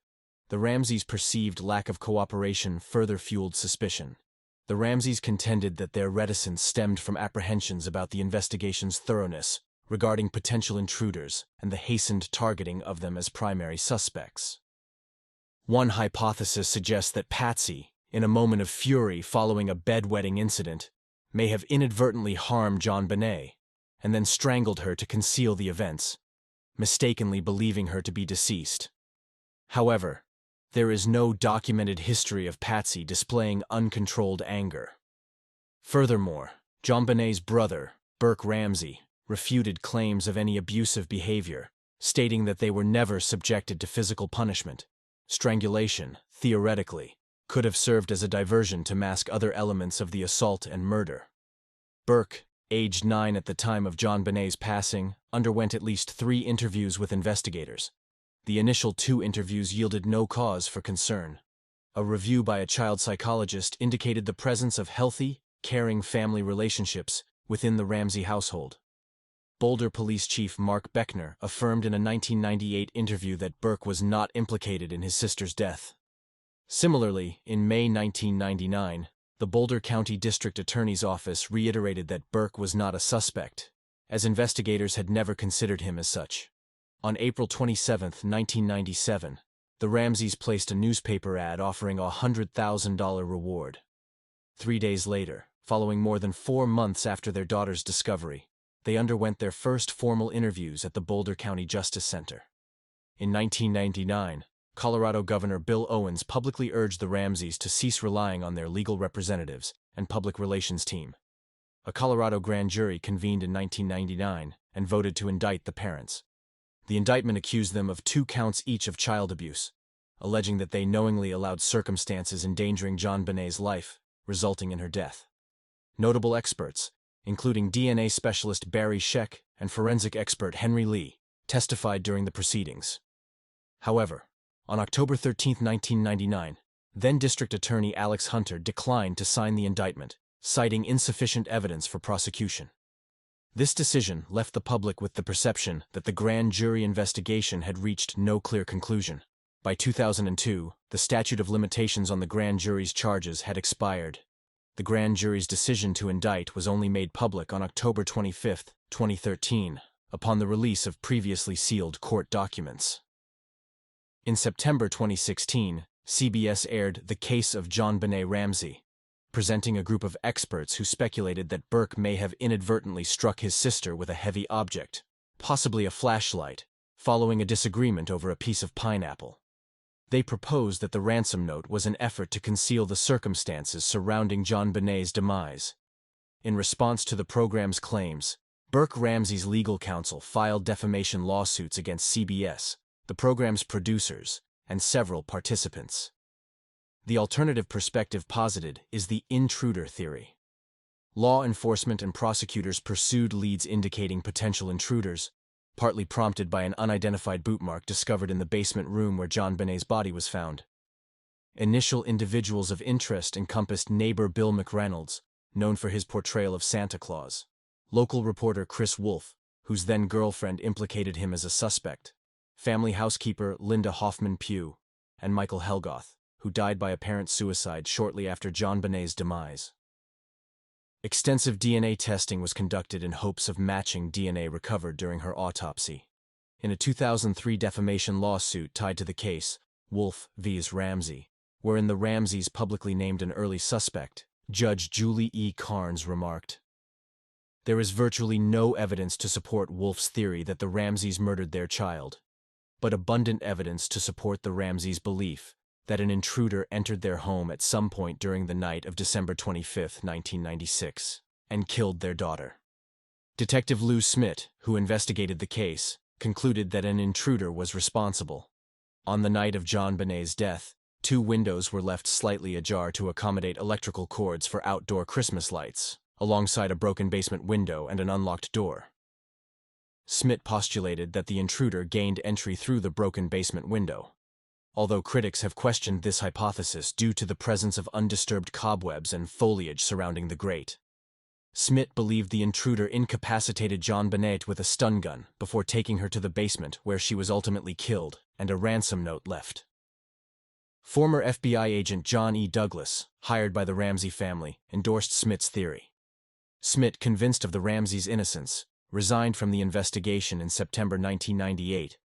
The Ramseys' perceived lack of cooperation further fueled suspicion. The Ramseys contended that their reticence stemmed from apprehensions about the investigation's thoroughness regarding potential intruders and the hastened targeting of them as primary suspects. One hypothesis suggests that Patsy, in a moment of fury following a bedwetting incident, may have inadvertently harmed JonBenet and then strangled her to conceal the events, mistakenly believing her to be deceased. However, there is no documented history of Patsy displaying uncontrolled anger. Furthermore, JonBenet's brother, Burke Ramsey, refuted claims of any abusive behavior, stating that they were never subjected to physical punishment. Strangulation, theoretically, could have served as a diversion to mask other elements of the assault and murder. Burke, aged 9 at the time of JonBenet's passing, underwent at least 3 interviews with investigators. The initial 2 interviews yielded no cause for concern. A review by a child psychologist indicated the presence of healthy, caring family relationships within the Ramsey household. Boulder Police Chief Mark Beckner affirmed in a 1998 interview that Burke was not implicated in his sister's death. Similarly, in May 1999, the Boulder County District Attorney's Office reiterated that Burke was not a suspect, as investigators had never considered him as such. On April 27, 1997, the Ramseys placed a newspaper ad offering a $100,000 reward. 3 days later, following more than 4 months after their daughter's discovery, they underwent their first formal interviews at the Boulder County Justice Center. In 1999, Colorado Governor Bill Owens publicly urged the Ramseys to cease relying on their legal representatives and public relations team. A Colorado grand jury convened in 1999 and voted to indict the parents. The indictment accused them of 2 counts each of child abuse, alleging that they knowingly allowed circumstances endangering JonBenet's life, resulting in her death. Notable experts, including DNA specialist Barry Scheck and forensic expert Henry Lee, testified during the proceedings. However, on October 13, 1999, then-District Attorney Alex Hunter declined to sign the indictment, citing insufficient evidence for prosecution. This decision left the public with the perception that the grand jury investigation had reached no clear conclusion. By 2002, the statute of limitations on the grand jury's charges had expired. The grand jury's decision to indict was only made public on October 25, 2013, upon the release of previously sealed court documents. In September 2016, CBS aired The Case of JonBenet Ramsey, presenting a group of experts who speculated that Burke may have inadvertently struck his sister with a heavy object, possibly a flashlight, following a disagreement over a piece of pineapple. They proposed that the ransom note was an effort to conceal the circumstances surrounding JonBenet's demise. In response to the program's claims, Burke Ramsey's legal counsel filed defamation lawsuits against CBS, the program's producers, and several participants. The alternative perspective posited is the intruder theory. Law enforcement and prosecutors pursued leads indicating potential intruders, partly prompted by an unidentified boot mark discovered in the basement room where JonBenet's body was found. Initial individuals of interest encompassed neighbor Bill McReynolds, known for his portrayal of Santa Claus, local reporter Chris Wolfe, whose then-girlfriend implicated him as a suspect, family housekeeper Linda Hoffman Pugh, and Michael Helgoth, who died by apparent suicide shortly after JonBenet's demise. Extensive DNA testing was conducted in hopes of matching DNA recovered during her autopsy. In a 2003 defamation lawsuit tied to the case, Wolfe v. Ramsey, wherein the Ramseys publicly named an early suspect, Judge Julie E. Carnes remarked, "There is virtually no evidence to support Wolfe's theory that the Ramseys murdered their child, but abundant evidence to support the Ramseys' belief that an intruder entered their home at some point during the night of December 25, 1996, and killed their daughter." Detective Lou Smith, who investigated the case, concluded that an intruder was responsible. On the night of JonBenet's death, 2 windows were left slightly ajar to accommodate electrical cords for outdoor Christmas lights, alongside a broken basement window and an unlocked door. Smith postulated that the intruder gained entry through the broken basement window, although critics have questioned this hypothesis due to the presence of undisturbed cobwebs and foliage surrounding the grate. Smith believed the intruder incapacitated JonBenet with a stun gun before taking her to the basement where she was ultimately killed and a ransom note left. Former FBI agent John E. Douglas, hired by the Ramsey family, endorsed Smith's theory. Smith, convinced of the Ramseys' innocence, resigned from the investigation in September 1998,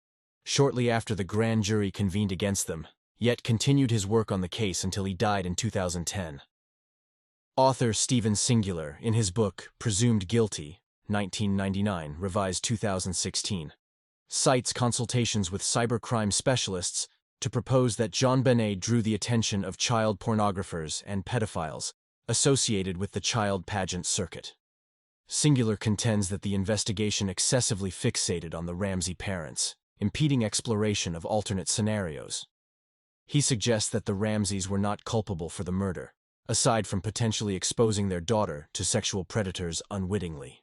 shortly after the grand jury convened against them, yet continued his work on the case until he died in 2010. Author Stephen Singular, in his book Presumed Guilty, 1999, revised 2016, cites consultations with cybercrime specialists to propose that JonBenet drew the attention of child pornographers and pedophiles associated with the child pageant circuit. Singular contends that the investigation excessively fixated on the Ramsey parents, impeding exploration of alternate scenarios. He suggests that the Ramseys were not culpable for the murder, aside from potentially exposing their daughter to sexual predators unwittingly.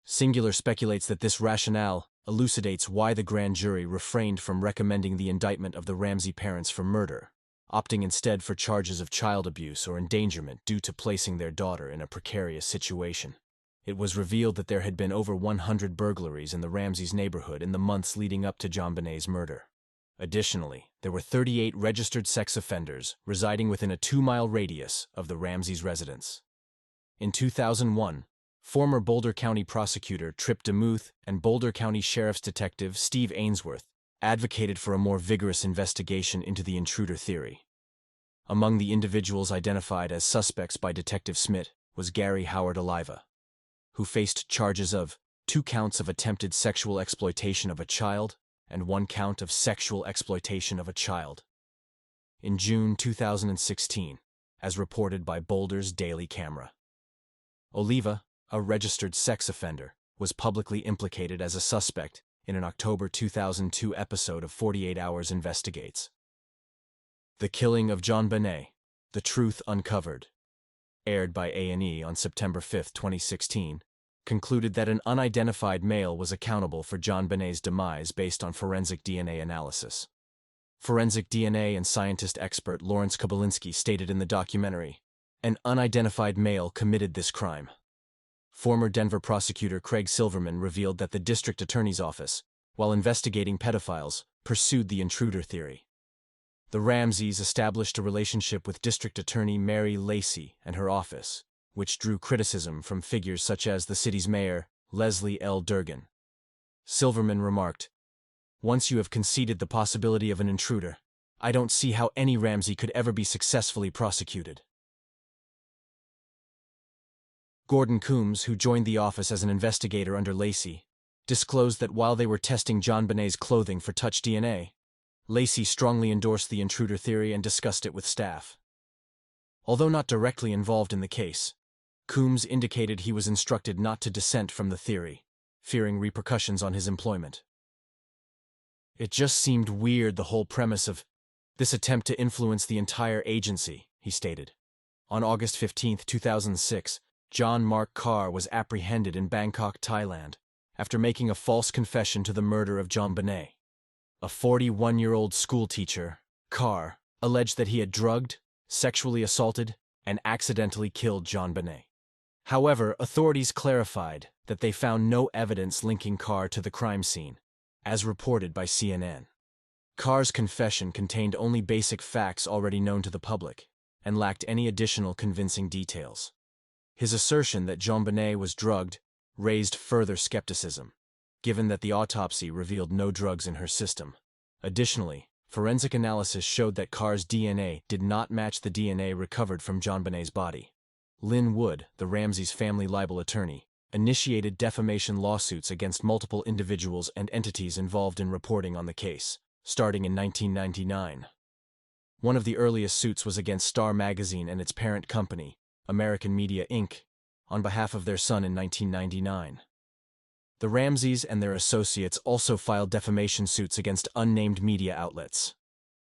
Singular speculates that this rationale elucidates why the grand jury refrained from recommending the indictment of the Ramsey parents for murder, opting instead for charges of child abuse or endangerment due to placing their daughter in a precarious situation. It was revealed that there had been over 100 burglaries in the Ramseys' neighborhood in the months leading up to JonBenet's murder. Additionally, there were 38 registered sex offenders residing within a 2-mile radius of the Ramseys' residence. In 2001, former Boulder County prosecutor Trip DeMuth and Boulder County Sheriff's Detective Steve Ainsworth advocated for a more vigorous investigation into the intruder theory. Among the individuals identified as suspects by Detective Smith was Gary Howard Oliva, who faced charges of 2 counts of attempted sexual exploitation of a child and 1 count of sexual exploitation of a child. In June 2016, as reported by Boulder's Daily Camera, Oliva, a registered sex offender, was publicly implicated as a suspect in an October 2002 episode of 48 Hours Investigates. The Killing of JonBenet, The Truth Uncovered, aired by A&E on September 5, 2016, concluded that an unidentified male was accountable for JonBenet's demise based on forensic DNA analysis. Forensic DNA and scientist expert Lawrence Kobylinski stated in the documentary, "An unidentified male committed this crime." former Denver prosecutor Craig Silverman revealed that the district attorney's office, while investigating pedophiles, pursued the intruder theory. The Ramseys established a relationship with District Attorney Mary Lacey and her office, which drew criticism from figures such as the city's mayor, Leslie L. Durgan. Silverman remarked, "Once you have conceded the possibility of an intruder, I don't see how any Ramsey could ever be successfully prosecuted." Gordon Coombs, who joined the office as an investigator under Lacey, disclosed that while they were testing JonBenet's clothing for touch DNA, Lacey strongly endorsed the intruder theory and discussed it with staff. Although not directly involved in the case, Coombs indicated he was instructed not to dissent from the theory, fearing repercussions on his employment. "It just seemed weird, the whole premise of this attempt to influence the entire agency," he stated. On August 15, 2006, John Mark Carr was apprehended in Bangkok, Thailand, after making a false confession to the murder of JonBenet. A 41-year-old schoolteacher, Carr, alleged that he had drugged, sexually assaulted, and accidentally killed JonBenet. However, authorities clarified that they found no evidence linking Carr to the crime scene, as reported by CNN. Carr's confession contained only basic facts already known to the public, and lacked any additional convincing details. His assertion that JonBenet was drugged raised further skepticism, given that the autopsy revealed no drugs in her system. Additionally, forensic analysis showed that Carr's DNA did not match the DNA recovered from JonBenet's body. Lynn Wood, the Ramseys' family libel attorney, initiated defamation lawsuits against multiple individuals and entities involved in reporting on the case, starting in 1999. One of the earliest suits was against Star Magazine and its parent company, American Media Inc., on behalf of their son in 1999. The Ramseys and their associates also filed defamation suits against unnamed media outlets.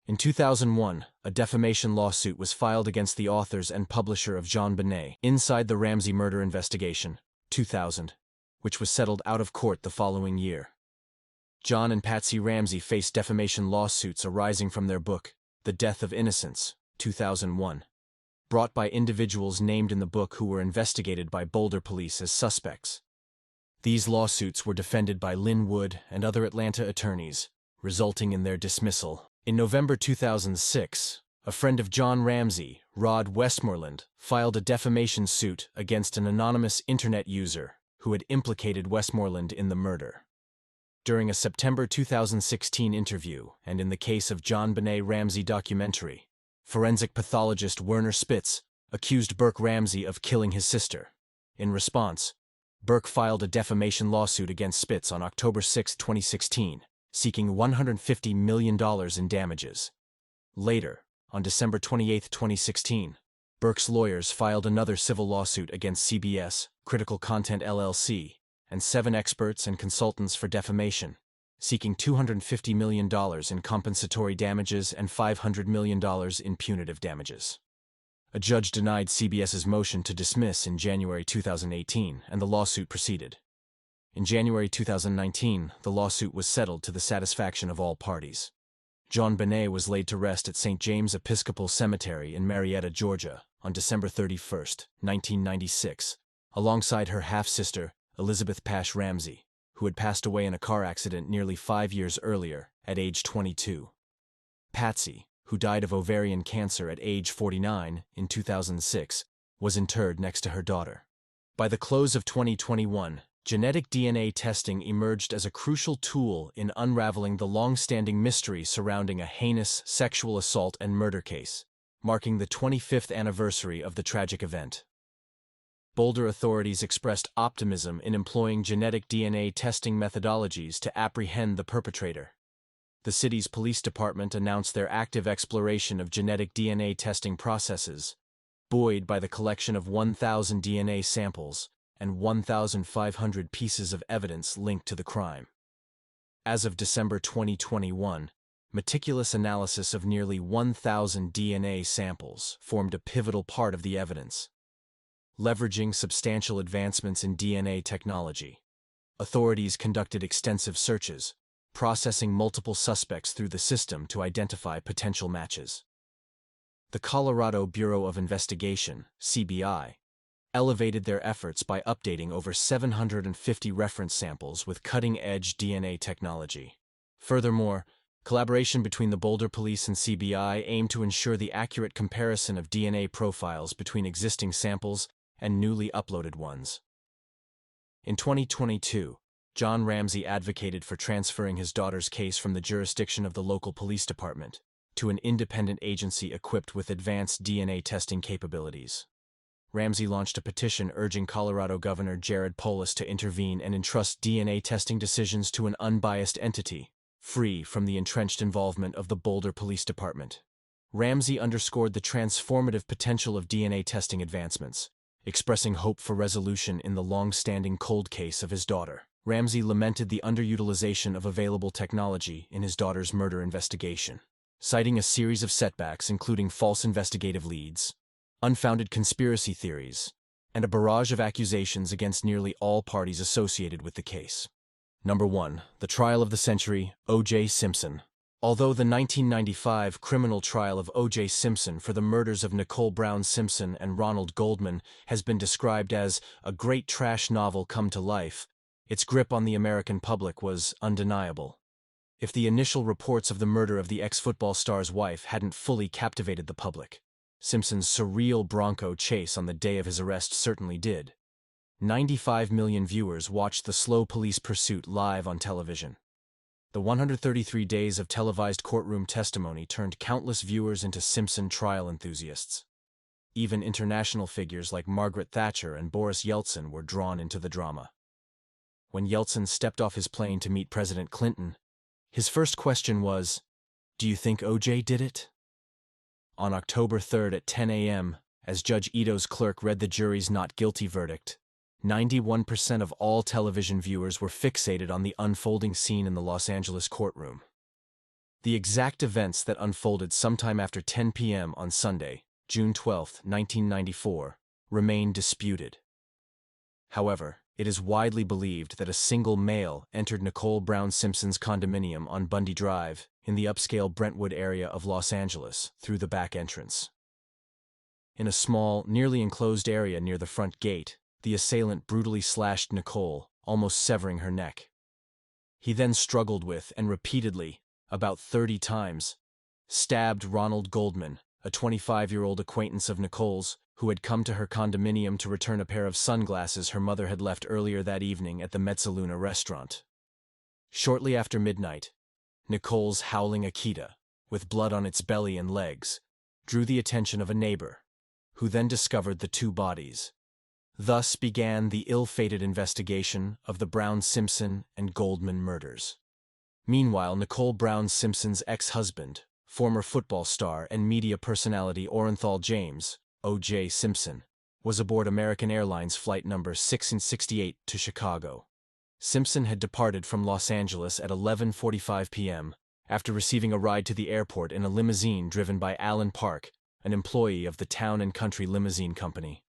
In 2001, a defamation lawsuit was filed against the authors and publisher of JonBenet, Inside the Ramsey Murder Investigation, 2000, which was settled out of court the following year. John and Patsy Ramsey faced defamation lawsuits arising from their book, The Death of Innocence, 2001, brought by individuals named in the book who were investigated by Boulder police as suspects. These lawsuits were defended by Lynn Wood and other Atlanta attorneys, resulting in their dismissal. In November 2006, a friend of John Ramsey, Rod Westmoreland, filed a defamation suit against an anonymous internet user who had implicated Westmoreland in the murder. During a September 2016 interview and in the case of JonBenet Ramsey documentary, forensic pathologist Werner Spitz accused Burke Ramsey of killing his sister. In response, Burke filed a defamation lawsuit against Spitz on October 6, 2016, seeking $150 million in damages. Later, on December 28, 2016, Burke's lawyers filed another civil lawsuit against CBS, Critical Content LLC, and 7 experts and consultants for defamation, seeking $250 million in compensatory damages and $500 million in punitive damages. A judge denied CBS's motion to dismiss in January 2018, and the lawsuit proceeded. In January 2019, the lawsuit was settled to the satisfaction of all parties. JonBenet was laid to rest at St. James Episcopal Cemetery in Marietta, Georgia, on December 31, 1996, alongside her half-sister, Elizabeth Pash Ramsey, who had passed away in a car accident nearly 5 years earlier, at age 22. Patsy, who died of ovarian cancer at age 49 in 2006, was interred next to her daughter. By the close of 2021, genetic DNA testing emerged as a crucial tool in unraveling the long-standing mystery surrounding a heinous sexual assault and murder case, marking the 25th anniversary of the tragic event. Boulder authorities expressed optimism in employing genetic DNA testing methodologies to apprehend the perpetrator. The city's police department announced their active exploration of genetic DNA testing processes, buoyed by the collection of 1,000 DNA samples and 1,500 pieces of evidence linked to the crime. As of December 2021, meticulous analysis of nearly 1,000 DNA samples formed a pivotal part of the evidence. Leveraging substantial advancements in DNA technology, authorities conducted extensive searches, processing multiple suspects through the system to identify potential matches. The Colorado Bureau of Investigation, CBI, elevated their efforts by updating over 750 reference samples with cutting-edge DNA technology. Furthermore, collaboration between the Boulder Police and CBI aimed to ensure the accurate comparison of DNA profiles between existing samples and newly uploaded ones. In 2022, John Ramsey advocated for transferring his daughter's case from the jurisdiction of the local police department to an independent agency equipped with advanced DNA testing capabilities. Ramsey launched a petition urging Colorado Governor Jared Polis to intervene and entrust DNA testing decisions to an unbiased entity, free from the entrenched involvement of the Boulder Police Department. Ramsey underscored the transformative potential of DNA testing advancements, expressing hope for resolution in the long-standing cold case of his daughter. Ramsey lamented the underutilization of available technology in his daughter's murder investigation, citing a series of setbacks including false investigative leads, unfounded conspiracy theories, and a barrage of accusations against nearly all parties associated with the case. Number 1. The Trial of the Century, O.J. Simpson. Although the 1995 criminal trial of O.J. Simpson for the murders of Nicole Brown Simpson and Ronald Goldman has been described as a great trash novel come to life, its grip on the American public was undeniable. If the initial reports of the murder of the ex-football star's wife hadn't fully captivated the public, Simpson's surreal Bronco chase on the day of his arrest certainly did. 95 million viewers watched the slow police pursuit live on television. The 133 days of televised courtroom testimony turned countless viewers into Simpson trial enthusiasts. Even international figures like Margaret Thatcher and Boris Yeltsin were drawn into the drama. When Yeltsin stepped off his plane to meet President Clinton, his first question was, "Do you think O.J. did it?" On October 3rd at 10 a.m., as Judge Ito's clerk read the jury's not guilty verdict, 91% of all television viewers were fixated on the unfolding scene in the Los Angeles courtroom. The exact events that unfolded sometime after 10 p.m. on Sunday, June 12, 1994, remain disputed. However, it is widely believed that a single male entered Nicole Brown Simpson's condominium on Bundy Drive in the upscale Brentwood area of Los Angeles through the back entrance. In a small, nearly enclosed area near the front gate, the assailant brutally slashed Nicole, almost severing her neck. He then struggled with and repeatedly, about 30 times, stabbed Ronald Goldman, a 25-year-old acquaintance of Nicole's, who had come to her condominium to return a pair of sunglasses her mother had left earlier that evening at the Mezzaluna restaurant. Shortly after midnight, Nicole's howling Akita, with blood on its belly and legs, drew the attention of a neighbor, who then discovered the two bodies. Thus began the ill-fated investigation of the Brown-Simpson and Goldman murders. Meanwhile, Nicole Brown Simpson's ex-husband, former football star and media personality Orenthal James, O.J. Simpson, was aboard American Airlines flight number 668 to Chicago. Simpson had departed from Los Angeles at 11:45 p.m. after receiving a ride to the airport in a limousine driven by Alan Park, an employee of the Town and Country Limousine Company.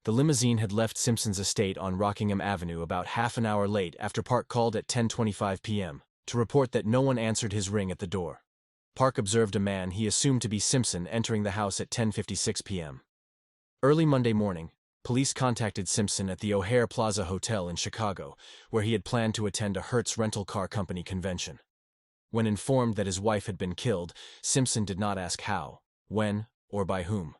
The limousine had left Simpson's estate on Rockingham Avenue about half an hour late after Park called at 10:25 p.m. to report that no one answered his ring at the door. Park observed a man he assumed to be Simpson entering the house at 10:56 p.m. Early Monday morning, police contacted Simpson at the O'Hare Plaza Hotel in Chicago, where he had planned to attend a Hertz rental car company convention. When informed that his wife had been killed, Simpson did not ask how, when, or by whom.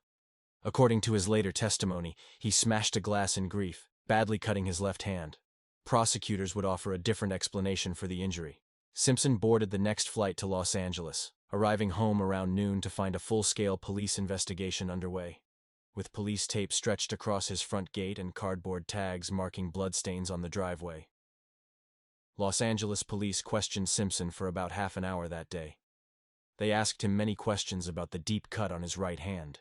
According to his later testimony, he smashed a glass in grief, badly cutting his left hand. Prosecutors would offer a different explanation for the injury. Simpson boarded the next flight to Los Angeles, arriving home around noon to find a full-scale police investigation underway. With police tape stretched across his front gate and cardboard tags marking bloodstains on the driveway. Los Angeles police questioned Simpson for about half an hour that day. They asked him many questions about the deep cut on his right hand.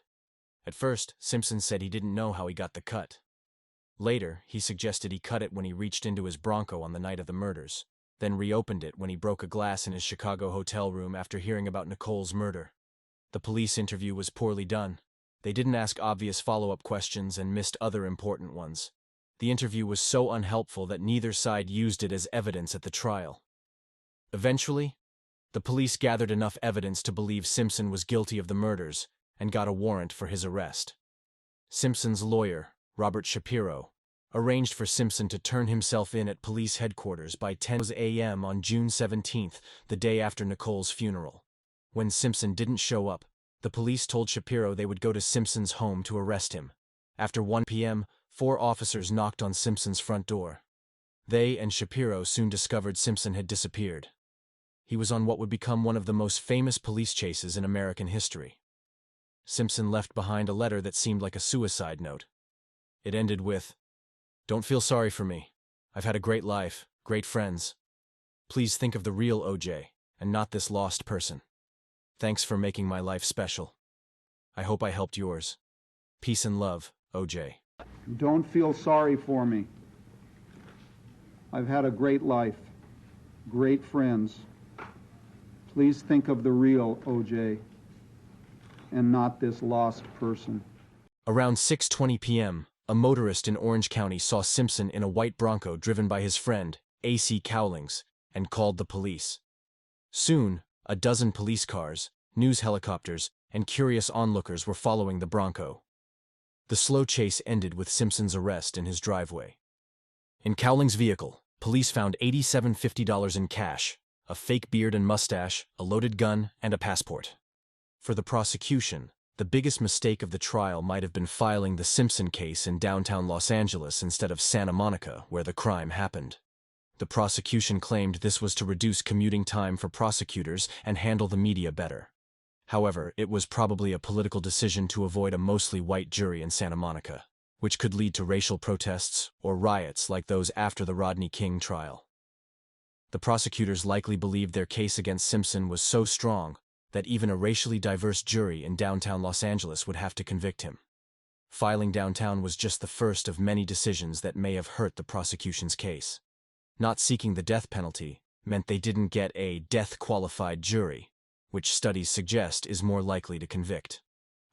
At first, Simpson said he didn't know how he got the cut. Later, he suggested he cut it when he reached into his Bronco on the night of the murders, then reopened it when he broke a glass in his Chicago hotel room after hearing about Nicole's murder. The police interview was poorly done. They didn't ask obvious follow-up questions and missed other important ones. The interview was so unhelpful that neither side used it as evidence at the trial. Eventually, the police gathered enough evidence to believe Simpson was guilty of the murders and got a warrant for his arrest. Simpson's lawyer, Robert Shapiro, arranged for Simpson to turn himself in at police headquarters by 10 a.m. on June 17, the day after Nicole's funeral. When Simpson didn't show up, the police told Shapiro they would go to Simpson's home to arrest him. After 1 p.m., 4 officers knocked on Simpson's front door. They and Shapiro soon discovered Simpson had disappeared. He was on what would become one of the most famous police chases in American history. Simpson left behind a letter that seemed like a suicide note. It ended with, "Don't feel sorry for me. I've had a great life, great friends. Please think of the real OJ, and not this lost person. Thanks for making my life special. I hope I helped yours. Peace and love, OJ." Don't feel sorry for me. I've had a great life, great friends. Please think of the real OJ, and not this lost person. Around 6:20 p.m., a motorist in Orange County saw Simpson in a white Bronco driven by his friend, A.C. Cowlings, and called the police. Soon, a dozen police cars, news helicopters, and curious onlookers were following the Bronco. The slow chase ended with Simpson's arrest in his driveway. In Cowlings' vehicle, police found $87.50 in cash, a fake beard and mustache, a loaded gun, and a passport. For the prosecution, the biggest mistake of the trial might have been filing the Simpson case in downtown Los Angeles instead of Santa Monica, where the crime happened. The prosecution claimed this was to reduce commuting time for prosecutors and handle the media better. However, it was probably a political decision to avoid a mostly white jury in Santa Monica, which could lead to racial protests or riots like those after the Rodney King trial. The prosecutors likely believed their case against Simpson was so strong that even a racially diverse jury in downtown Los Angeles would have to convict him. Filing downtown was just the first of many decisions that may have hurt the prosecution's case. Not seeking the death penalty meant they didn't get a death-qualified jury, which studies suggest is more likely to convict.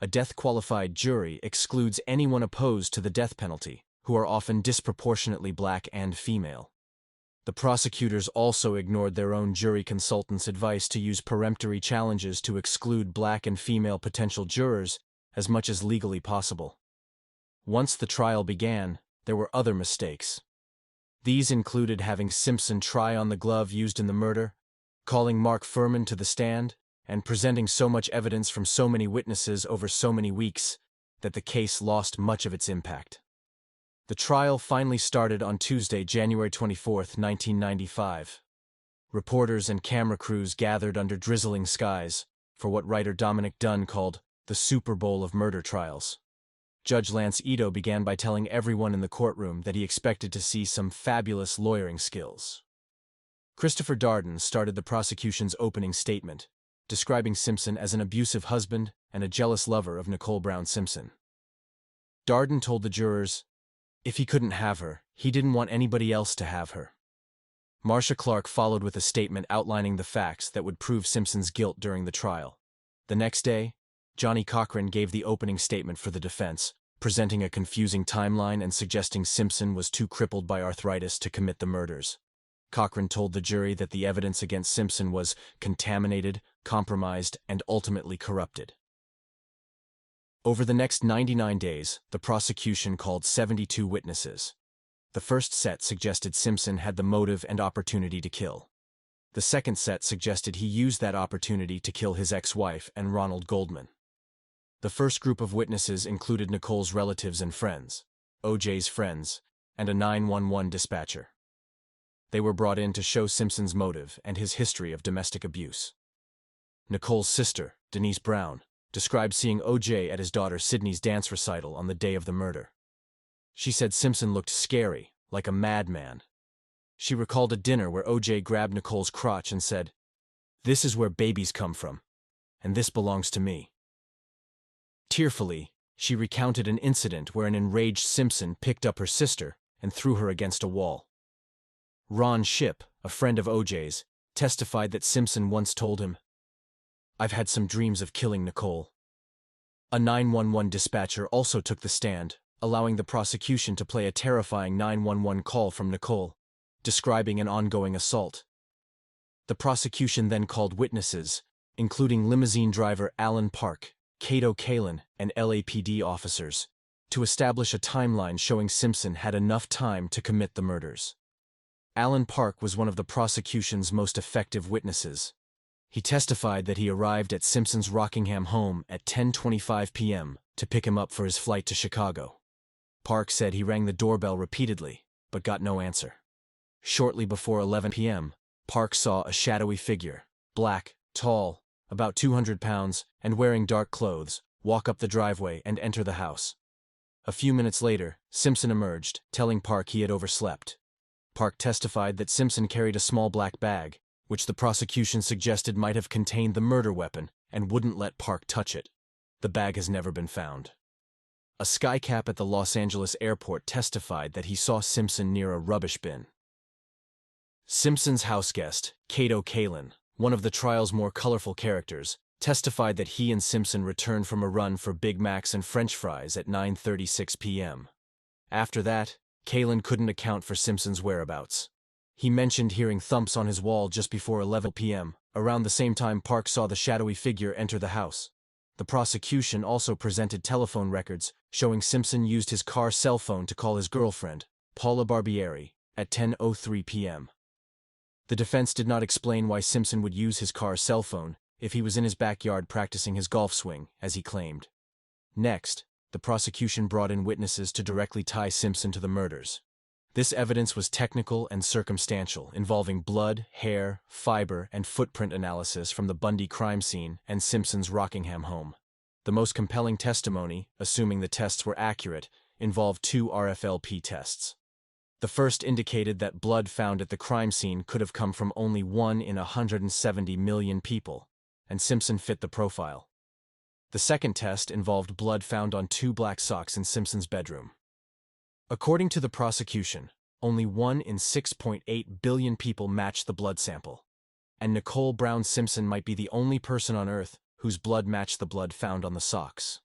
A death-qualified jury excludes anyone opposed to the death penalty, who are often disproportionately black and female. The prosecutors also ignored their own jury consultants' advice to use peremptory challenges to exclude black and female potential jurors as much as legally possible. Once the trial began, there were other mistakes. These included having Simpson try on the glove used in the murder, calling Mark Fuhrman to the stand, and presenting so much evidence from so many witnesses over so many weeks that the case lost much of its impact. The trial finally started on Tuesday, January 24, 1995. Reporters and camera crews gathered under drizzling skies for what writer Dominic Dunn called the Super Bowl of murder trials. Judge Lance Ito began by telling everyone in the courtroom that he expected to see some fabulous lawyering skills. Christopher Darden started the prosecution's opening statement, describing Simpson as an abusive husband and a jealous lover of Nicole Brown Simpson. Darden told the jurors, if he couldn't have her, he didn't want anybody else to have her. Marcia Clark followed with a statement outlining the facts that would prove Simpson's guilt during the trial. The next day, Johnny Cochran gave the opening statement for the defense, presenting a confusing timeline and suggesting Simpson was too crippled by arthritis to commit the murders. Cochran told the jury that the evidence against Simpson was contaminated, compromised, and ultimately corrupted. Over the next 99 days, the prosecution called 72 witnesses. The first set suggested Simpson had the motive and opportunity to kill. The second set suggested he used that opportunity to kill his ex-wife and Ronald Goldman. The first group of witnesses included Nicole's relatives and friends, OJ's friends, and a 911 dispatcher. They were brought in to show Simpson's motive and his history of domestic abuse. Nicole's sister, Denise Brown, described seeing OJ at his daughter Sydney's dance recital on the day of the murder. She said Simpson looked scary, like a madman. She recalled a dinner where OJ grabbed Nicole's crotch and said, "This is where babies come from, and this belongs to me." Tearfully, she recounted an incident where an enraged Simpson picked up her sister and threw her against a wall. Ron Shipp, a friend of OJ's, testified that Simpson once told him, "I've had some dreams of killing Nicole." A 911 dispatcher also took the stand, allowing the prosecution to play a terrifying 911 call from Nicole, describing an ongoing assault. The prosecution then called witnesses, including limousine driver Alan Park, Cato Kalin, and LAPD officers, to establish a timeline showing Simpson had enough time to commit the murders. Alan Park was one of the prosecution's most effective witnesses. He testified that he arrived at Simpson's Rockingham home at 10:25 p.m. to pick him up for his flight to Chicago. Park said he rang the doorbell repeatedly, but got no answer. Shortly before 11 p.m., Park saw a shadowy figure, black, tall, about 200 pounds, and wearing dark clothes, walk up the driveway and enter the house. A few minutes later, Simpson emerged, telling Park he had overslept. Park testified that Simpson carried a small black bag, which the prosecution suggested might have contained the murder weapon, and wouldn't let Park touch it. The bag has never been found. A skycap at the Los Angeles airport testified that he saw Simpson near a rubbish bin. Simpson's houseguest, Kato Kalin, one of the trial's more colorful characters, testified that he and Simpson returned from a run for Big Macs and French fries at 9:36 p.m. After that, Kalin couldn't account for Simpson's whereabouts. He mentioned hearing thumps on his wall just before 11 p.m., around the same time Park saw the shadowy figure enter the house. The prosecution also presented telephone records showing Simpson used his car cell phone to call his girlfriend, Paula Barbieri, at 10:03 p.m. The defense did not explain why Simpson would use his car's cell phone if he was in his backyard practicing his golf swing, as he claimed. Next, the prosecution brought in witnesses to directly tie Simpson to the murders. This evidence was technical and circumstantial, involving blood, hair, fiber, and footprint analysis from the Bundy crime scene and Simpson's Rockingham home. The most compelling testimony, assuming the tests were accurate, involved 2 RFLP tests. The first indicated that blood found at the crime scene could have come from only 1 in 170 million people, and Simpson fit the profile. The second test involved blood found on 2 black socks in Simpson's bedroom. According to the prosecution, only 1 in 6.8 billion people matched the blood sample, and Nicole Brown Simpson might be the only person on Earth whose blood matched the blood found on the socks.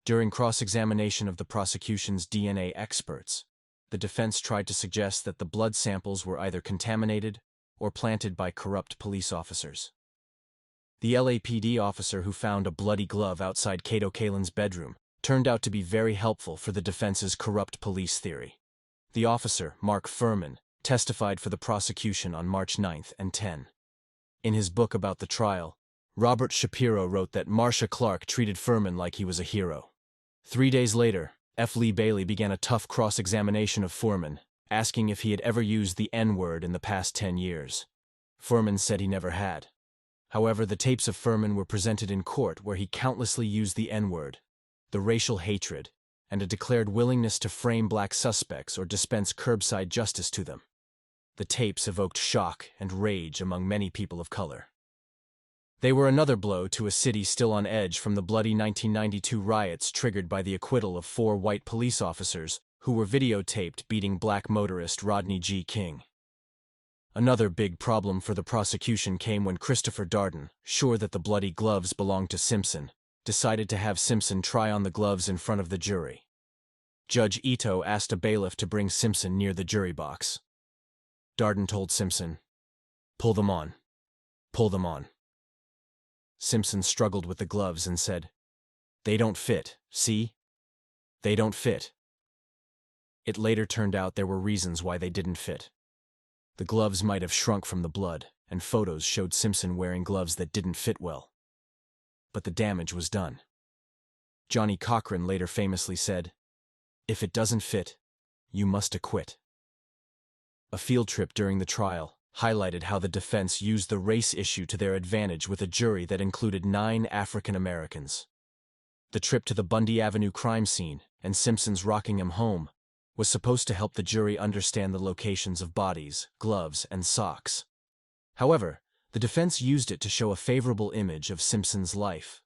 During cross-examination of the prosecution's DNA experts, the defense tried to suggest that the blood samples were either contaminated or planted by corrupt police officers. The LAPD officer who found a bloody glove outside Kato Kalin's bedroom turned out to be very helpful for the defense's corrupt police theory. The officer, Mark Furman, testified for the prosecution on March 9 and 10. In his book about the trial, Robert Shapiro wrote that Marcia Clark treated Furman like he was a hero. 3 days later, F. Lee Bailey began a tough cross-examination of Furman, asking if he had ever used the N-word in the past 10 years. Furman said he never had. However, the tapes of Furman were presented in court where he countlessly used the N-word, the racial hatred, and a declared willingness to frame black suspects or dispense curbside justice to them. The tapes evoked shock and rage among many people of color. They were another blow to a city still on edge from the bloody 1992 riots triggered by the acquittal of 4 white police officers who were videotaped beating black motorist Rodney G. King. Another big problem for the prosecution came when Christopher Darden, sure that the bloody gloves belonged to Simpson, decided to have Simpson try on the gloves in front of the jury. Judge Ito asked a bailiff to bring Simpson near the jury box. Darden told Simpson, "Pull them on. Pull them on." Simpson struggled with the gloves and said, "They don't fit, see? They don't fit." It later turned out there were reasons why they didn't fit. The gloves might have shrunk from the blood, and photos showed Simpson wearing gloves that didn't fit well. But the damage was done. Johnny Cochran later famously said, "If it doesn't fit, you must acquit." A field trip during the trial highlighted how the defense used the race issue to their advantage with a jury that included 9 African Americans. The trip to the Bundy Avenue crime scene and Simpson's Rockingham home was supposed to help the jury understand the locations of bodies, gloves, and socks. However, the defense used it to show a favorable image of Simpson's life.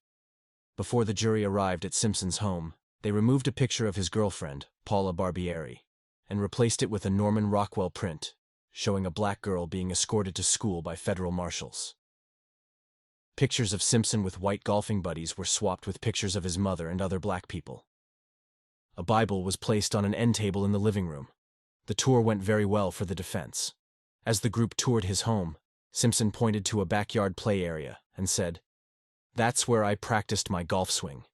Before the jury arrived at Simpson's home, they removed a picture of his girlfriend, Paula Barbieri, and replaced it with a Norman Rockwell print, showing a black girl being escorted to school by federal marshals. Pictures of Simpson with white golfing buddies were swapped with pictures of his mother and other black people. A Bible was placed on an end table in the living room. The tour went very well for the defense. As the group toured his home, Simpson pointed to a backyard play area and said, "That's where I practiced my golf swing."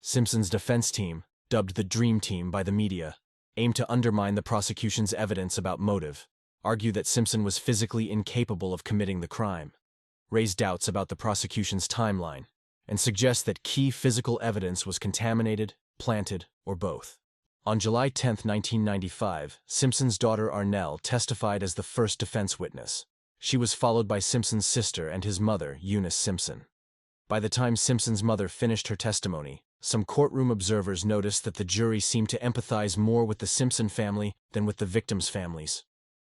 Simpson's defense team, dubbed the Dream Team by the media, aimed to undermine the prosecution's evidence about motive, argue that Simpson was physically incapable of committing the crime, raise doubts about the prosecution's timeline, and suggest that key physical evidence was contaminated, planted, or both. On July 10, 1995, Simpson's daughter Arnell testified as the first defense witness. She was followed by Simpson's sister and his mother, Eunice Simpson. By the time Simpson's mother finished her testimony, some courtroom observers noticed that the jury seemed to empathize more with the Simpson family than with the victims' families.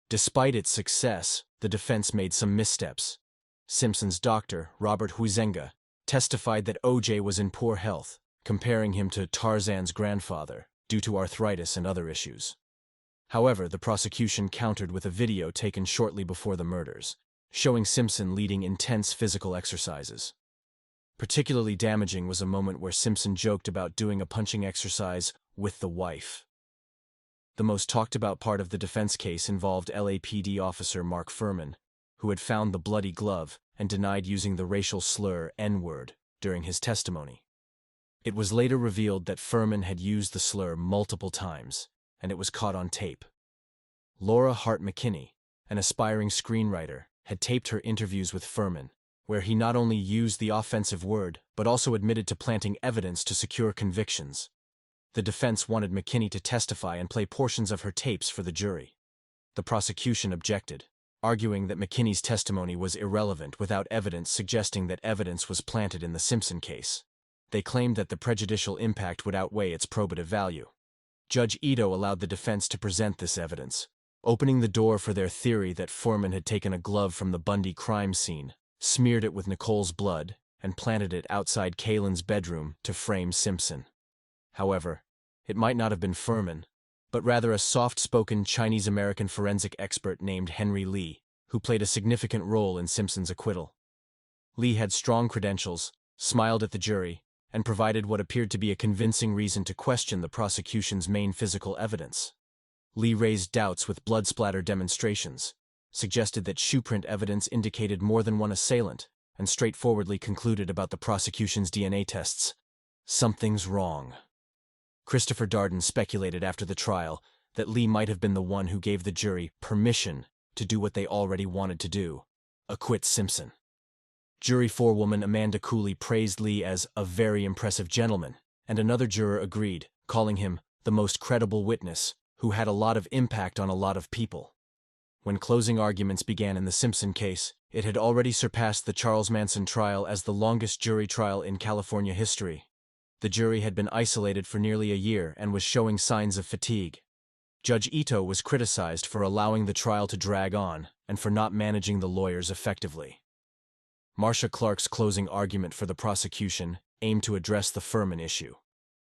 Despite its success, the defense made some missteps. Simpson's doctor, Robert Huizenga, testified that O.J. was in poor health, comparing him to Tarzan's grandfather, due to arthritis and other issues. However, the prosecution countered with a video taken shortly before the murders, showing Simpson leading intense physical exercises. Particularly damaging was a moment where Simpson joked about doing a punching exercise with the wife. The most talked about part of the defense case involved LAPD officer Mark Furman, who had found the bloody glove and denied using the racial slur N-word during his testimony. It was later revealed that Furman had used the slur multiple times, and it was caught on tape. Laura Hart McKinney, an aspiring screenwriter, had taped her interviews with Furman, where he not only used the offensive word, but also admitted to planting evidence to secure convictions. The defense wanted McKinney to testify and play portions of her tapes for the jury. The prosecution objected, arguing that McKinney's testimony was irrelevant without evidence suggesting that evidence was planted in the Simpson case. They claimed that the prejudicial impact would outweigh its probative value. Judge Ito allowed the defense to present this evidence, opening the door for their theory that Furman had taken a glove from the Bundy crime scene, smeared it with Nicole's blood, and planted it outside Kaylin's bedroom to frame Simpson. However, it might not have been Furman, but rather a soft-spoken Chinese-American forensic expert named Henry Lee, who played a significant role in Simpson's acquittal. Lee had strong credentials, smiled at the jury, and provided what appeared to be a convincing reason to question the prosecution's main physical evidence. Lee raised doubts with blood splatter demonstrations, suggested that shoeprint evidence indicated more than one assailant, and straightforwardly concluded about the prosecution's DNA tests. Something's wrong. Christopher Darden speculated after the trial that Lee might have been the one who gave the jury permission to do what they already wanted to do: acquit Simpson. Jury forewoman Amanda Cooley praised Lee as a very impressive gentleman, and another juror agreed, calling him the most credible witness who had a lot of impact on a lot of people. When closing arguments began in the Simpson case, it had already surpassed the Charles Manson trial as the longest jury trial in California history. The jury had been isolated for nearly a year and was showing signs of fatigue. Judge Ito was criticized for allowing the trial to drag on and for not managing the lawyers effectively. Marcia Clark's closing argument for the prosecution aimed to address the Furman issue.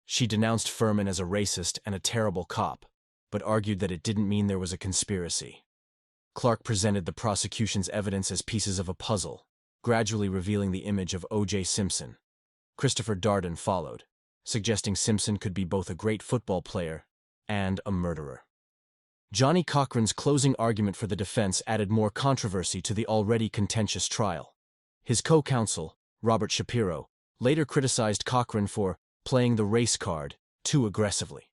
She denounced Furman as a racist and a terrible cop, but argued that it didn't mean there was a conspiracy. Clark presented the prosecution's evidence as pieces of a puzzle, gradually revealing the image of O.J. Simpson. Christopher Darden followed, suggesting Simpson could be both a great football player and a murderer. Johnny Cochran's closing argument for the defense added more controversy to the already contentious trial. His co-counsel, Robert Shapiro, later criticized Cochran for playing the race card too aggressively.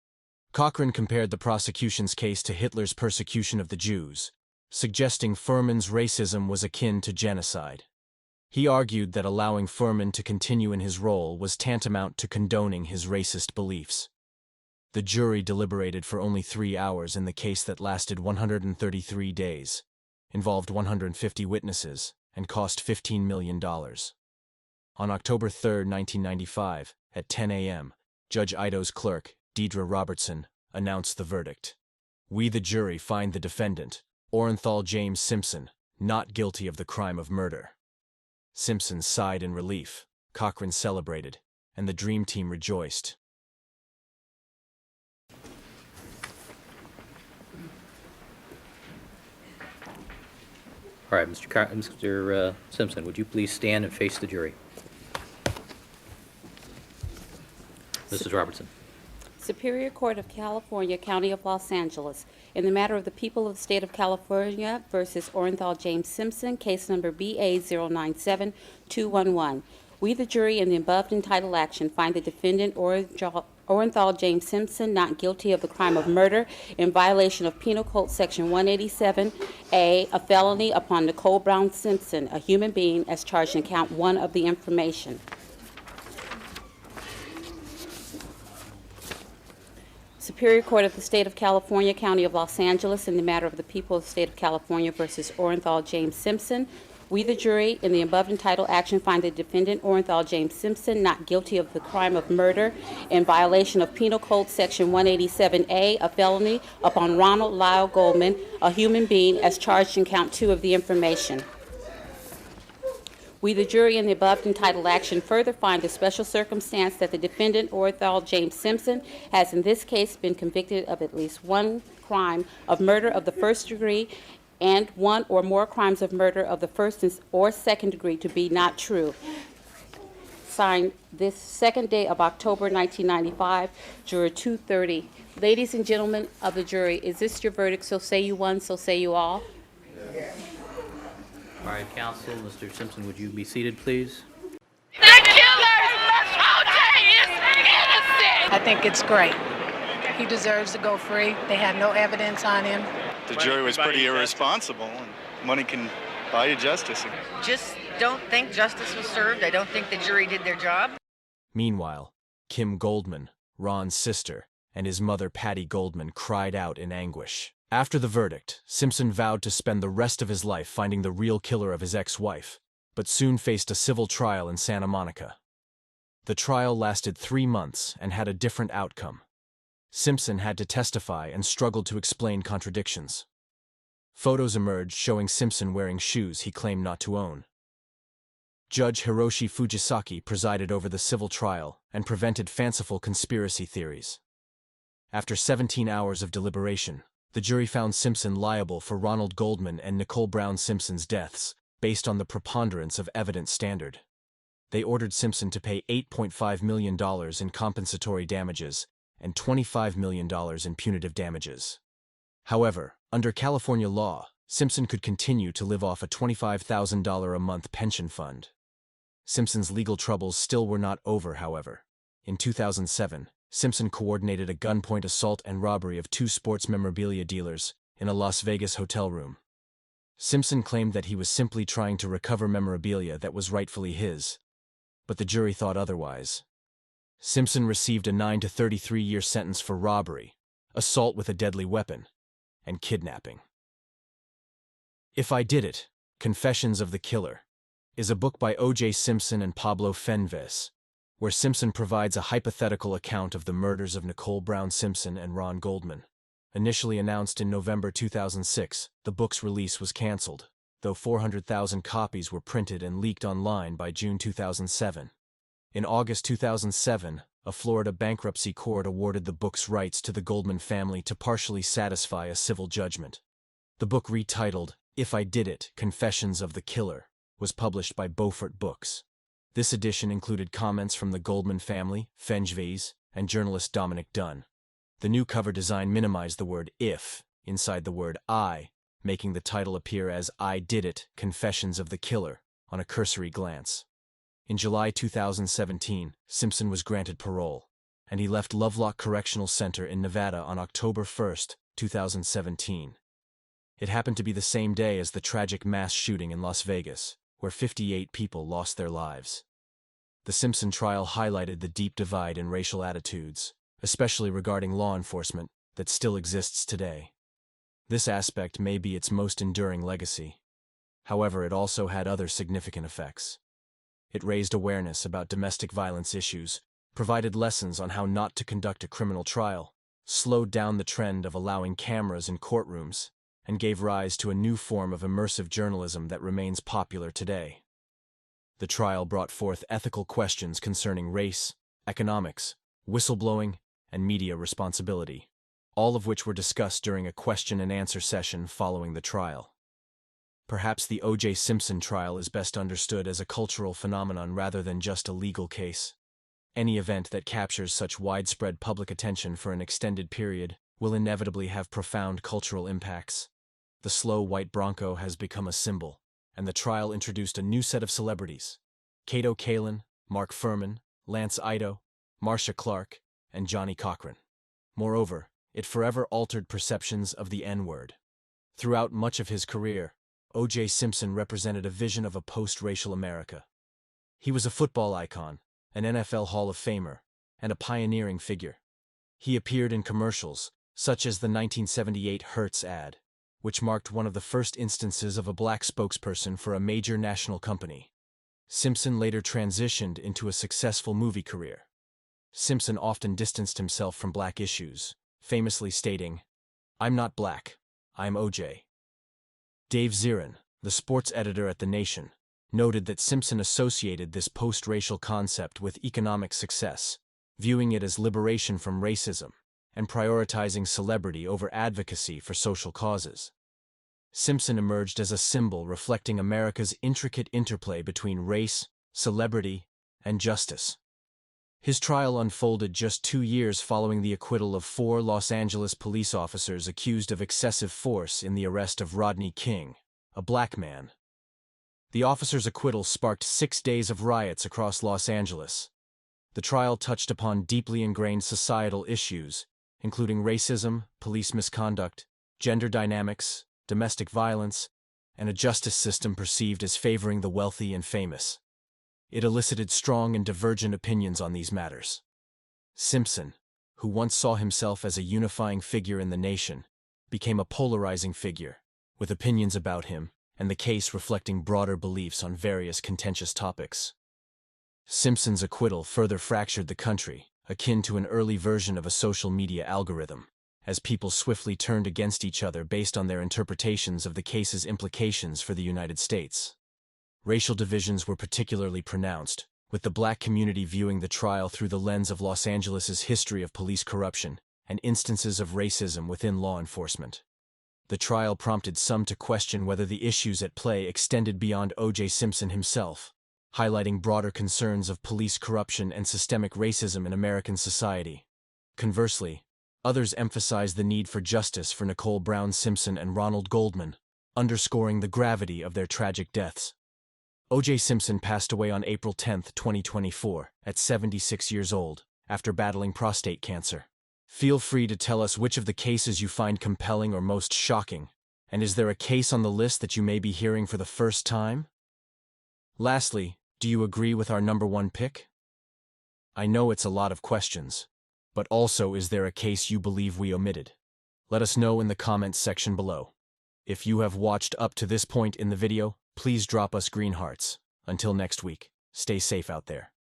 Cochran compared the prosecution's case to Hitler's persecution of the Jews, suggesting Furman's racism was akin to genocide. He argued that allowing Furman to continue in his role was tantamount to condoning his racist beliefs. The jury deliberated for only 3 hours in the case that lasted 133 days, involved 150 witnesses, and cost $15 million. On October 3, 1995, at 10 a.m., Judge Ito's clerk, Deidre Robertson, announced the verdict. We, the jury, find the defendant, Orenthal James Simpson, not guilty of the crime of murder. Simpson sighed in relief, Cochran celebrated, and the Dream Team rejoiced. All right, Mr. Simpson, would you please stand and face the jury? Mrs. Robertson. Superior Court of California, County of Los Angeles, in the matter of the people of the state of California versus Orenthal James Simpson, case number BA 097211. We, the jury, in the above entitled action, find the defendant Orenthal James Simpson not guilty of the crime of murder in violation of Penal Code Section 187A, a felony upon Nicole Brown Simpson, a human being, as charged in count 1 of the information. Superior Court of the State of California, County of Los Angeles, in the matter of the people of the State of California versus Orenthal James Simpson. We, the jury, in the above entitled action, find the defendant, Orenthal James Simpson, not guilty of the crime of murder in violation of Penal Code Section 187A, a felony upon Ronald Lyle Goldman, a human being, as charged in count 2 of the information. We, the jury, in the above entitled action, further find the special circumstance that the defendant, Orenthal James Simpson, has in this case been convicted of at least one crime of murder of the first degree and one or more crimes of murder of the first or second degree to be not true. Signed this 2nd day of October 1995, Juror 230. Ladies and gentlemen of the jury, is this your verdict? So say you one, so say you all. All right, counsel, Mr. Simpson, would you be seated, please? The killer, O.J. is innocent! I think it's great. He deserves to go free. They have no evidence on him. The jury was pretty irresponsible, and money can buy you justice. Just don't think justice was served. I don't think the jury did their job. Meanwhile, Kim Goldman, Ron's sister, and his mother Patty Goldman cried out in anguish. After the verdict, Simpson vowed to spend the rest of his life finding the real killer of his ex-wife, but soon faced a civil trial in Santa Monica. The trial lasted 3 months and had a different outcome. Simpson had to testify and struggled to explain contradictions. Photos emerged showing Simpson wearing shoes he claimed not to own. Judge Hiroshi Fujisaki presided over the civil trial and prevented fanciful conspiracy theories. After 17 hours of deliberation, the jury found Simpson liable for Ronald Goldman and Nicole Brown Simpson's deaths, based on the preponderance of evidence standard. They ordered Simpson to pay $8.5 million in compensatory damages and $25 million in punitive damages. However, under California law, Simpson could continue to live off a $25,000 a month pension fund. Simpson's legal troubles still were not over, however. In 2007, Simpson coordinated a gunpoint assault and robbery of 2 sports memorabilia dealers in a Las Vegas hotel room. Simpson claimed that he was simply trying to recover memorabilia that was rightfully his, but the jury thought otherwise. Simpson received a 9 to 33-year sentence for robbery, assault with a deadly weapon, and kidnapping. If I Did It, Confessions of the Killer, is a book by O.J. Simpson and Pablo Fenves, where Simpson provides a hypothetical account of the murders of Nicole Brown Simpson and Ron Goldman. Initially announced in November 2006, the book's release was canceled, though 400,000 copies were printed and leaked online by June 2007. In August 2007, a Florida bankruptcy court awarded the book's rights to the Goldman family to partially satisfy a civil judgment. The book, retitled If I Did It, Confessions of the Killer, was published by Beaufort Books. This edition included comments from the Goldman family, Fenves, and journalist Dominic Dunn. The new cover design minimized the word "if" inside the word "I", making the title appear as I Did It, Confessions of the Killer, on a cursory glance. In July 2017, Simpson was granted parole, and he left Lovelock Correctional Center in Nevada on October 1, 2017. It happened to be the same day as the tragic mass shooting in Las Vegas, where 58 people lost their lives. The Simpson trial highlighted the deep divide in racial attitudes, especially regarding law enforcement, that still exists today. This aspect may be its most enduring legacy. However, it also had other significant effects. It raised awareness about domestic violence issues, provided lessons on how not to conduct a criminal trial, slowed down the trend of allowing cameras in courtrooms, and gave rise to a new form of immersive journalism that remains popular today. The trial brought forth ethical questions concerning race, economics, whistleblowing, and media responsibility, all of which were discussed during a question-and-answer session following the trial. Perhaps the O.J. Simpson trial is best understood as a cultural phenomenon rather than just a legal case. Any event that captures such widespread public attention for an extended period will inevitably have profound cultural impacts. The slow white Bronco has become a symbol, and the trial introduced a new set of celebrities: Kato Kaelin, Mark Furman, Lance Ido, Marcia Clark, and Johnny Cochran. Moreover, it forever altered perceptions of the N-word. Throughout much of his career, O.J. Simpson represented a vision of a post-racial America. He was a football icon, an NFL Hall of Famer, and a pioneering figure. He appeared in commercials, such as the 1978 Hertz ad, which marked one of the first instances of a black spokesperson for a major national company. Simpson later transitioned into a successful movie career. Simpson often distanced himself from black issues, famously stating, "I'm not black, I'm O.J." Dave Zirin, the sports editor at The Nation, noted that Simpson associated this post-racial concept with economic success, viewing it as liberation from racism, and prioritizing celebrity over advocacy for social causes. Simpson emerged as a symbol reflecting America's intricate interplay between race, celebrity, and justice. His trial unfolded just 2 years following the acquittal of 4 Los Angeles police officers accused of excessive force in the arrest of Rodney King, a black man. The officers' acquittal sparked 6 days of riots across Los Angeles. The trial touched upon deeply ingrained societal issues, including racism, police misconduct, gender dynamics, domestic violence, and a justice system perceived as favoring the wealthy and famous. It elicited strong and divergent opinions on these matters. Simpson, who once saw himself as a unifying figure in the nation, became a polarizing figure, with opinions about him and the case reflecting broader beliefs on various contentious topics. Simpson's acquittal further fractured the country, akin to an early version of a social media algorithm, as people swiftly turned against each other based on their interpretations of the case's implications for the United States. Racial divisions were particularly pronounced, with the black community viewing the trial through the lens of Los Angeles's history of police corruption and instances of racism within law enforcement. The trial prompted some to question whether the issues at play extended beyond O.J. Simpson himself, highlighting broader concerns of police corruption and systemic racism in American society. Conversely, others emphasized the need for justice for Nicole Brown Simpson and Ronald Goldman, underscoring the gravity of their tragic deaths. O.J. Simpson passed away on April 10, 2024, at 76 years old, after battling prostate cancer. Feel free to tell us which of the cases you find compelling or most shocking, and is there a case on the list that you may be hearing for the first time? Lastly, do you agree with our number 1 pick? I know it's a lot of questions, but also is there a case you believe we omitted? Let us know in the comments section below. If you have watched up to this point in the video, please drop us green hearts. Until next week, stay safe out there.